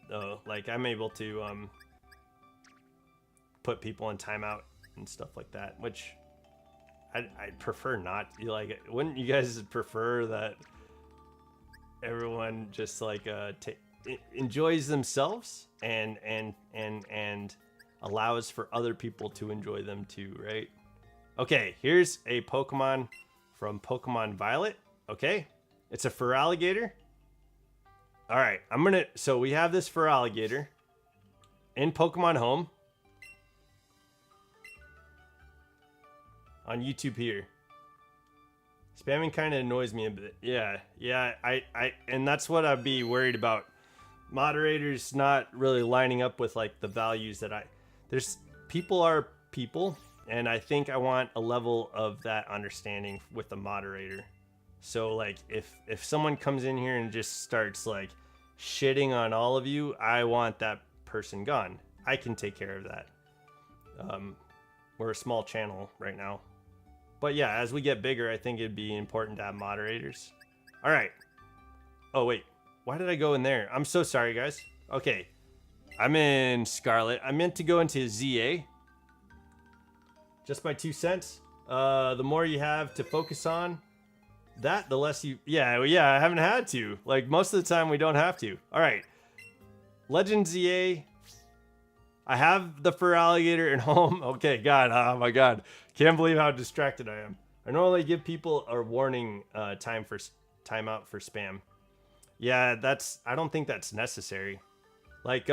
S1: Though, like I'm able to put people in timeout and stuff like that, which I'd prefer not. Like, wouldn't you guys prefer that everyone just like enjoys themselves and allows for other people to enjoy them too, right? Okay, here's a Pokemon from Pokemon Violet. Okay, it's a Feraligatr. All right, so we have this Feraligatr in Pokemon Home on YouTube here. Spamming kind of annoys me a bit. Yeah, and that's what I'd be worried about. Moderators not really lining up with like the values that people are people, and I think I want a level of that understanding with the moderator. So like if someone comes in here and just starts like shitting on all of you, I want that person gone. I can take care of that. We're a small channel right now. But yeah, as we get bigger, I think it'd be important to have moderators. All right. Oh, wait. Why did I go in there? I'm so sorry, guys. Okay. I'm in Scarlet. I meant to go into ZA. Just my 2 cents. The more you have to focus on, the less you... Yeah, I haven't had to. Like, most of the time, we don't have to. All right. Legend ZA. I have the Feraligatr in home. Okay, God. Oh, my God. Can't believe how distracted I am. I normally give people a warning timeout for spam. Yeah, I don't think that's necessary. Like,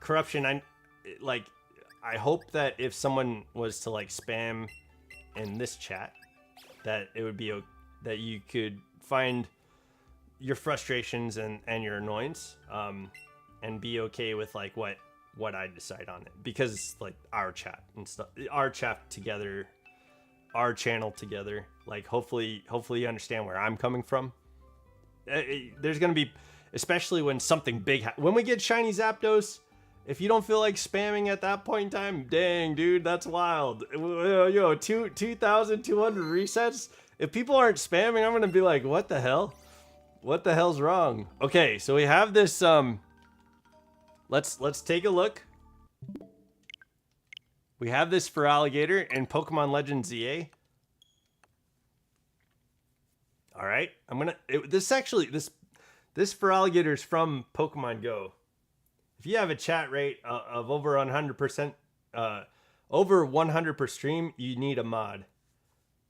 S1: corruption, I hope that if someone was to, like, spam in this chat, that it would be, that you could find your frustrations and your annoyance, and be okay with, like, what I decide on it, because it's like our chat and stuff, our chat together, our channel together. Like hopefully you understand where I'm coming from. There's gonna be, especially when something big when we get shiny Zapdos, if you don't feel like spamming at that point in time, dang dude, that's wild. Yo, 2,200 resets. If people aren't spamming, I'm gonna be like, what the hell hell's wrong? Okay, so we have this Let's take a look. We have this Feraligatr in Pokemon Legend ZA. All right, this Feraligatr is from Pokemon Go. If you have a chat rate of over 100%, over 100 per stream, you need a mod.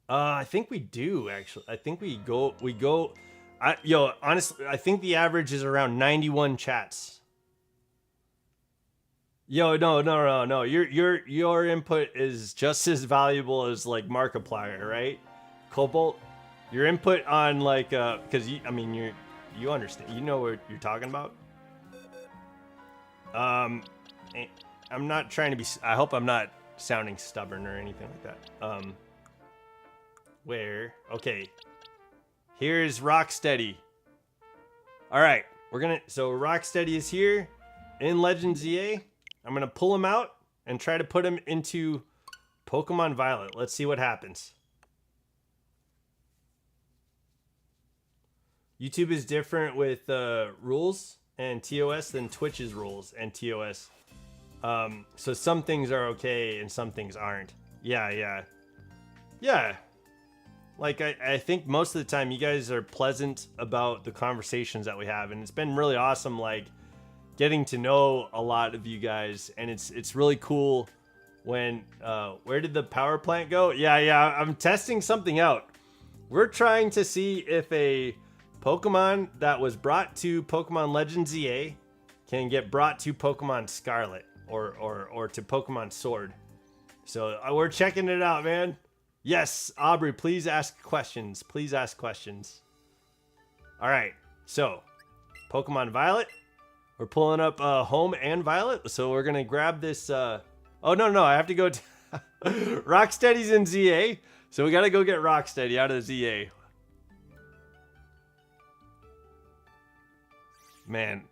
S1: I think we do actually. I think we go. Honestly, I think the average is around 91 chats. Yo, no. Your input is just as valuable as like Markiplier, right? Cobalt, your input on like because you understand, you know what you're talking about. I'm not trying to be. I hope I'm not sounding stubborn or anything like that. Okay, here's Rocksteady. All right, so Rocksteady is here in Legend ZA. I'm going to pull him out and try to put him into Pokemon Violet. Let's see what happens. YouTube is different with rules and TOS than Twitch's rules and TOS. So some things are okay and some things aren't. Yeah. Like, I think most of the time you guys are pleasant about the conversations that we have. And it's been really awesome, like, getting to know a lot of you guys, and it's really cool when where did the power plant go? Yeah, I'm testing something out. We're trying to see if a Pokemon that was brought to Pokemon Legend ZA can get brought to Pokemon Scarlet or to Pokemon Sword. So we're checking it out, man. Yes, Aubrey, please ask questions. All right, so Pokemon Violet. We're pulling up Home and Violet, so we're gonna grab this. Oh no, I have to go. Rocksteady's in ZA, so we gotta go get Rocksteady out of the ZA. Man.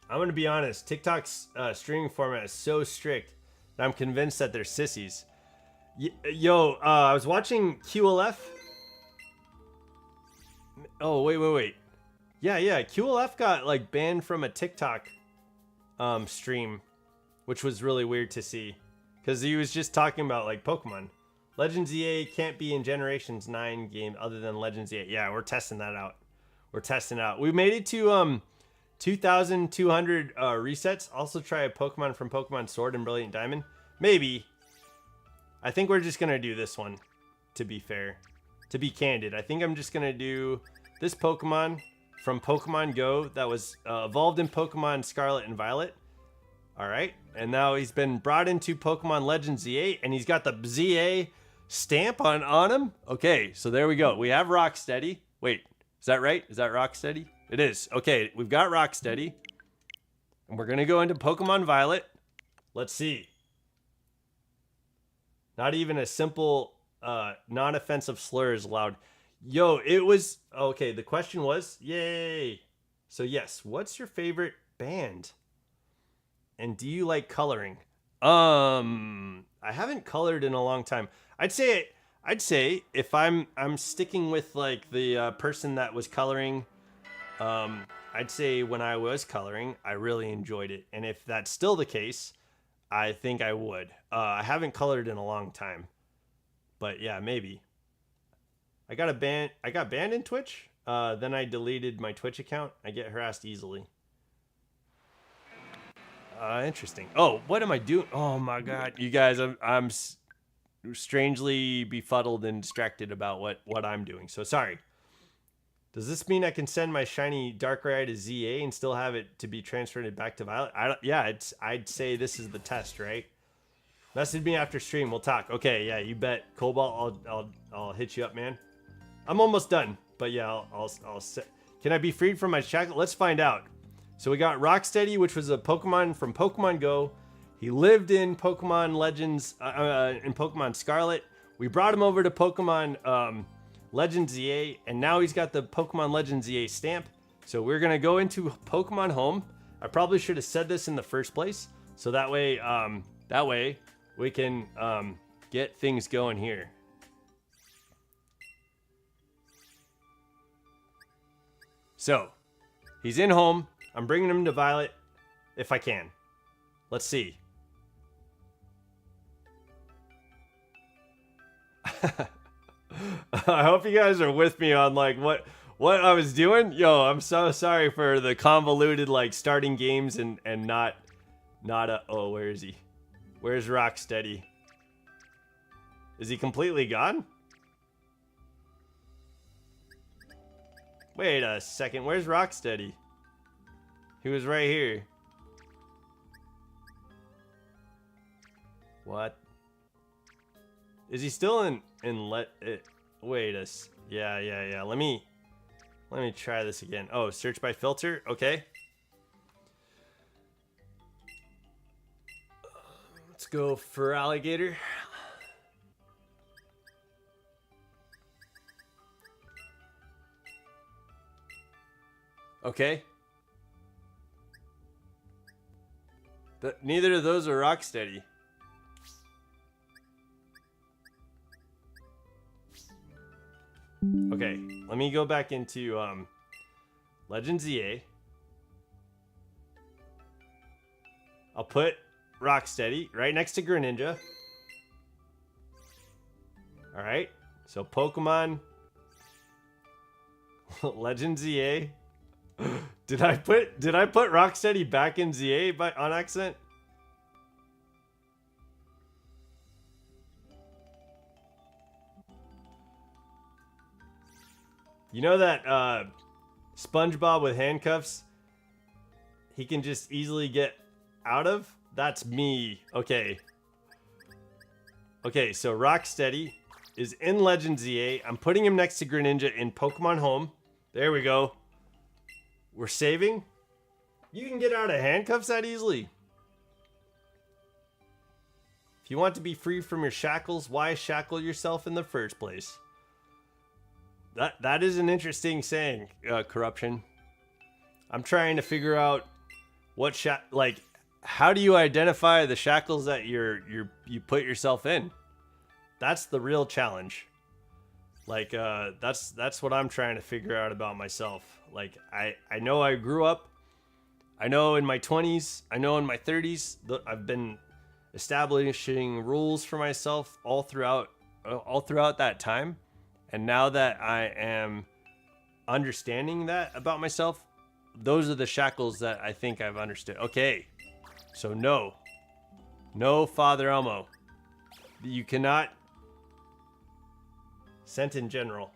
S1: I'm going to be honest. TikTok's streaming format is so strict that I'm convinced that they're sissies. Yo, I was watching QLF. Oh, wait. Yeah. QLF got like banned from a TikTok stream, which was really weird to see. Because he was just talking about like Pokemon. Legends EA can't be in Generations 9 game other than Legends EA. Yeah, we're testing that out. We made it to 2,200 resets. Also try a Pokemon from Pokemon Sword and Brilliant Diamond. Maybe. I think we're just going to do this one, to be fair. To be candid, I think I'm just going to do this Pokemon from Pokemon Go that was evolved in Pokemon Scarlet and Violet. All right. And now he's been brought into Pokemon Legends ZA, and he's got the ZA stamp on him. Okay, so there we go. We have Rocksteady. Wait, is that right? Is that Rocksteady? It is. Okay, we've got Rocksteady. And we're going to go into Pokemon Violet. Let's see. Not even a simple non-offensive slur is allowed. Yo, it was... Okay, the question was... Yay! So yes, what's your favorite band? And do you like coloring? I haven't colored in a long time. I'd say if I'm sticking with like the person that was coloring... I'd say when I was coloring, I really enjoyed it. And if that's still the case, I think I would. I haven't colored in a long time. But yeah, maybe. I got banned in Twitch. Then I deleted my Twitch account. I get harassed easily. Interesting. Oh, what am I doing? Oh my God. You guys, I'm strangely befuddled and distracted about what I'm doing. So sorry. Does this mean I can send my shiny Darkrai to ZA and still have it to be transferred back to Violet? I'd say this is the test, right? Message me after stream. We'll talk. Okay, yeah, you bet. Cobalt, I'll hit you up, man. I'm almost done, but yeah, I'll set. Can I be freed from my shackle? Let's find out. So we got Rocksteady, which was a Pokemon from Pokemon Go. He lived in Pokemon Legends, in Pokemon Scarlet. We brought him over to Pokemon Legends ZA, and now he's got the Pokemon Legends ZA stamp. So we're gonna go into Pokemon Home. I probably should have said this in the first place, so that way we can get things going here. So he's in Home. I'm bringing him to Violet if I can. Let's see. I hope you guys are with me on like what I was doing. Yo, I'm so sorry for the convoluted like starting games and not oh, where is he? Where's Rocksteady? Is he completely gone? Wait a second, where's Rocksteady? He was right here. What? Is he still in wait a yeah. Let me try this again. Oh, search by filter. Okay. Let's go for alligator. Okay. Neither of those are Rocksteady. Okay, let me go back into Legends ZA. I'll put Rocksteady right next to Greninja. Alright, so Pokemon Legends ZA. Did I put Rocksteady back in ZA on accident? You know that SpongeBob with handcuffs he can just easily get out of? That's me. Okay. Okay, so Rocksteady is in Legends ZA. I'm putting him next to Greninja in Pokemon Home. There we go. We're saving. You can get out of handcuffs that easily. If you want to be free from your shackles, why shackle yourself in the first place? That is an interesting saying, corruption. I'm trying to figure out what like how do you identify the shackles that you put yourself in? That's the real challenge. Like that's what I'm trying to figure out about myself. Like I know I grew up. I know in my 20s, I know in my 30s, I've been establishing rules for myself all throughout that time. And now that I am understanding that about myself, those are the shackles that I think I've understood. Okay, so no, Father Elmo, you cannot. Sent in general.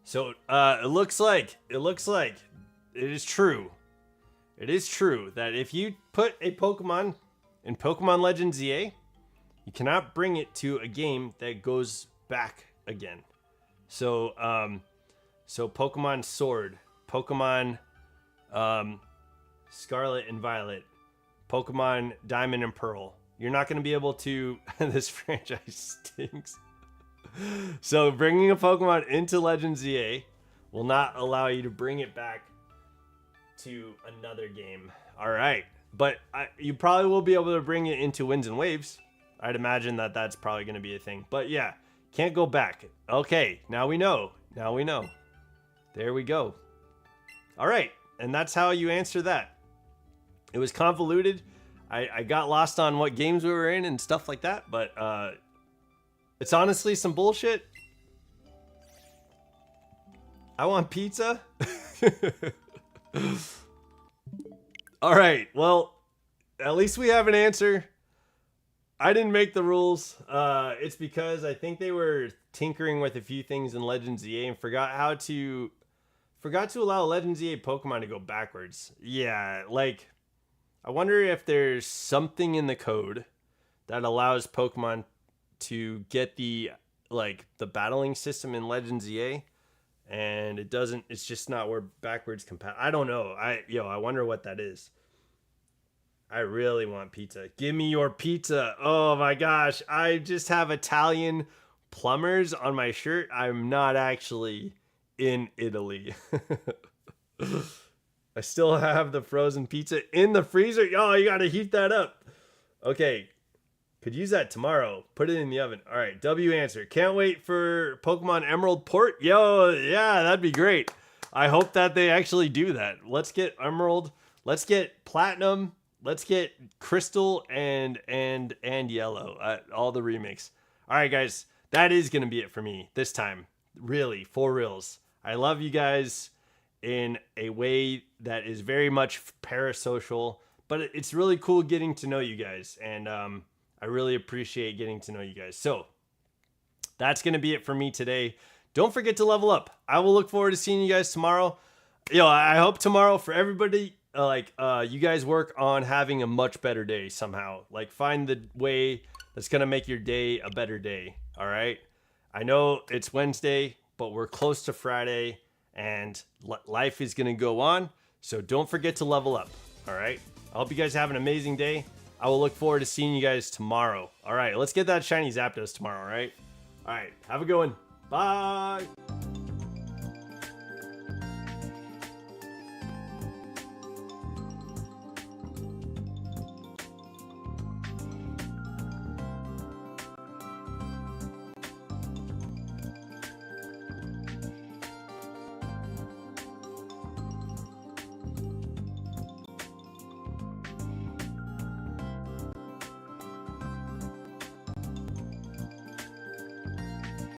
S1: So it looks like it is true. It is true that if you put a Pokemon in Pokemon Legends ZA, you cannot bring it to a game that goes back again. So so Pokemon Sword, Pokemon Scarlet and Violet, Pokemon Diamond and Pearl. You're not going to be able to. This franchise stinks. So bringing a Pokemon into Legends ZA will not allow you to bring it back to another game. All right, but you probably will be able to bring it into Winds and Waves. I'd imagine that that's probably going to be a thing. But yeah, can't go back. Okay, now we know. Now we know. There we go. All right, and that's how you answer that. It was convoluted. I got lost on what games we were in and stuff like that, but it's honestly some bullshit. I want pizza. All right, well, at least we have an answer. I didn't make the rules. It's because I think they were tinkering with a few things in Legends ZA and forgot to allow Legends ZA Pokemon to go backwards. Yeah, like I wonder if there's something in the code that allows Pokemon to get the battling system in Legends ZA, and it doesn't. It's just not where backwards compatible. I don't know. I wonder what that is. I really want pizza. Give me your pizza. Oh my gosh. I just have Italian plumbers on my shirt. I'm not actually in Italy. I still have the frozen pizza in the freezer. Oh, you got to heat that up. Okay. Could use that tomorrow. Put it in the oven. All right. W answer. Can't wait for Pokemon Emerald port. Yo, yeah, that'd be great. I hope that they actually do that. Let's get Emerald. Let's get Platinum. Let's get Crystal and Yellow. All the remakes. All right, guys. That is going to be it for me this time. Really, for reals. I love you guys in a way that is very much parasocial, but it's really cool getting to know you guys. And I really appreciate getting to know you guys. So that's going to be it for me today. Don't forget to level up. I will look forward to seeing you guys tomorrow. I hope tomorrow for everybody, you guys work on having a much better day somehow. Like find the way that's going to make your day a better day. All right. I know it's Wednesday, but we're close to Friday and life is going to go on. So don't forget to level up. All right. I hope you guys have an amazing day. I will look forward to seeing you guys tomorrow. All right. Let's get that shiny Zapdos tomorrow. All right. All right. Have a good one. Bye.